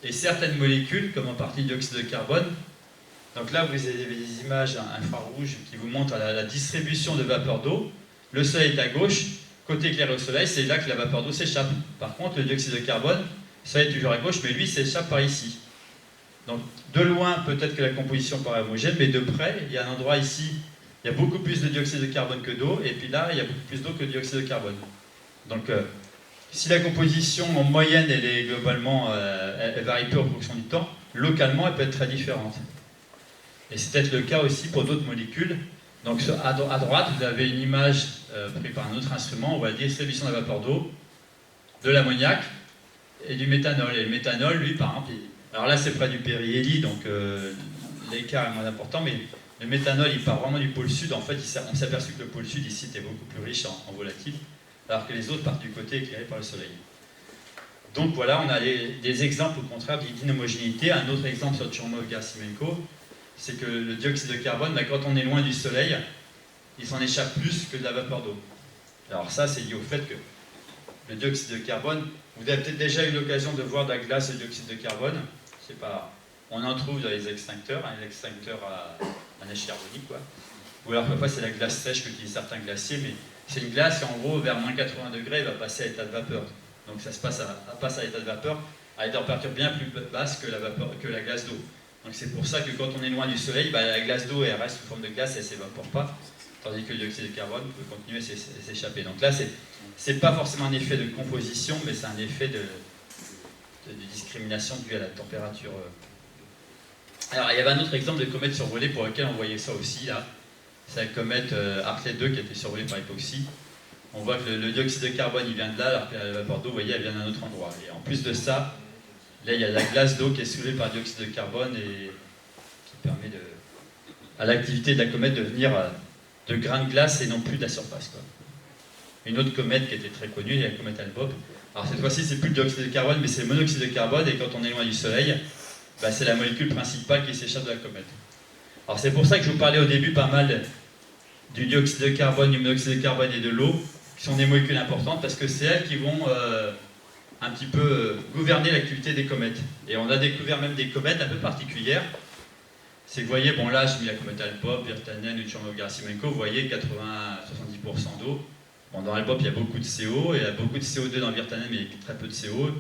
et certaines molécules, comme en partie le dioxyde de carbone, donc là vous avez des images infrarouges qui vous montrent la distribution de vapeur d'eau. Le soleil est à gauche, côté éclairé au soleil, c'est là que la vapeur d'eau s'échappe. Par contre, le dioxyde de carbone, le soleil est toujours à gauche, mais lui s'échappe par ici. Donc de loin, peut-être que la composition paraît homogène, mais de près, il y a un endroit ici, il y a beaucoup plus de dioxyde de carbone que d'eau, et puis là, il y a beaucoup plus d'eau que de dioxyde de carbone. Donc si la composition en moyenne, elle est globalement, elle varie peu en fonction du temps, localement, elle peut être très différente. Et c'est peut-être le cas aussi pour d'autres molécules. Donc à droite, vous avez une image prise par un autre instrument, on voit la distribution de la vapeur d'eau, de l'ammoniac et du méthanol. Et le méthanol, lui, par exemple, alors là c'est près du périhélie, donc l'écart est moins important, mais le méthanol, il part vraiment du pôle sud. En fait, on s'est aperçu que le pôle sud ici était beaucoup plus riche en volatile, alors que les autres partent du côté éclairé par le soleil. Donc voilà, on a des exemples au contraire d'inhomogénéité. Un autre exemple sur Churyumov-Gerasimenko, c'est que le dioxyde de carbone, quand on est loin du soleil, il s'en échappe plus que de la vapeur d'eau. Alors ça, c'est lié au fait que le dioxyde de carbone, vous avez peut-être déjà eu l'occasion de voir de la glace au dioxyde de carbone. C'est pas, on en trouve dans les extincteurs à neige carbonique, quoi. Ou alors parfois c'est la glace sèche qu'utilisent certains glaciers, mais c'est une glace qui en gros vers moins 80 degrés va passer à l'état de vapeur. Donc ça passe à l'état de vapeur à des températures bien plus basses que la glace d'eau. Donc c'est pour ça que quand on est loin du soleil, la glace d'eau elle reste sous forme de glace, elle ne s'évapore pas, tandis que le dioxyde de carbone peut continuer à s'échapper. Donc là, c'est pas forcément un effet de composition, mais c'est un effet de discrimination dû à la température. Alors il y avait un autre exemple de comète survolée pour lequel on voyait ça aussi là. C'est la comète Hartley 2 qui a été survolée par hypoxie. On voit que le dioxyde de carbone il vient de là, alors que la vapeur d'eau, vous voyez, elle vient d'un autre endroit. Et en plus de ça, là il y a la glace d'eau qui est soulevée par le dioxyde de carbone et qui permet à l'activité de la comète de venir de grains de glace et non plus de la surface, quoi. Une autre comète qui était très connue, la comète Hale-Bopp. Alors cette fois-ci, c'est plus le dioxyde de carbone, mais c'est le monoxyde de carbone, et quand on est loin du soleil, c'est la molécule principale qui s'échappe de la comète. Alors c'est pour ça que je vous parlais au début pas mal du dioxyde de carbone, du monoxyde de carbone et de l'eau, qui sont des molécules importantes, parce que c'est elles qui vont un petit peu gouverner l'activité des comètes. Et on a découvert même des comètes un peu particulières. C'est que vous voyez, bon là, j'ai mis la comète Hale-Bopp, Virtanen, Churyumov-Gerasimenko, vous voyez 80-70% d'eau. Bon, dans Hale-Bopp, il y a beaucoup de CO, et il y a beaucoup de CO2 dans Virtanen, mais il y a très peu de CO,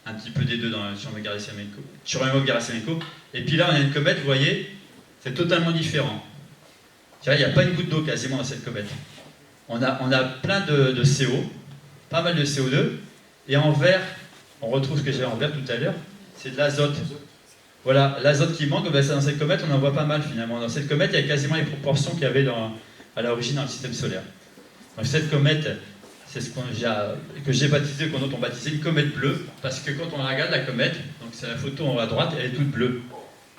un petit peu des deux dans Churyumov-Gerasimenko. Et puis là, on a une comète, vous voyez, c'est totalement différent. Il n'y a pas une goutte d'eau quasiment dans cette comète. On a plein de CO, pas mal de CO2, et en vert, on retrouve ce que j'avais en vert tout à l'heure, c'est de l'azote. Voilà, l'azote qui manque, dans cette comète, on en voit pas mal finalement. Dans cette comète, il y a quasiment les proportions qu'il y avait à l'origine dans le système solaire. Donc cette comète, c'est ce que j'ai baptisé, qu'on d'autres ont baptisé une comète bleue, parce que quand on regarde la comète, donc c'est la photo en haut à droite, elle est toute bleue.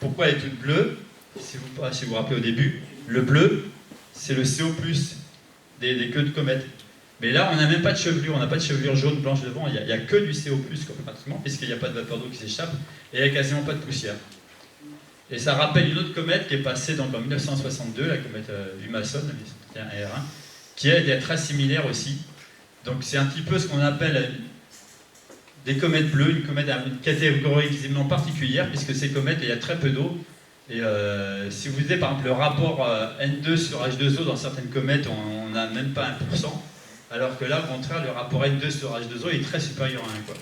Pourquoi elle est toute bleue? Si vous vous rappelez au début, le bleu, c'est le CO+, des queues de comète. Mais là, on n'a même pas de chevelure, on n'a pas de chevelure jaune, blanche devant, il n'y a que du CO+, pratiquement, puisqu'il n'y a pas de vapeur d'eau qui s'échappe, et il n'y a quasiment pas de poussière. Et ça rappelle une autre comète qui est passée donc, en 1962, la comète Humason, c'était un R1, qui elle était très similaire aussi. Donc c'est un petit peu ce qu'on appelle des comètes bleues, une comète à une catégorie visiblement particulière, puisque ces comètes, il y a très peu d'eau. Et si vous avez par exemple le rapport N2 sur H2O dans certaines comètes, on n'a même pas 1%, alors que là, au contraire, le rapport N2 sur H2O est très supérieur à 1, quoi.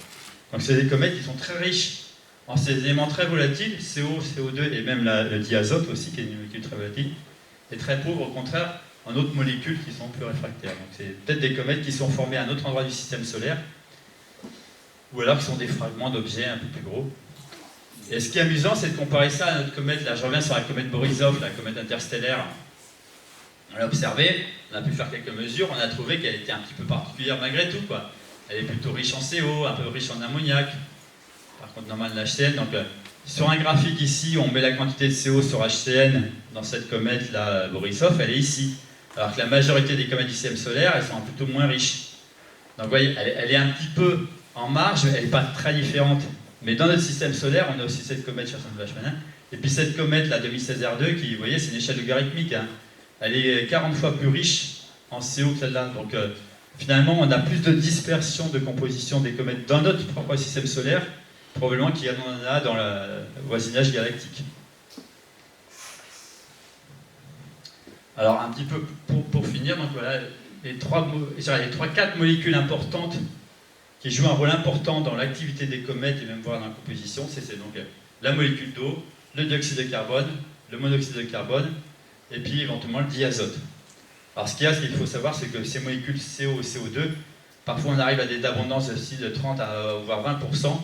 Donc c'est des comètes qui sont très riches en ces éléments très volatiles, CO, CO2 et même le diazote aussi, qui est une molécule très volatile, et très pauvre au contraire en autres molécules qui sont plus réfractaires. Donc c'est peut-être des comètes qui sont formées à un autre endroit du système solaire, ou alors qui sont des fragments d'objets un peu plus gros. Et ce qui est amusant, c'est de comparer ça à notre comète. Là, je reviens sur la comète Borisov, la comète interstellaire. On l'a observée, on a pu faire quelques mesures, on a trouvé qu'elle était un petit peu particulière malgré tout, quoi. Elle est plutôt riche en CO, un peu riche en ammoniac, par contre normal l'HCN. Donc sur un graphique ici, on met la quantité de CO sur HCN dans cette comète là, Borisov, elle est ici. Alors que la majorité des comètes du système solaire, elles sont plutôt moins riches. Donc vous voyez, elle est un petit peu en marge, elle n'est pas très différente. Mais dans notre système solaire, on a aussi cette comète Cherson-Vachmanin, et puis cette comète, la 2016 R2, qui, vous voyez, c'est une échelle logarithmique, hein. Elle est 40 fois plus riche en CO que celle-là. Donc, finalement, on a plus de dispersion de composition des comètes dans notre propre système solaire, probablement qu'il y en a dans le voisinage galactique. Alors, un petit peu pour finir, donc voilà, les 3-4 molécules importantes qui jouent un rôle important dans l'activité des comètes et même voire dans la composition, c'est donc la molécule d'eau, le dioxyde de carbone, le monoxyde de carbone, et puis éventuellement le diazote. Alors ce qu'il faut savoir, c'est que ces molécules CO et CO2, parfois on arrive à des abondances de 30 à voire 20%,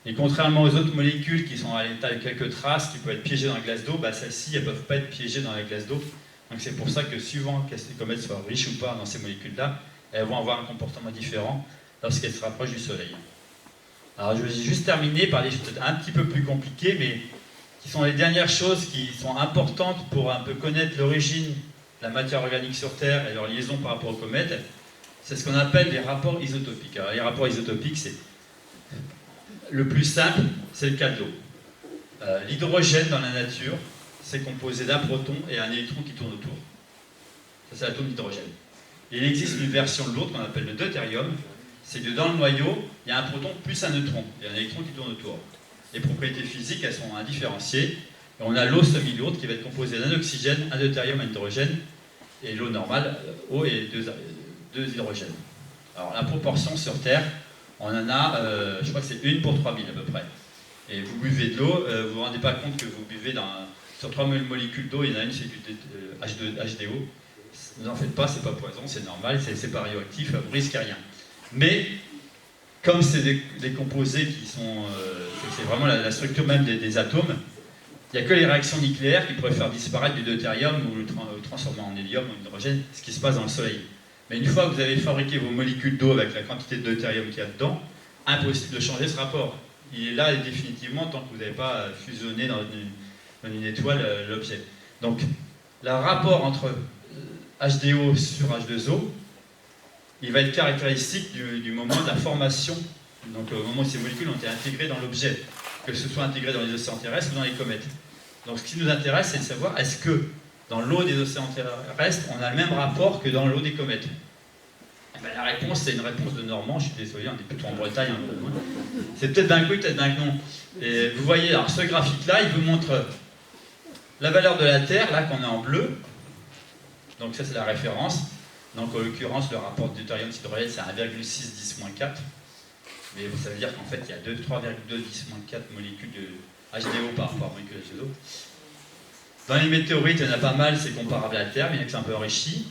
et contrairement aux autres molécules qui sont à l'état de quelques traces, qui peuvent être piégées dans la glace d'eau, celles-ci, elles ne peuvent pas être piégées dans la glace d'eau. Donc c'est pour ça que suivant que les comètes soient riches ou pas dans ces molécules-là, elles vont avoir un comportement différent lorsqu'elles se rapprochent du Soleil. Alors je vais juste terminer par des choses un petit peu plus compliquées, mais qui sont les dernières choses qui sont importantes pour un peu connaître l'origine de la matière organique sur Terre et leur liaison par rapport aux comètes. C'est ce qu'on appelle les rapports isotopiques. Alors les rapports isotopiques, c'est le plus simple, c'est le cas de l'eau. L'hydrogène dans la nature, c'est composé d'un proton et un électron qui tourne autour. Ça, c'est l'atome d'hydrogène. Il existe une version de l'autre qu'on appelle le deutérium. C'est que dans le noyau, il y a un proton plus un neutron et un électron qui tourne autour. Les propriétés physiques, elles sont indifférenciées. Et on a l'eau semi-lourde qui va être composée d'un oxygène, un deutérium, un hydrogène, et l'eau normale, eau et deux hydrogènes. Alors la proportion sur Terre, on en a, je crois que c'est 1 pour 3000 à peu près. Et vous buvez de l'eau, vous ne vous rendez pas compte que vous buvez sur 3 molécules d'eau, il y en a une, c'est du HDO. Ne vous en faites pas, c'est pas poison, c'est normal, c'est pas radioactif, vous risquez rien. Mais, comme c'est des composés qui sont... c'est vraiment la structure même des atomes, il n'y a que les réactions nucléaires qui pourraient faire disparaître du deutérium ou le transformer en hélium ou en hydrogène, ce qui se passe dans le Soleil. Mais une fois que vous avez fabriqué vos molécules d'eau avec la quantité de deutérium qu'il y a dedans, impossible de changer ce rapport. Il est là définitivement tant que vous n'avez pas fusionné dans une étoile l'objet. Donc, le rapport entre HDO sur H2O, il va être caractéristique du moment de la formation, donc au moment où ces molécules ont été intégrées dans l'objet, que ce soit intégré dans les océans terrestres ou dans les comètes. Donc ce qui nous intéresse, c'est de savoir est-ce que dans l'eau des océans terrestres, on a le même rapport que dans l'eau des comètes. La réponse, c'est une réponse de Normand, je suis désolé, on est plutôt en Bretagne, un peu loin. C'est peut-être d'un oui, peut-être d'un non. Et vous voyez, alors ce graphique-là, il vous montre la valeur de la Terre, là qu'on est en bleu. Donc ça, c'est la référence. Donc en l'occurrence, le rapport de deutérium-hydrogène, c'est 1,6-10-4. Mais ça veut dire qu'en fait, il y a 3,2-10-4 molécules de HDO par rapport à molécules H2O. Dans les météorites, il y en a pas mal, c'est comparable à la Terre, mais il y a que c'est un peu enrichi.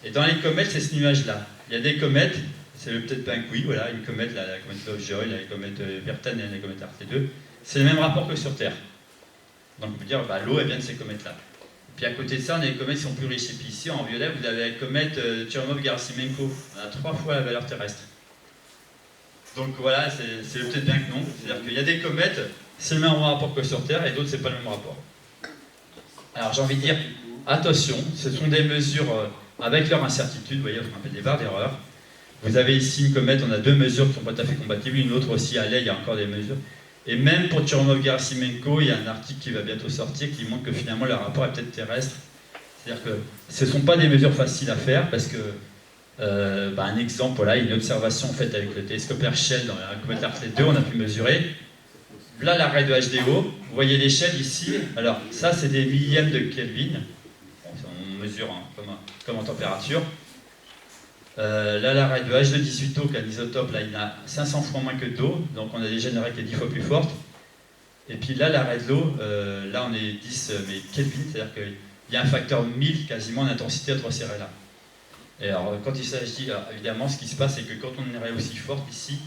Et dans les comètes, c'est ce nuage-là. Il y a des comètes, c'est peut-être Pinguy, voilà, une comète, la comète Lovejoy, la comète Virtanen et la comète RT2. C'est le même rapport que sur Terre. Donc on peut dire, l'eau, elle vient de ces comètes-là. Puis à côté de ça, on a les comètes qui sont plus riches. Et puis ici, en violet, vous avez la comète Churyumov-Gerasimenko. On a 3 fois la valeur terrestre. Donc voilà, c'est peut-être bien que non. C'est-à-dire qu'il y a des comètes, c'est le même rapport que sur Terre, et d'autres, c'est pas le même rapport. Alors j'ai envie de dire, attention, ce sont des mesures avec leur incertitude, vous voyez, ce qu'on appelle des barres d'erreur. Vous avez ici une comète, on a 2 mesures qui sont pas tout à fait compatibles, une autre aussi à l'aile, il y a encore des mesures. Et même pour Churyumov-Gerasimenko, il y a un article qui va bientôt sortir qui montre que finalement le rapport est peut-être terrestre. C'est-à-dire que ce ne sont pas des mesures faciles à faire parce que, un exemple, voilà, une observation faite avec le télescope Herschel dans la comète RT2, on a pu mesurer. Là, l'arrêt de HDO, vous voyez l'échelle ici. Alors, ça, c'est des millièmes de Kelvin. Bon, on mesure comme en température. Là, l'arrêt de H218O, qui est un isotope, là, il a 500 fois moins que d'eau, donc on a déjà une arrêt qui est 10 fois plus forte. Et puis là, l'arrêt de l'eau, là, on est 10 mais Kelvin, c'est-à-dire qu'il y a un facteur 1000 quasiment d'intensité entre ces raies-là. Et alors, quand il s'agit, évidemment, ce qui se passe, c'est que quand on a une raie aussi forte ici,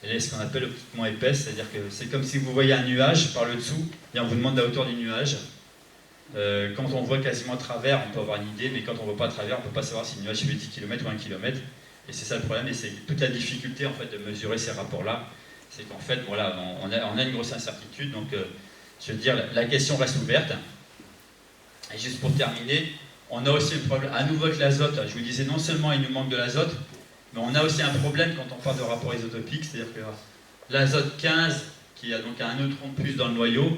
elle est ce qu'on appelle optiquement épaisse, c'est-à-dire que c'est comme si vous voyez un nuage par le dessous, et on vous demande la hauteur du nuage. Quand on voit quasiment à travers, on peut avoir une idée, mais quand on ne voit pas à travers, on ne peut pas savoir si le nuage fait 10 km ou 1 km. Et c'est ça le problème, et c'est toute la difficulté en fait, de mesurer ces rapports-là. C'est qu'en fait, voilà, on a une grosse incertitude, donc je veux dire, la question reste ouverte. Et juste pour terminer, on a aussi le problème, à nouveau avec l'azote, je vous disais, non seulement il nous manque de l'azote, mais on a aussi un problème quand on parle de rapport isotopique, c'est-à-dire que l'azote 15, qui a donc un neutron de plus dans le noyau,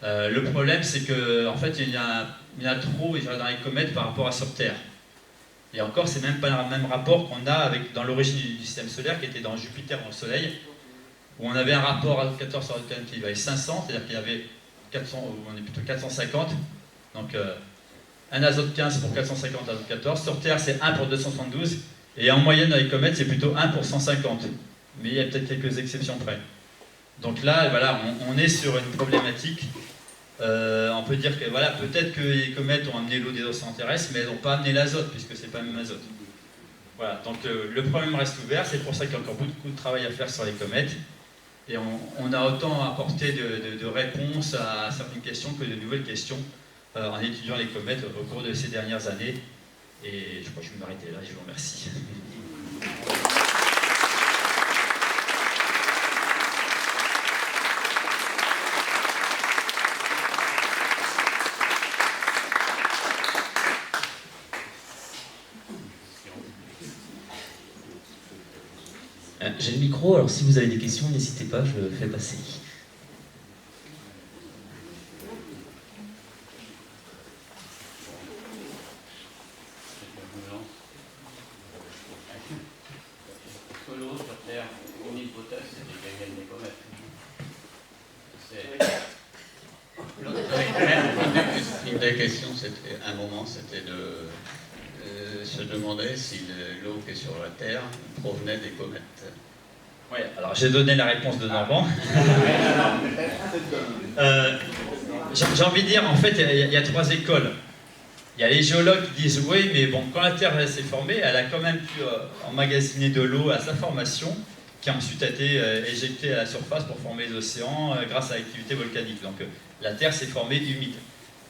le problème c'est que en fait il y en a trop dans les comètes par rapport à sur Terre. Et encore, c'est même pas le même rapport qu'on a dans l'origine du système solaire qui était dans Jupiter, dans le Soleil, où on avait un rapport à 14 sur qui valait 500, c'est-à-dire qu'il y avait 400, on est plutôt 450, donc un azote 15 pour 450 azote 14. Sur Terre, c'est 1 pour 272, et en moyenne, dans les comètes, c'est plutôt 1 pour 150. Mais il y a peut-être quelques exceptions près. Donc là, voilà, on est sur une problématique. On peut dire que voilà, peut-être que les comètes ont amené l'eau des océans terrestres, mais elles n'ont pas amené l'azote, puisque c'est pas le même azote. Voilà, donc le problème reste ouvert, c'est pour ça qu'il y a encore beaucoup de travail à faire sur les comètes. Et on a autant apporté de réponses à certaines questions que de nouvelles questions en étudiant les comètes au cours de ces dernières années. Et je crois que je vais m'arrêter là, je vous remercie. J'ai le micro, alors si vous avez des questions, n'hésitez pas, je le fais passer. L'eau sur Terre, une hypothèse, c'est des gagnants des comètes. Une des questions, c'était, à un moment, c'était de se demander si l'eau qui est sur la Terre provenait des comètes. Oui, alors j'ai donné la réponse de Normand. J'ai envie de dire, en fait, il y a trois écoles. Il y a les géologues qui disent oui, mais bon, quand la Terre s'est formée, elle a quand même pu emmagasiner de l'eau à sa formation, qui ensuite a été éjectée à la surface pour former les océans grâce à l'activité volcanique. Donc la Terre s'est formée humide.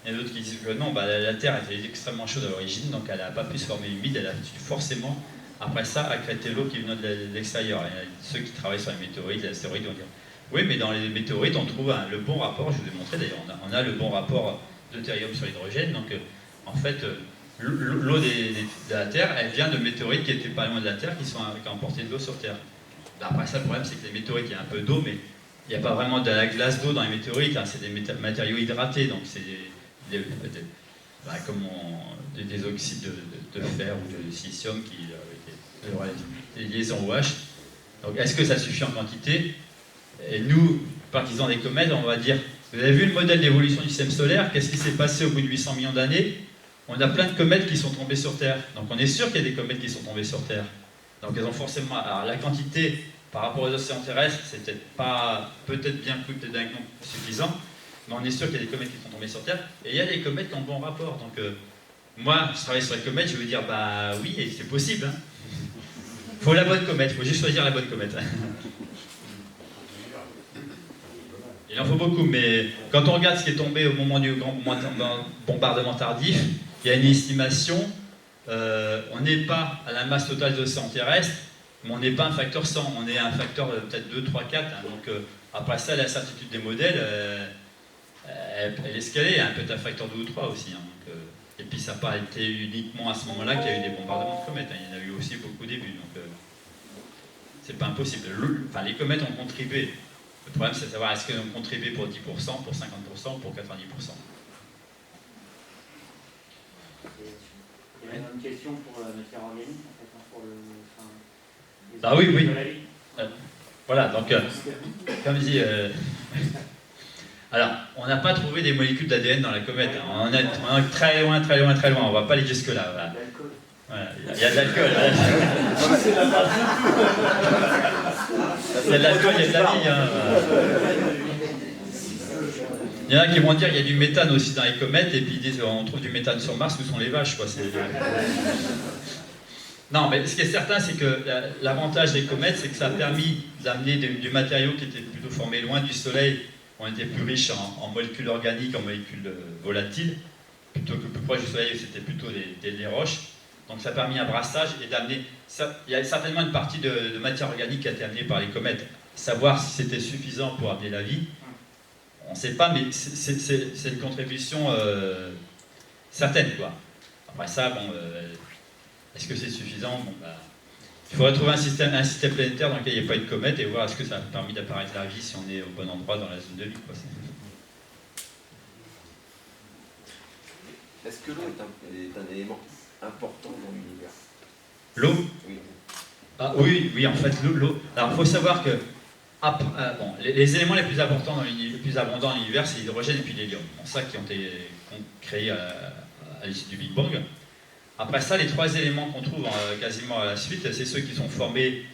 Il y a d'autres qui disent que non, bah, la Terre était extrêmement chaude à l'origine, donc elle n'a pas pu se former humide, elle a forcément, après ça, accrété l'eau qui venait de l'extérieur. Et ceux qui travaillent sur les météorites, les astéroïdes vont dire oui, mais dans les météorites, on trouve le bon rapport, je vous ai montré d'ailleurs, on a le bon rapport deutérium sur l'hydrogène, donc en fait, l'eau de la Terre, elle vient de météorites qui étaient pas loin de la Terre, qui ont emporté de l'eau sur Terre. Après ça, le problème, c'est que les météorites, il y a un peu d'eau, mais il n'y a pas vraiment de la glace d'eau dans les météorites, hein, c'est des matériaux hydratés, donc c'est des oxydes de fer ou de silicium qui des liaisons OH. Donc est-ce que ça suffit en quantité? Et nous, partisans des comètes, on va dire, vous avez vu le modèle d'évolution du système solaire, qu'est-ce qui s'est passé au bout de 800 millions d'années? On a plein de comètes qui sont tombées sur Terre. Donc on est sûr qu'il y a des comètes qui sont tombées sur Terre. Donc elles ont forcément... Alors la quantité par rapport aux océans terrestres, c'est peut-être bien plus, peut-être d'un suffisant, mais on est sûr qu'il y a des comètes qui sont tombées sur Terre, et il y a des comètes qui ont de bons rapports. Donc moi, je travaille sur les comètes, je veux dire, bah oui, c'est possible. Hein. Il faut la bonne comète, il faut juste choisir la bonne comète. Il en faut beaucoup, mais quand on regarde ce qui est tombé au moment du grand bombardement tardif, il y a une estimation, on n'est pas à la masse totale des océans terrestres, mais on n'est pas un facteur 100, on est un facteur peut-être 2, 3, 4. Hein, donc après ça, la certitude des modèles, elle est scalée, hein, peut-être un facteur 2 ou 3 aussi. Hein, donc, et puis ça n'a pas été uniquement à ce moment-là qu'il y a eu des bombardements de comètes, hein, il y en a eu aussi beaucoup au début. Donc c'est pas impossible. Les comètes ont contribué. Le problème, c'est de savoir est-ce qu'elles ont contribué pour 10%, pour 50%, pour 90%. Il y a une question pour la matière organique, en fait, pour ah oui, oui. Voilà, donc, comme je dis, alors, on n'a pas trouvé des molécules d'ADN dans la comète. Hein. On en est très loin, très loin, très loin. On ne va pas aller jusque-là. Voilà. Voilà. Il y a de l'alcool. Il y a de l'alcool, il y a de la vie. Hein. Il y en a qui vont dire qu'il y a du méthane aussi dans les comètes, et puis ils disent on trouve du méthane sur Mars, où sont les vaches, quoi. Non, mais ce qui est certain, c'est que l'avantage des comètes, c'est que ça a permis d'amener du matériau qui était plutôt formé loin du Soleil. On était plus riche en molécules organiques, en molécules volatiles, plutôt que plus proche du Soleil, c'était plutôt des roches. Donc ça a permis un brassage et d'amener... Il y a certainement une partie de matière organique qui a été amenée par les comètes. Savoir si c'était suffisant pour amener la vie, on ne sait pas, mais c'est une contribution certaine, quoi. Après ça, bon, est-ce que c'est suffisant? Bon, bah, il faudrait trouver un système planétaire dans lequel il n'y a pas eu de comète et voir est-ce que ça a permis d'apparaître la vie si on est au bon endroit dans la zone de vie, quoi. Est-ce que l'eau est un élément important dans l'univers? L'eau? Oui. Ah, oui, en fait, l'eau. Alors, il faut savoir que les éléments les plus importants, les plus abondants dans l'univers, c'est l'hydrogène et puis l'hélium. Bon, ça qui ont été créés à l'issue du Big Bang. Après ça, les trois éléments qu'on trouve quasiment à la suite, c'est ceux qui sont formés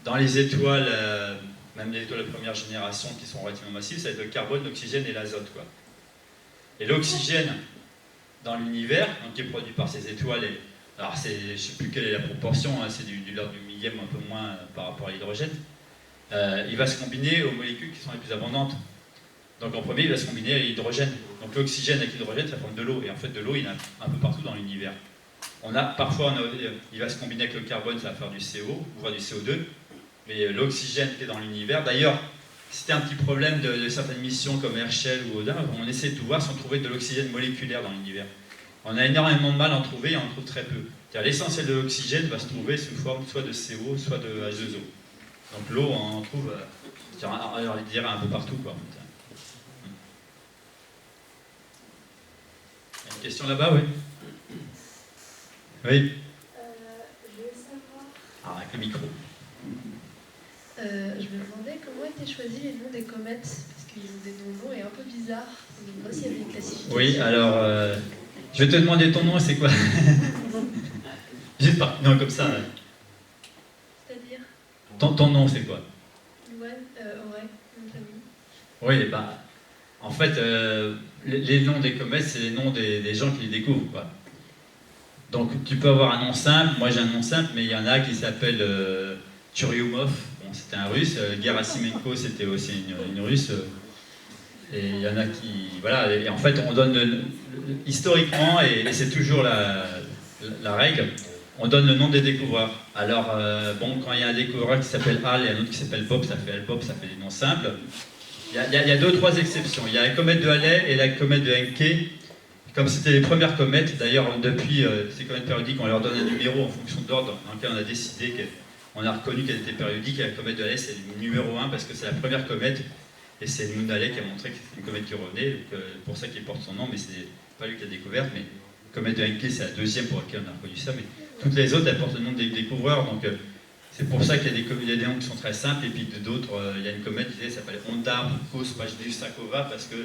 dans les étoiles, même les étoiles de première génération qui sont relativement massives, c'est le carbone, l'oxygène et l'azote, quoi. Et l'oxygène dans l'univers, donc qui est produit par ces étoiles, alors je ne sais plus quelle est la proportion, hein, c'est de l'ordre du millième, un peu moins par rapport à l'hydrogène, il va se combiner aux molécules qui sont les plus abondantes. Donc en premier, il va se combiner à l'hydrogène. Donc l'oxygène avec l'hydrogène, ça forme de l'eau. Et en fait, de l'eau, il y en a un peu partout dans l'univers. Parfois, il va se combiner avec le carbone, ça va faire du CO, voire du CO2. Mais l'oxygène qui est dans l'univers, d'ailleurs, c'était un petit problème de certaines missions comme Herschel ou Odin, on essaie de tout voir sans trouver de l'oxygène moléculaire dans l'univers. On a énormément de mal à en trouver et on en trouve très peu. L'essentiel de l'oxygène va se trouver sous forme soit de CO, soit de H2O. Donc l'eau, on en trouve, on dirait un peu partout, quoi. Il y a une question là-bas, oui. Oui. Je voulais savoir. Ah, avec le micro. Je me demandais comment étaient choisis les noms des comètes, parce qu'ils ont des noms longs et un peu bizarres. Je me demandais s'il y avait une classification. Oui, alors, je vais te demander ton nom, c'est quoi? Juste pas, non, comme ça. C'est-à-dire Ton nom, c'est quoi? Louane, ouais, nom de famille. Oui, bah, en fait, les noms des comètes, c'est les noms des gens qui les découvrent, quoi. Donc, tu peux avoir un nom simple, moi j'ai un nom simple, mais il y en a qui s'appellent Churyumov, bon, c'était un russe, Gerasimenko, c'était aussi une russe, et il y en a qui... Voilà, et en fait, on donne, historiquement, et c'est toujours la règle, on donne le nom des découvreurs. Alors, bon, quand il y a un découvreur qui s'appelle Hal et un autre qui s'appelle Bob, ça fait Bob, ça fait des noms simples. Il y a deux ou trois exceptions. Il y a la comète de Halley et la comète de Encke. Comme c'était les premières comètes, d'ailleurs, depuis ces comètes périodiques, on leur donne un numéro en fonction d'ordre dans lequel on a décidé qu'on a reconnu qu'elle était périodique. Et la comète de Halley, c'est le numéro 1 parce que c'est la première comète. Et c'est Edmund Halley qui a montré que c'était une comète qui revenait, donc, pour ça qu'il porte son nom, mais c'est pas lui qui l'a découverte. Mais la comète de Encke, c'est la deuxième pour laquelle on a reconnu ça. Mais toutes les autres, elles portent le nom des découvreurs. Donc, c'est pour ça qu'il y a des noms qui sont très simples. Et puis d'autres, il y a une comète qui s'appelle Onda Kos-Pajdušáková parce que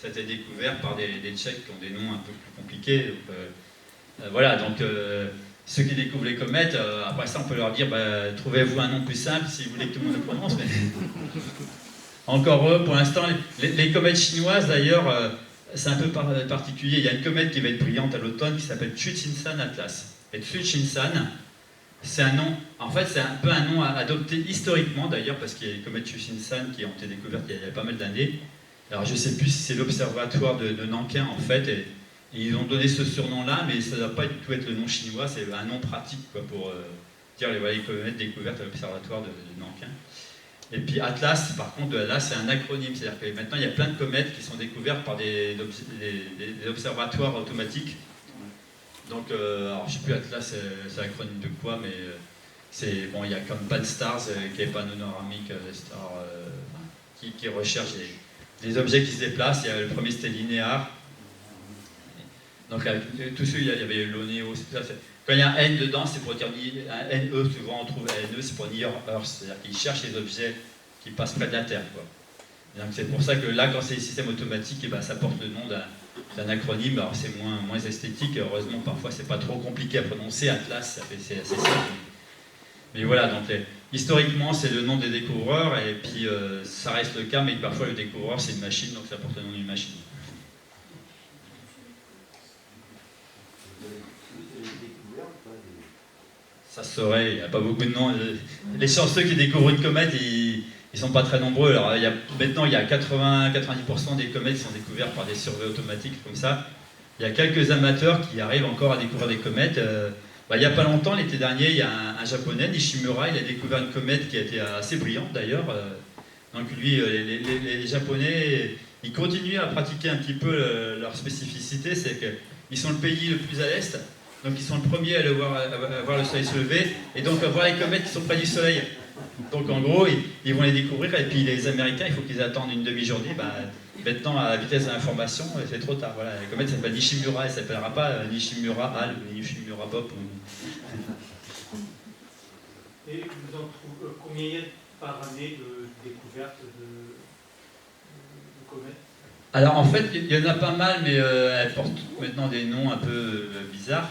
ça a été découvert par des Tchèques qui ont des noms un peu plus compliqués. Donc, voilà, donc ceux qui découvrent les comètes, après ça, on peut leur dire trouvez-vous un nom plus simple si vous voulez que tout le monde le prononce. Mais... Encore eux, pour l'instant, les comètes chinoises, d'ailleurs, c'est un peu particulier. Il y a une comète qui va être brillante à l'automne qui s'appelle Tsuchinshan Atlas. Et Tsuchinshan, c'est un nom, en fait, c'est un peu un nom adopté historiquement, d'ailleurs, parce qu'il y a les comètes Tsuchinshan qui ont été découvertes il y a pas mal d'années. Alors je ne sais plus si c'est l'observatoire de Nankin en fait, et ils ont donné ce surnom-là, mais ça ne doit pas du tout être le nom chinois, c'est un nom pratique quoi, pour dire les comètes découvertes à l'observatoire de Nankin. Et puis Atlas, par contre, c'est un acronyme, c'est-à-dire que maintenant il y a plein de comètes qui sont découvertes par des observatoires automatiques. Donc, alors je ne sais plus Atlas, c'est l'acronyme de quoi, mais c'est bon, il y a comme Pan-STARRS qui est Panoramic Star, qui recherche des objets qui se déplacent. Le premier c'était Linear. Donc tous ceux, il y avait l'ONEO. Quand il y a un N dedans, c'est pour dire un NE, souvent on trouve un NE, c'est pour Near Earth, c'est-à-dire qu'ils cherchent les objets qui passent près de la Terre, quoi. Donc c'est pour ça que là, quand c'est les systèmes automatiques, ça porte le nom d'un acronyme. Alors c'est moins esthétique, heureusement parfois c'est pas trop compliqué à prononcer. Atlas, c'est assez simple. Mais voilà, donc historiquement, c'est le nom des découvreurs, et puis ça reste le cas, mais parfois le découvreur, c'est une machine, donc ça porte le nom d'une machine. Ça se saurait, il n'y a pas beaucoup de noms. Les chanceux qui découvrent une comète, ils ne sont pas très nombreux. Alors, maintenant, il y a 80-90% des comètes qui sont découvertes par des surveys automatiques comme ça. Il y a quelques amateurs qui arrivent encore à découvrir des comètes. Il n'y a pas longtemps, l'été dernier, il y a un japonais, Nishimura, il a découvert une comète qui a été assez brillante d'ailleurs. Donc lui, les japonais, ils continuent à pratiquer un petit peu leur spécificité, c'est qu'ils sont le pays le plus à l'est, donc ils sont le premier à voir le soleil se lever, et donc à voir les comètes qui sont près du soleil. Donc en gros, ils vont les découvrir, et puis les Américains, il faut qu'ils attendent une demi-journée. Maintenant, à la vitesse de l'information, c'est trop tard. Voilà. La comète s'appelle Nishimura, elle ne s'appellera pas Nishimura Al ou Nishimura Bob. Et vous en trouvez combien il y a par année de découvertes de comètes? Alors en fait, il y en a pas mal, mais elles portent maintenant des noms un peu bizarres.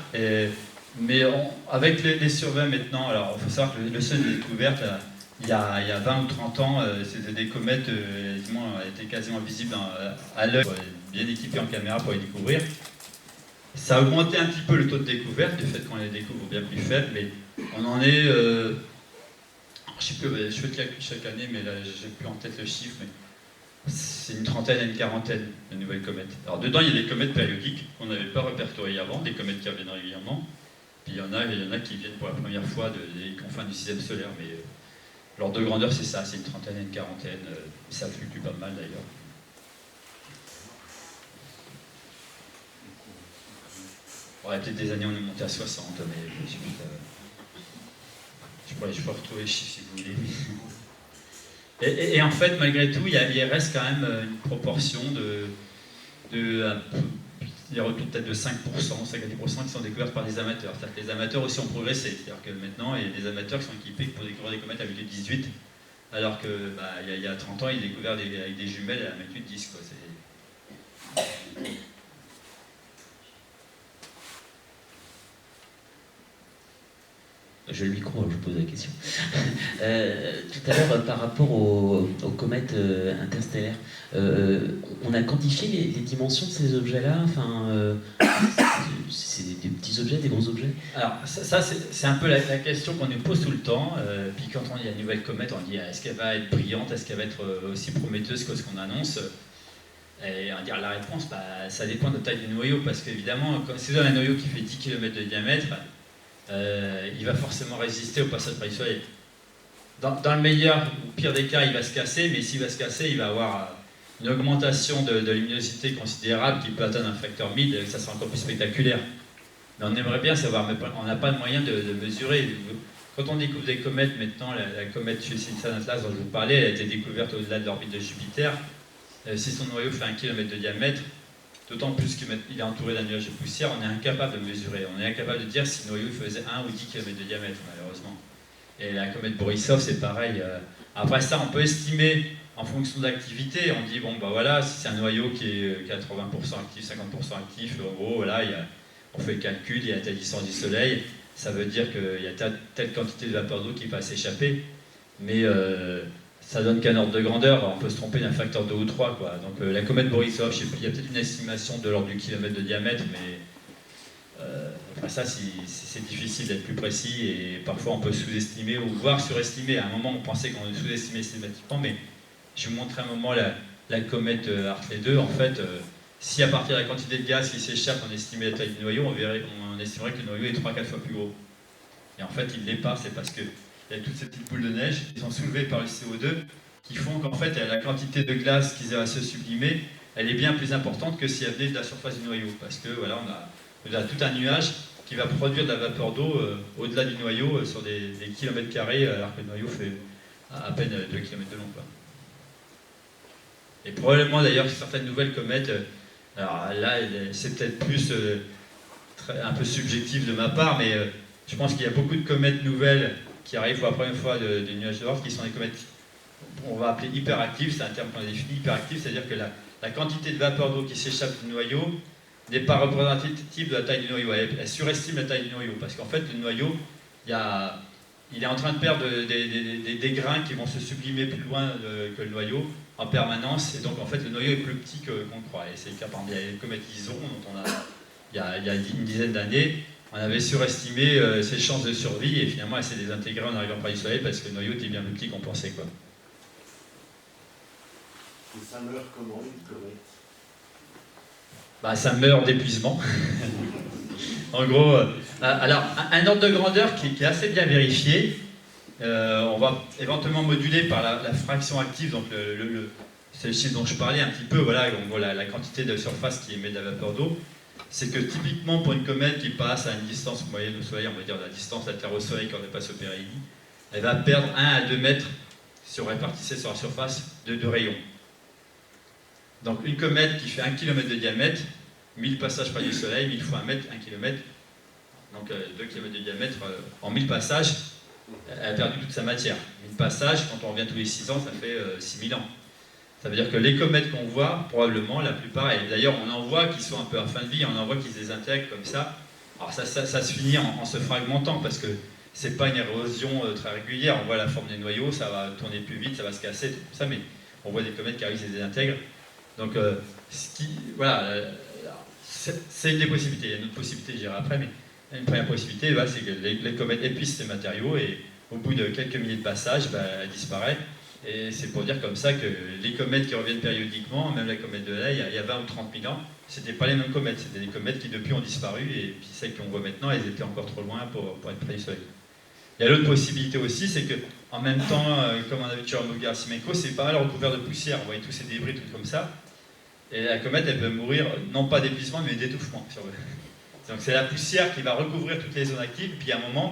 Mais avec les surveys maintenant, alors il faut savoir que le seuil de découverte, il y a 20 ou 30 ans, c'était des comètes qui étaient quasiment visibles à l'œil, bien équipées en caméra pour les découvrir. Ça a augmenté un petit peu le taux de découverte, du fait qu'on les découvre bien plus faible, mais on en est... je fais le calcul chaque année, mais là j'ai plus en tête le chiffre, mais c'est une trentaine à une quarantaine de nouvelles comètes. Alors dedans, il y a des comètes périodiques qu'on n'avait pas répertoriées avant, des comètes qui reviennent régulièrement. Puis il y en a qui viennent pour la première fois des confins du système solaire, mais l'ordre de grandeur c'est ça, c'est une trentaine à une quarantaine, ça fluctue pas mal d'ailleurs. Bon, il y a peut-être des années on est monté à 60, mais je pourrais retrouver les chiffres si vous voulez. Et en fait, malgré tout, il reste quand même une proportion des retours peut-être de 5%, 50% qui sont découvertes par des amateurs. C'est-à-dire que les amateurs aussi ont progressé. C'est-à-dire que maintenant, il y a des amateurs qui sont équipés pour découvrir des comètes à magnitude 18, alors que il y a 30 ans, ils découvraient avec des jumelles à magnitude 10. Quoi. J'ai le micro, je pose la question. Tout à l'heure, par rapport aux comètes interstellaires, on a quantifié les dimensions de ces objets-là. C'est des petits objets, des gros objets? Alors, ça c'est un peu la question qu'on nous pose tout le temps. Puis quand on dit une nouvelle comète, on dit est-ce qu'elle va être brillante, est-ce qu'elle va être aussi prometteuse que ce qu'on annonce? Et on va dire la réponse, ça dépend de la taille du noyau, parce qu'évidemment, si vous avez un noyau qui fait 10 km de diamètre, il va forcément résister au passage par le Soleil. Dans le meilleur ou pire des cas, il va se casser, mais s'il va se casser, il va avoir une augmentation de luminosité considérable qui peut atteindre un facteur 1000, et ça sera encore plus spectaculaire. Mais on aimerait bien savoir, mais on n'a pas de moyen de mesurer. Quand on découvre des comètes, maintenant, la comète Churyumov Atlas dont je vous parlais, elle a été découverte au-delà de l'orbite de Jupiter. Si son noyau fait 1 km de diamètre, d'autant plus qu'il est entouré d'un nuage de poussière, on est incapable de mesurer. On est incapable de dire si le noyau faisait 1 ou 10 km de diamètre, malheureusement. Et la comète Borisov, c'est pareil. Après ça, on peut estimer en fonction de l'activité. On dit, bon, voilà, si c'est un noyau qui est 80% actif, 50% actif, en gros, voilà, on fait le calcul, il y a telle distance du Soleil, ça veut dire qu'il y a telle quantité de vapeur d'eau qui va s'échapper. Mais ça donne qu'un ordre de grandeur, on peut se tromper d'un facteur 2 ou 3. Quoi. Donc la comète Borisov, je sais plus, il y a peut-être une estimation de l'ordre du kilomètre de diamètre, mais ça c'est difficile d'être plus précis, et parfois on peut sous-estimer ou voire surestimer. À un moment on pensait qu'on sous-estimait systématiquement, mais je vous montrer un moment la comète Hartley 2. En fait, si à partir de la quantité de gaz qui s'échappe on estimait la taille du noyau, on estimerait que le noyau est 3-4 fois plus gros. Et en fait il ne l'est pas, c'est parce que il y a toutes ces petites boules de neige qui sont soulevées par le CO2 qui font qu'en fait la quantité de glace qui va se sublimer, elle est bien plus importante que si elle venait de la surface du noyau, parce que voilà, on a tout un nuage qui va produire de la vapeur d'eau au-delà du noyau sur des kilomètres carrés, alors que le noyau fait à peine 2 km de long. Quoi. Et probablement d'ailleurs certaines nouvelles comètes, alors là c'est peut-être plus un peu subjectif de ma part, mais je pense qu'il y a beaucoup de comètes nouvelles qui arrivent pour la première fois des nuages de Oort, qui sont des comètes, on va appeler hyperactives, c'est un terme qu'on a défini, hyperactive, c'est-à-dire que la quantité de vapeur d'eau qui s'échappe du noyau n'est pas représentative de la taille du noyau, elle surestime la taille du noyau, parce qu'en fait le noyau, il est en train de perdre des grains qui vont se sublimer plus loin que le noyau en permanence, et donc en fait le noyau est plus petit qu'on croit, et c'est le cas par exemple des comètes Ison, dont il y a une dizaine d'années, on avait surestimé ses chances de survie, et finalement elle s'est désintégrée en arrivant près du Soleil parce que le noyau était bien plus petit qu'on pensait. Quoi. Et ça meurt comment, une comète? Ça meurt d'épuisement. En gros, alors un ordre de grandeur qui est assez bien vérifié, on va éventuellement moduler par la fraction active, donc c'est le chiffre dont je parlais un petit peu, voilà, donc voilà, la quantité de surface qui émet de la vapeur d'eau. C'est que typiquement pour une comète qui passe à une distance moyenne au Soleil, on va dire la distance de la Terre au Soleil quand on passe au périhélie, elle va perdre 1 à 2 mètres, si on répartissait sur la surface, de rayon. Donc une comète qui fait 1 km de diamètre, 1000 passages près du Soleil, 1000 fois 1 mètre, 1 km, donc 2 km de diamètre, en 1000 passages, elle a perdu toute sa matière. 1000 passages, quand on revient tous les 6 ans, ça fait 6000 ans. Ça veut dire que les comètes qu'on voit, probablement, la plupart, et d'ailleurs on en voit qui sont un peu en fin de vie, on en voit qui se désintègrent comme ça. Alors ça se finit en se fragmentant, parce que c'est pas une érosion très régulière. On voit la forme des noyaux, ça va tourner plus vite, ça va se casser, tout ça, mais on voit des comètes qui arrivent et se désintègrent. Donc, voilà, c'est une des possibilités. Il y a une autre possibilité, je dirai après, mais une première possibilité, c'est que les comètes épuisent ces matériaux et au bout de quelques milliers de passages, elles disparaissent. Et c'est pour dire comme ça que les comètes qui reviennent périodiquement, même la comète de Halley, il y a 20 ou 30 000 ans, c'était pas les mêmes comètes, c'était des comètes qui depuis ont disparu, et puis celles qu'on voit maintenant, elles étaient encore trop loin pour être près du Soleil. Il y a l'autre possibilité aussi, c'est que en même temps, comme on a vu Churyumov-Gerasimenko, c'est pas mal recouvert de poussière, vous voyez tous ces débris, tout comme ça, et la comète, elle peut mourir, non pas d'épuisement, mais d'étouffement. Donc c'est la poussière qui va recouvrir toutes les zones actives, puis à un moment,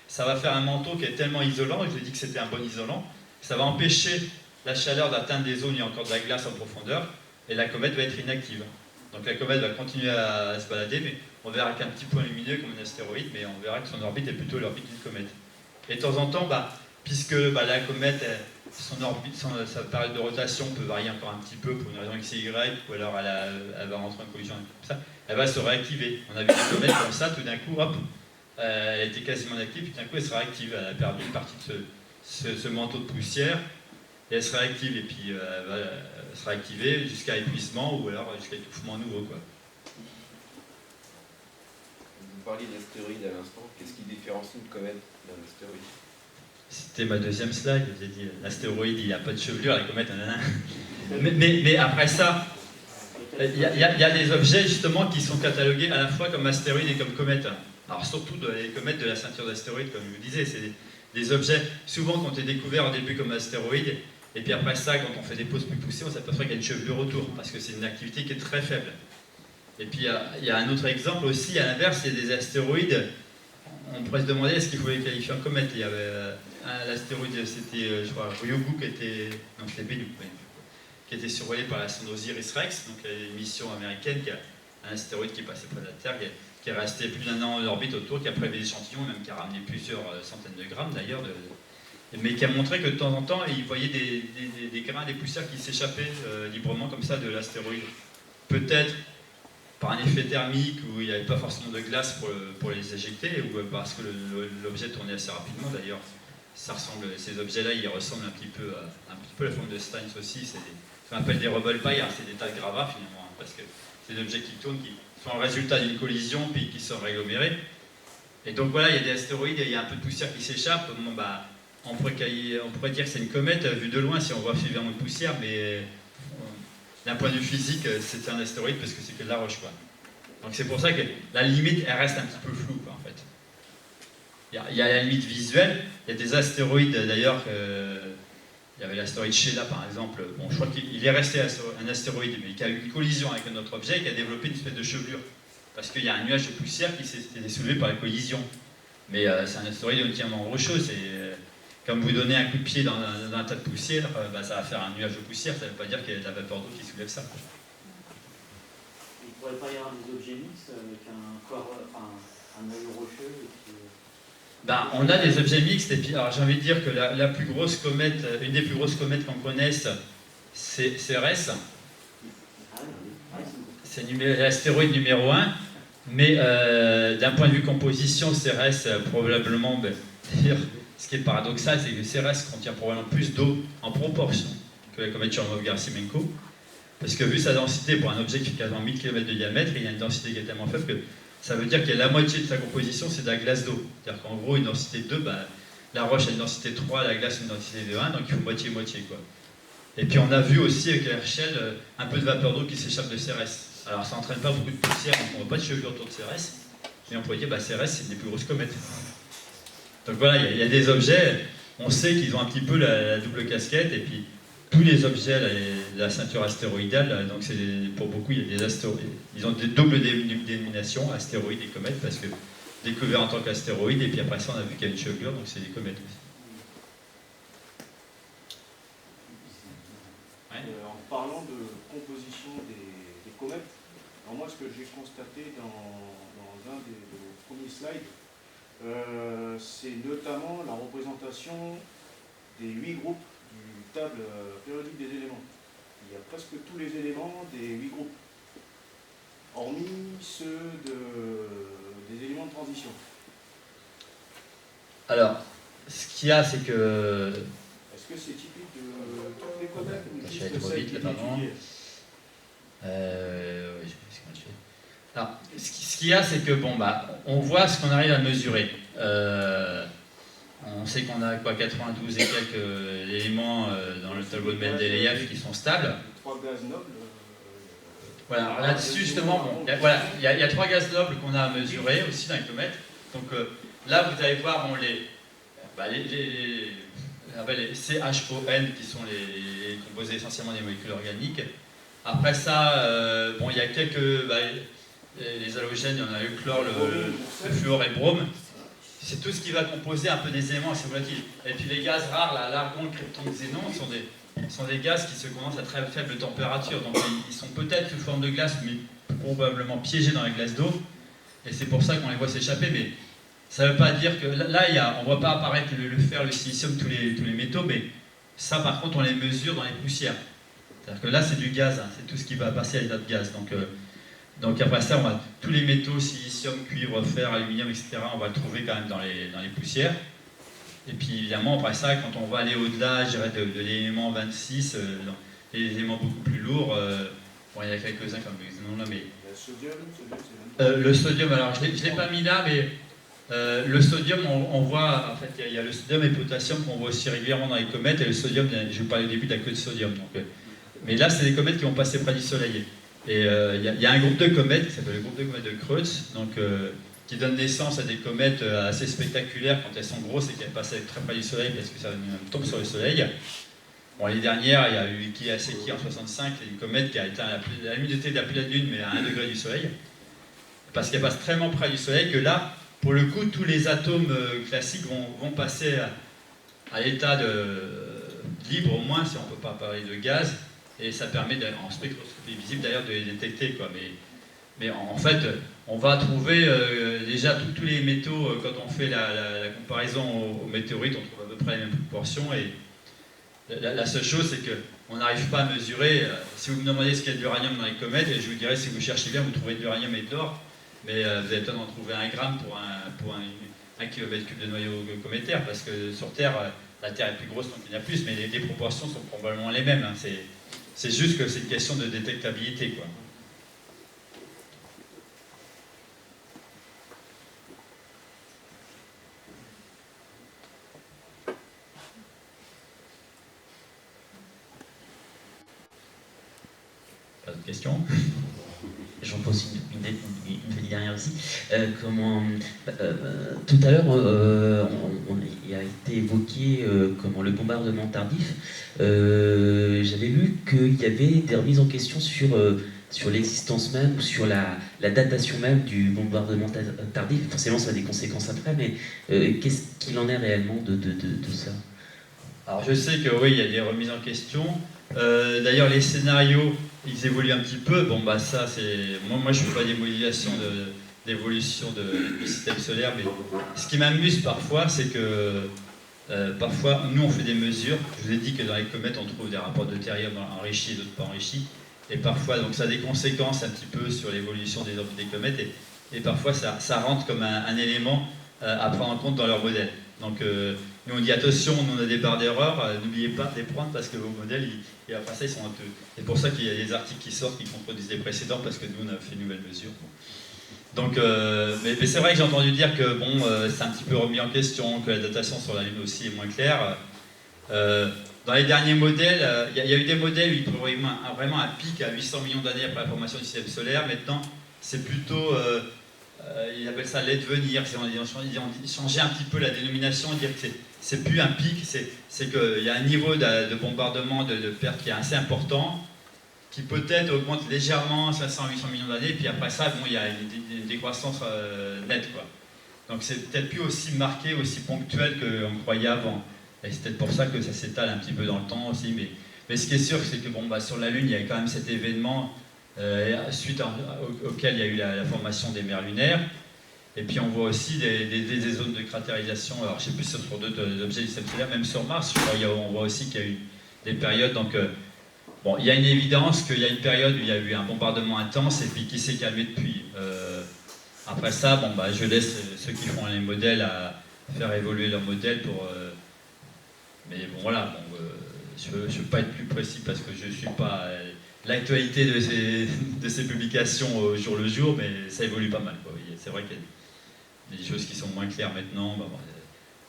ça va faire un manteau qui est tellement isolant, et je vous ai dit que c'était un bon isolant, ça va empêcher la chaleur d'atteindre des zones où il y a encore de la glace en profondeur, et la comète va être inactive. Donc la comète va continuer à se balader, mais on verra qu'un petit point lumineux comme un astéroïde, mais on verra que son orbite est plutôt l'orbite d'une comète. Et de temps en temps, puisque la comète, son orbite, sa période de rotation peut varier encore un petit peu pour une raison X et Y, ou alors elle va rentrer en collision avec tout ça, elle va se réactiver. On a vu des comètes comme ça, tout d'un coup, hop, elle était quasiment inactive, puis tout d'un coup elle se réactive. Elle a perdu une partie de ce manteau de poussière, et elle se réactive, et puis elle va se réactiver jusqu'à épuisement, ou alors jusqu'à étouffement nouveau, quoi. Vous parliez d'astéroïdes à l'instant, qu'est-ce qui différencie une comète d'un astéroïde? C'était ma deuxième slide, j'ai dit l'astéroïde il n'y a pas de chevelure, la comète, mais après ça, il y a des objets justement qui sont catalogués à la fois comme astéroïdes et comme comètes. Alors surtout les comètes de la ceinture d'astéroïdes, comme je vous disais, c'est des objets souvent qui ont été découverts au début comme astéroïdes, et puis après ça, quand on fait des poses plus poussées, on s'aperçoit qu'il y a une chevelure autour, parce que c'est une activité qui est très faible. Et puis il y a un autre exemple aussi, à l'inverse, il y a des astéroïdes, on pourrait se demander est-ce qu'il faut les qualifier en comète. Il y avait l'astéroïde, c'était, je crois, Ryugu qui était, non c'était Bennu, qui était survolé par la sonde OSIRIS-REx, donc une mission américaine, qui a un astéroïde qui est passé près de la Terre, qui est resté plus d'1 an en orbite autour, qui a prélevé des échantillons, même qui a ramené plusieurs centaines de grammes d'ailleurs, mais qui a montré que de temps en temps, il voyait des grains, des poussières qui s'échappaient librement comme ça de l'astéroïde. Peut-être par un effet thermique où il n'y avait pas forcément de glace pour les éjecter, ou parce que l'objet tournait assez rapidement d'ailleurs. Ces objets-là, ils ressemblent un petit peu à la forme de Steins aussi. C'est ce qu'on appelle des Rubble-Pile, c'est des tas de gravats finalement, parce que c'est des objets qui tournent, qui sont le résultat d'une collision, puis qui sont réglomérés. Et donc voilà, il y a des astéroïdes, il y a un peu de poussière qui s'échappe. Bon, on pourrait dire que c'est une comète vue de loin si on voit suffisamment de poussière, mais d'un point de vue physique, c'est un astéroïde parce que c'est que de la roche, quoi. Donc c'est pour ça que la limite, elle reste un petit peu floue, quoi, en fait. Il y a la limite visuelle, il y a des astéroïdes d'ailleurs, il y avait l'astéroïde Sheila par exemple, bon, je crois qu'il est resté un astéroïde, mais qui a eu une collision avec un autre objet et qui a développé une espèce de chevelure. Parce qu'il y a un nuage de poussière qui s'est soulevé par la collision. Mais c'est un astéroïde entièrement rocheux, comme vous donnez un coup de pied dans un tas de poussière, ça va faire un nuage de poussière, ça ne veut pas dire qu'il y a de la vapeur d'eau qui soulève ça. Il ne pourrait pas y avoir des objets mixtes avec un corps, un noyau rocheux qui... On a des objets mixtes, et puis alors j'ai envie de dire que la plus grosse comète, une des plus grosses comètes qu'on connaisse, c'est Cérès. C'est l'astéroïde numéro 1, mais d'un point de vue composition, Cérès probablement, d'ailleurs, ce qui est paradoxal, c'est que Cérès contient probablement plus d'eau en proportion que la comète Churyumov-Gerasimenko, parce que vu sa densité pour un objet qui fait quasiment 1000 km de diamètre, il y a une densité qui est tellement faible que ça veut dire que la moitié de sa composition, c'est de la glace d'eau. C'est-à-dire qu'en gros, une densité de 2, la roche a une densité 3, la glace a une densité de 1, donc il faut moitié-moitié, quoi. Et puis on a vu aussi avec Herschel un peu de vapeur d'eau qui s'échappe de Cérès. Alors ça n'entraîne pas beaucoup de poussière, donc on ne voit pas de chevelure autour de Cérès, mais on pourrait dire Cérès, c'est une des plus grosses comètes. Donc voilà, il y a des objets, on sait qu'ils ont un petit peu la double casquette, et puis tous les objets de la ceinture astéroïdale, donc pour beaucoup, il y a des astéroïdes. Ils ont des doubles dénominations, astéroïdes et comètes, parce que découverts en tant qu'astéroïdes, et puis après ça, on a vu qu'il y a une chevelure, donc c'est des comètes aussi. façon de composition des comètes. Alors moi, ce que j'ai constaté dans un des premiers slides, c'est notamment la représentation des 8 groupes du table périodique des éléments. Il y a presque tous les éléments des 8 groupes, hormis ceux des éléments de transition. Alors, ce qu'il y a, c'est que... Est-ce que c'est typique de toutes les comètes ou Je juste vais aller trop celles vite, qui là, étaient pardon. étudiées? Oui, je sais comment je fais. Alors, ce qu'il y a, c'est que, bon, bah, on voit ce qu'on arrive à mesurer. On sait qu'on a quoi, 92 et quelques éléments dans le tableau de Mendeleïev qui sont stables. Les 3 gaz nobles. Voilà, alors là-dessus, justement, bon, il y a 3 gaz nobles qu'on a à mesurer aussi dans les comètes. Donc là, vous allez voir bon, les CHON, qui sont les composés essentiellement des molécules organiques. Après ça, bon, il y a quelques... les halogènes, il y en a le chlore, le fluor et le brome. C'est tout ce qui va composer un peu des éléments assez volatiles. Et puis les gaz rares, l'argon, le krypton, le xénon, sont des gaz qui se condensent à très faible température. Donc ils sont peut-être sous forme de glace, mais probablement piégés dans la glace d'eau. Et c'est pour ça qu'on les voit s'échapper. Mais ça ne veut pas dire que... Là, on ne voit pas apparaître le fer, le silicium, tous les métaux, mais ça, par contre, on les mesure dans les poussières. C'est-à-dire que là, c'est du gaz, hein, c'est tout ce qui va passer à l'état de gaz. Donc après ça, on va, tous les métaux, silicium, cuivre, fer, aluminium, etc., on va le trouver quand même dans les poussières. Et puis évidemment, après ça, quand on va aller au-delà, je dirais, de l'élément 26, dans les éléments beaucoup plus lourds, bon, il y a quelques-uns comme non là, mais... Le sodium, c'est le sodium, alors je ne l'ai pas mis là, mais le sodium, on voit, en fait, il y a le sodium et le potassium qu'on voit aussi régulièrement dans les comètes, et le sodium, je vous parlais au début, il n'y a que de sodium. Donc, mais là, c'est des comètes qui vont passer près du Soleil. Et il y a un groupe de comètes qui s'appelle le groupe de comètes de Kreutz, donc, qui donne naissance à des comètes assez spectaculaires quand elles sont grosses et qu'elles passent très près du Soleil parce que ça tombe sur le Soleil. Bon, l'année dernière, il y a eu Kiyosaki en 65, une comète qui a éteint la luminosité de la Lune, mais à 1 degré du Soleil, parce qu'elle passe tellement près du Soleil que là, pour le coup, tous les atomes classiques vont passer à l'état libre, au moins, si on ne peut pas parler de gaz, et ça permet, en spectroscopie visible d'ailleurs, de les détecter, quoi. Mais en fait, on va trouver déjà tous les métaux, quand on fait la comparaison aux météorites, on trouve à peu près les mêmes proportions, et la seule chose, c'est qu'on n'arrive pas à mesurer. Si vous me demandez ce qu'il y a de l'uranium dans les comètes, et je vous dirais, si vous cherchez bien, vous trouvez de l'uranium et de l'or, mais vous allez peut-être en trouver 1 gramme pour un kilomètre cube de noyau cométaire, parce que sur Terre, la Terre est plus grosse, donc il y en a plus, mais les proportions sont probablement les mêmes. Hein. C'est juste que c'est une question de détectabilité, quoi. Pas de questions? J'en pose une dernière aussi. Tout à l'heure, il a été évoqué le bombardement tardif. J'avais lu qu'il y avait des remises en question sur l'existence même, ou sur la datation même du bombardement tardif. Forcément, ça a des conséquences après, mais qu'est-ce qu'il en est réellement de ça? Alors je sais que oui, il y a des remises en question. D'ailleurs, les scénarios, ils évoluent un petit peu. Bon, bah ça, c'est... Moi je ne fais pas des modélisations d'évolution du système solaire, mais ce qui m'amuse parfois, c'est que parfois, nous, on fait des mesures. Je vous ai dit que dans les comètes, on trouve des rapports deutérium enrichis et d'autres pas enrichis. Et parfois, donc ça a des conséquences un petit peu sur l'évolution des orbites des comètes. Et parfois, ça rentre comme un élément à prendre en compte dans leur modèle. Donc, nous, on dit attention, on a des barres d'erreur, n'oubliez pas de les prendre parce que vos modèles, et après ça, ils sont un peu... C'est pour ça qu'il y a des articles qui sortent qui contredisent les précédents parce que nous, on a fait une nouvelle mesure. Donc, mais c'est vrai que j'ai entendu dire que bon, c'est un petit peu remis en question, que la datation sur la Lune aussi est moins claire. Dans les derniers modèles, il y a eu des modèles où ils prévoyaient vraiment un pic à 800 millions d'années après la formation du système solaire. Maintenant, c'est plutôt... ils appellent ça l'advenir. Ils ont changé un petit peu la dénomination, dire que c'est plus un pic, c'est qu'il y a un niveau de bombardement, de perte qui est assez important, qui peut-être augmente légèrement 500-800 millions d'années, puis après ça, bon, il y a une décroissance nette, quoi. Donc c'est peut-être plus aussi marqué, aussi ponctuel qu'on croyait avant. Et c'est peut-être pour ça que ça s'étale un petit peu dans le temps aussi. Mais Mais ce qui est sûr, c'est que bon, bah, sur la Lune, il y a quand même cet événement auquel il y a eu la formation des mers lunaires. Et puis on voit aussi des zones de cratérisation. Alors je ne sais plus si c'est sur d'autres objets du système solaire, même sur Mars, je crois, on voit aussi qu'il y a eu des périodes. Donc bon, il y a une évidence qu'il y a une période où il y a eu un bombardement intense et puis qui s'est calmé depuis. Après ça, bon, bah, je laisse ceux qui font les modèles à faire évoluer leurs modèles pour. Mais bon, voilà, bon, je ne veux pas être plus précis parce que je ne suis pas l'actualité de ces publications au jour le jour, mais ça évolue pas mal, quoi. C'est vrai qu'il y a des choses qui sont moins claires maintenant. Bah,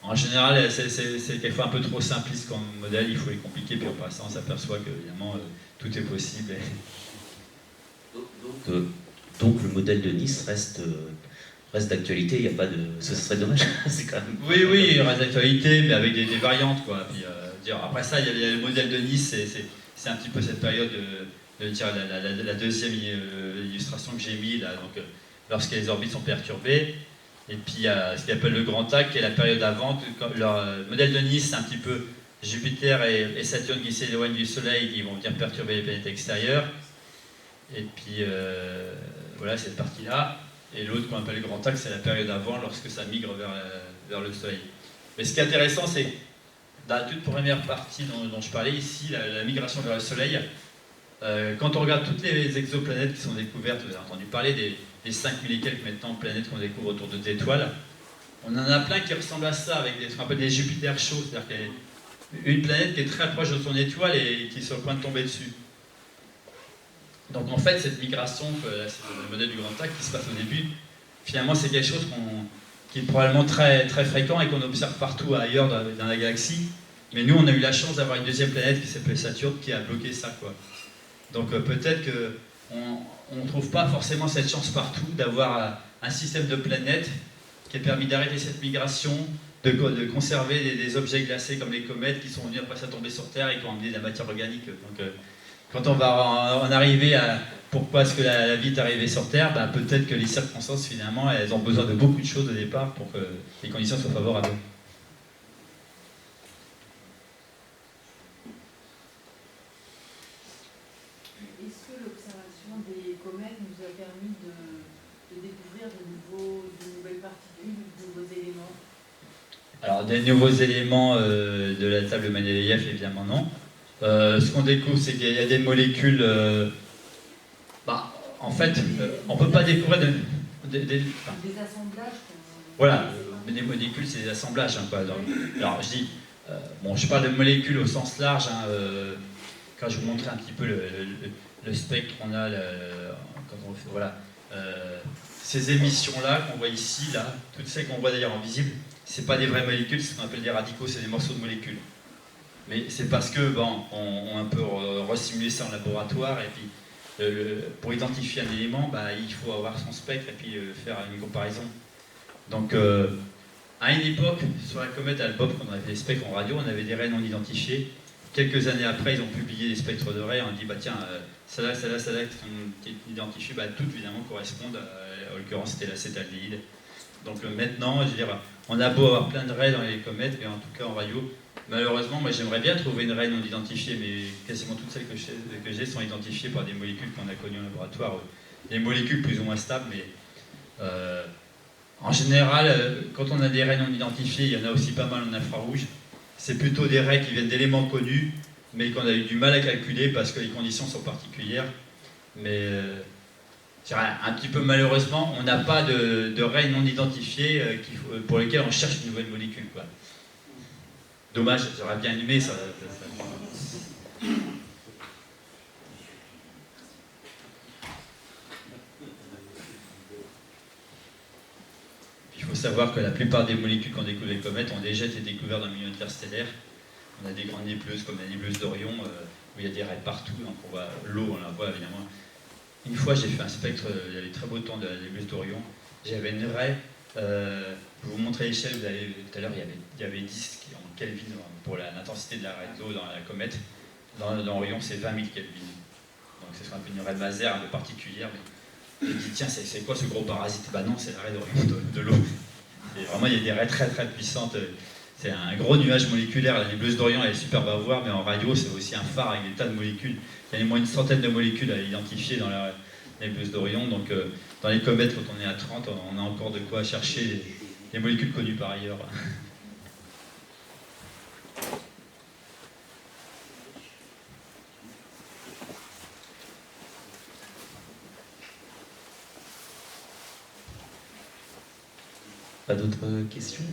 en général, c'est quelquefois un peu trop simpliste comme modèle, il faut les compliquer, puis en passant, on s'aperçoit qu'évidemment, tout est possible. Donc le modèle de Nice reste d'actualité, il n'y a pas de... Ce serait dommage, c'est quand même... Oui, il reste d'actualité, mais avec des variantes, quoi. Puis, après ça, il y a le modèle de Nice, c'est un petit peu cette période de dire la deuxième illustration que j'ai mise, là, donc lorsque les orbites sont perturbées. Et puis il y a ce qu'on appelle le grand axe, qui est la période avant. Le modèle de Nice, c'est un petit peu Jupiter et Saturne qui s'éloignent du Soleil, qui vont venir perturber les planètes extérieures. Et puis voilà, cette partie-là. Et l'autre qu'on appelle le grand axe, c'est la période avant, lorsque ça migre vers le Soleil. Mais ce qui est intéressant, c'est dans la toute première partie dont je parlais ici, la migration vers le Soleil, quand on regarde toutes les exoplanètes qui sont découvertes, vous avez entendu parler des 5000 et quelques maintenant planètes qu'on découvre autour de d'étoiles, on en a plein qui ressemblent à ça, avec ce qu'on appelle des Jupiters chauds, c'est-à-dire qu'il y a une planète qui est très proche de son étoile et qui est sur le point de tomber dessus. Donc en fait, cette migration, c'est le modèle du grand axe qui se passe au début, finalement c'est quelque chose qui est probablement très, très fréquent et qu'on observe partout ailleurs dans la galaxie. Mais nous, on a eu la chance d'avoir une deuxième planète qui s'appelle Saturne qui a bloqué ça, quoi. Donc peut-être qu'on ne trouve pas forcément cette chance partout d'avoir un système de planètes qui a permis d'arrêter cette migration, de conserver des objets glacés comme les comètes qui sont venus après ça tomber sur Terre et qui ont amené de la matière organique. Donc quand on va en arriver à pourquoi est-ce que la vie est arrivée sur Terre, bah, peut-être que les circonstances finalement elles ont besoin de beaucoup de choses au départ pour que les conditions soient favorables. Est-ce que l'observation des comètes nous a permis de découvrir de nouvelles particules, de nouveaux éléments? Alors des nouveaux éléments de la table Mendeleïev, évidemment non. Ce qu'on découvre, c'est qu'il y a des molécules... en fait, on ne peut pas découvrir des assemblages. Voilà, des molécules, c'est des assemblages. Hein, quoi. Alors je dis... je parle de molécules au sens large. Hein, quand je vous montrais un petit peu le spectre qu'on a, quand on fait... Voilà. Ces émissions-là qu'on voit ici, là, toutes celles qu'on voit d'ailleurs en visible, c'est pas des vraies molécules, c'est ce qu'on appelle des radicaux, c'est des morceaux de molécules. Mais c'est parce que on a un peu resimulé ça en laboratoire et puis pour identifier un élément, il faut avoir son spectre et puis faire une comparaison. Donc à une époque, sur la comète Hale-Bopp, quand on avait des spectres en radio, on avait des raies non identifiées. Quelques années après, ils ont publié des spectres de raies, on dit celle-là, qui est identifiée, toutes évidemment correspondent, en l'occurrence c'était l'acétaldéhyde. Donc maintenant, je veux dire, on a beau avoir plein de raies dans les comètes, mais en tout cas en radio, malheureusement, moi j'aimerais bien trouver une raie non identifiée, mais quasiment toutes celles que j'ai sont identifiées par des molécules qu'on a connues en laboratoire. Des molécules plus ou moins stables, mais en général, quand on a des raies non identifiées, il y en a aussi pas mal en infrarouge. C'est plutôt des raies qui viennent d'éléments connus, mais qu'on a eu du mal à calculer parce que les conditions sont particulières. Mais un petit peu malheureusement, on n'a pas de raies non identifiées pour lesquelles on cherche une nouvelle molécule, quoi. Dommage, j'aurais bien aimé ça. Il faut savoir que la plupart des molécules qu'on découvre les comètes ont déjà été découvertes dans le milieu interstellaire. On a des grandes nébuleuses comme la nébuleuse d'Orion, où il y a des raies partout, donc on voit l'eau, on la voit évidemment. Une fois, j'ai fait un spectre, il y avait très beau temps de la nébuleuse d'Orion. J'avais une raie, je vous montrer l'échelle, vous avez tout à l'heure, il y avait 10 en Kelvin pour l'intensité de la raie d'eau dans la comète. Dans Orion, c'est 20 000 Kelvin. Donc c'est ce qu'on appelle une raie maser un peu particulière. Mais je me dis, tiens, c'est quoi ce gros parasite? Non, c'est la raie d'Orion de l'eau. Et vraiment, il y a des raies très très puissantes. C'est un gros nuage moléculaire. La nébuleuse d'Orion, elle est superbe à voir, mais en radio, c'est aussi un phare avec des tas de molécules. Il y a au moins une centaine de molécules à identifier dans la nébuleuse d'Orion. Donc, dans les comètes, quand on est à 30, on a encore de quoi chercher les molécules connues par ailleurs. Pas d'autres questions?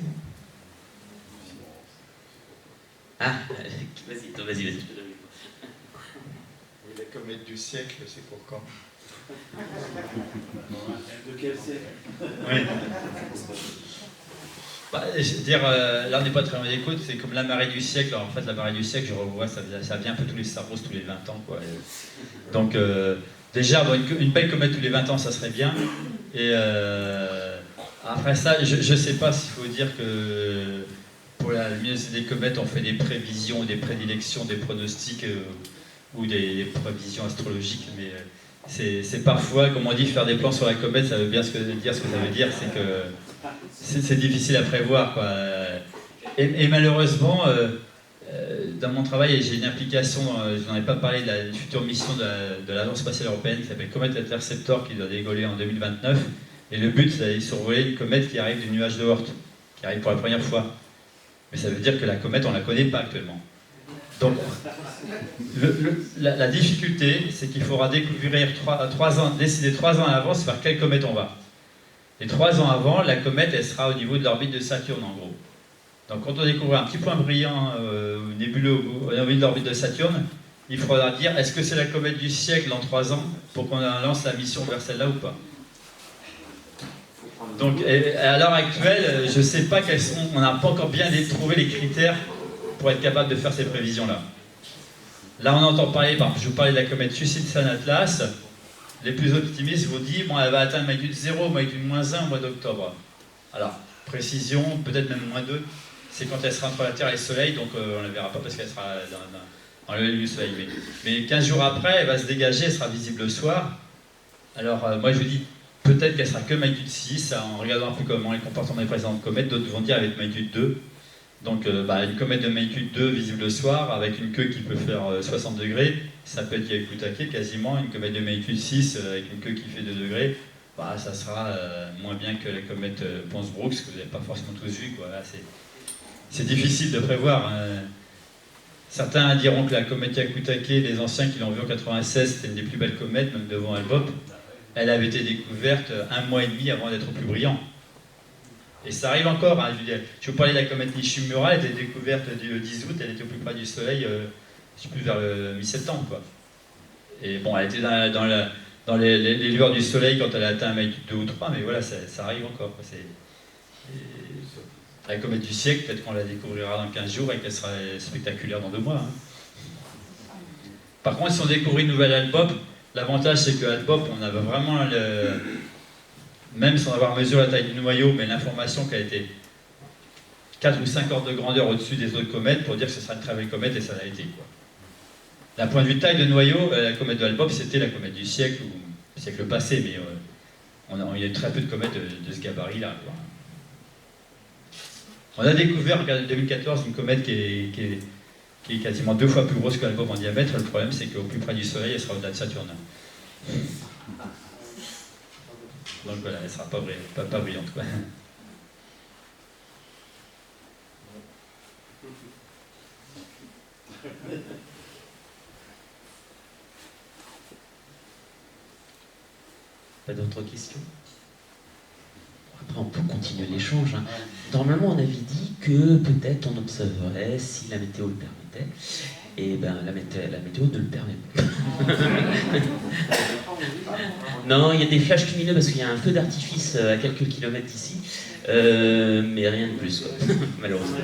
Ah, vas-y. Et la comète du siècle, c'est pour quand? De quel siècle? Oui. Bah, je veux dire, là on n'est pas très loin des côtes, c'est comme la marée du siècle. Alors, en fait, la marée du siècle, je revois, ça vient un peu tous les Star Wars tous les 20 ans. Quoi. Donc, déjà, bon, une belle comète tous les 20 ans, ça serait bien. Et après ça, je ne sais pas s'il faut dire que pour la luminosité des comètes, on fait des prévisions, des prédilections, des pronostics ou des prévisions astrologiques, mais c'est parfois, comme on dit, faire des plans sur la comète, ça veut bien dire ce que ça veut dire, c'est que c'est difficile à prévoir, quoi. Et malheureusement, dans mon travail, j'ai une implication, je n'en ai pas parlé, de la future mission de l'Agence spatiale européenne qui s'appelle Comet Interceptor, qui doit décoller en 2029. Et le but, c'est d'aller survoler une comète qui arrive du nuage de Oort, qui arrive pour la première fois. Mais ça veut dire que la comète, on ne la connaît pas actuellement. Donc, la difficulté, c'est qu'il faudra découvrir décider 3 ans à l'avance vers quelle comète on va. Et 3 ans avant, la comète, elle sera au niveau de l'orbite de Saturne, en gros. Donc, quand on découvre un petit point brillant nébuleux au niveau de l'orbite de Saturne, il faudra dire, est-ce que c'est la comète du siècle dans 3 ans, pour qu'on lance la mission vers celle-là ou pas. Donc, à l'heure actuelle, je ne sais pas quels sont. On n'a pas encore bien trouvé les critères pour être capable de faire ces prévisions-là. Là, on entend parler, par exemple, je vous parlais de la comète Chucitsan-Atlas. Les plus optimistes vous disent, bon, elle va atteindre magnitude 0, magnitude -1 au mois d'octobre. Alors, précision, peut-être même -2, c'est quand elle sera entre la Terre et le Soleil, donc on ne la verra pas parce qu'elle sera dans le du Soleil. Mais 15 jours après, elle va se dégager, elle sera visible le soir. Alors, moi, je vous dis, peut-être qu'elle sera que magnitude 6, en regardant un peu comment les comportements des précédentes comètes, d'autres vont dire avec magnitude 2. Donc une comète de magnitude 2 visible le soir, avec une queue qui peut faire 60 degrés, ça peut être Hyakutake quasiment. Une comète de magnitude 6 avec une queue qui fait 2 degrés, ça sera moins bien que la comète Pons-Brooks, que vous n'avez pas forcément tous vu. C'est difficile de prévoir. Hein. Certains diront que la comète Hyakutake, les anciens qui l'ont vue en 96, c'était une des plus belles comètes, même devant Hale-Bopp. Elle avait été découverte 1 mois et demi avant d'être plus brillant. Et ça arrive encore. Hein, je vous parlais de la comète Nishimura, elle était découverte le 10 août, elle était au plus près du Soleil, je ne sais plus, vers le mi-septembre. Quoi. Et bon, elle était dans les lueurs du Soleil quand elle a atteint un magnitude 2 ou 3, mais voilà, ça arrive encore. Quoi. La comète du siècle, peut-être qu'on la découvrira dans 15 jours et qu'elle sera spectaculaire dans 2 mois. Hein. Par contre, si on découvre une nouvelle Hale-Bopp, l'avantage, c'est que Hale-Bopp, on avait vraiment, même sans avoir mesuré la taille du noyau, mais l'information qu'elle était 4 ou 5 ordres de grandeur au-dessus des autres comètes pour dire que ce sera une très belle comète, et ça l'a été. D'un point de vue de taille de noyau, la comète de Hale-Bopp, c'était la comète du siècle, ou du siècle passé, mais il y a eu très peu de comètes de ce gabarit-là. On a découvert en 2014 une comète qui est quasiment 2 fois plus grosse que Hale-Bopp en diamètre. Le problème, c'est qu'au plus près du Soleil, elle sera au-delà de Saturne. Donc voilà, elle ne sera pas brillante. Quoi. Pas d'autres questions? Après, on peut continuer l'échange. Hein. Normalement, on avait dit que peut-être on observerait si la météo le permettait. Et ben, la météo ne le permet pas. Non, il y a des flashs lumineux parce qu'il y a un feu d'artifice à quelques kilomètres d'ici. Mais rien de plus, quoi. Malheureusement.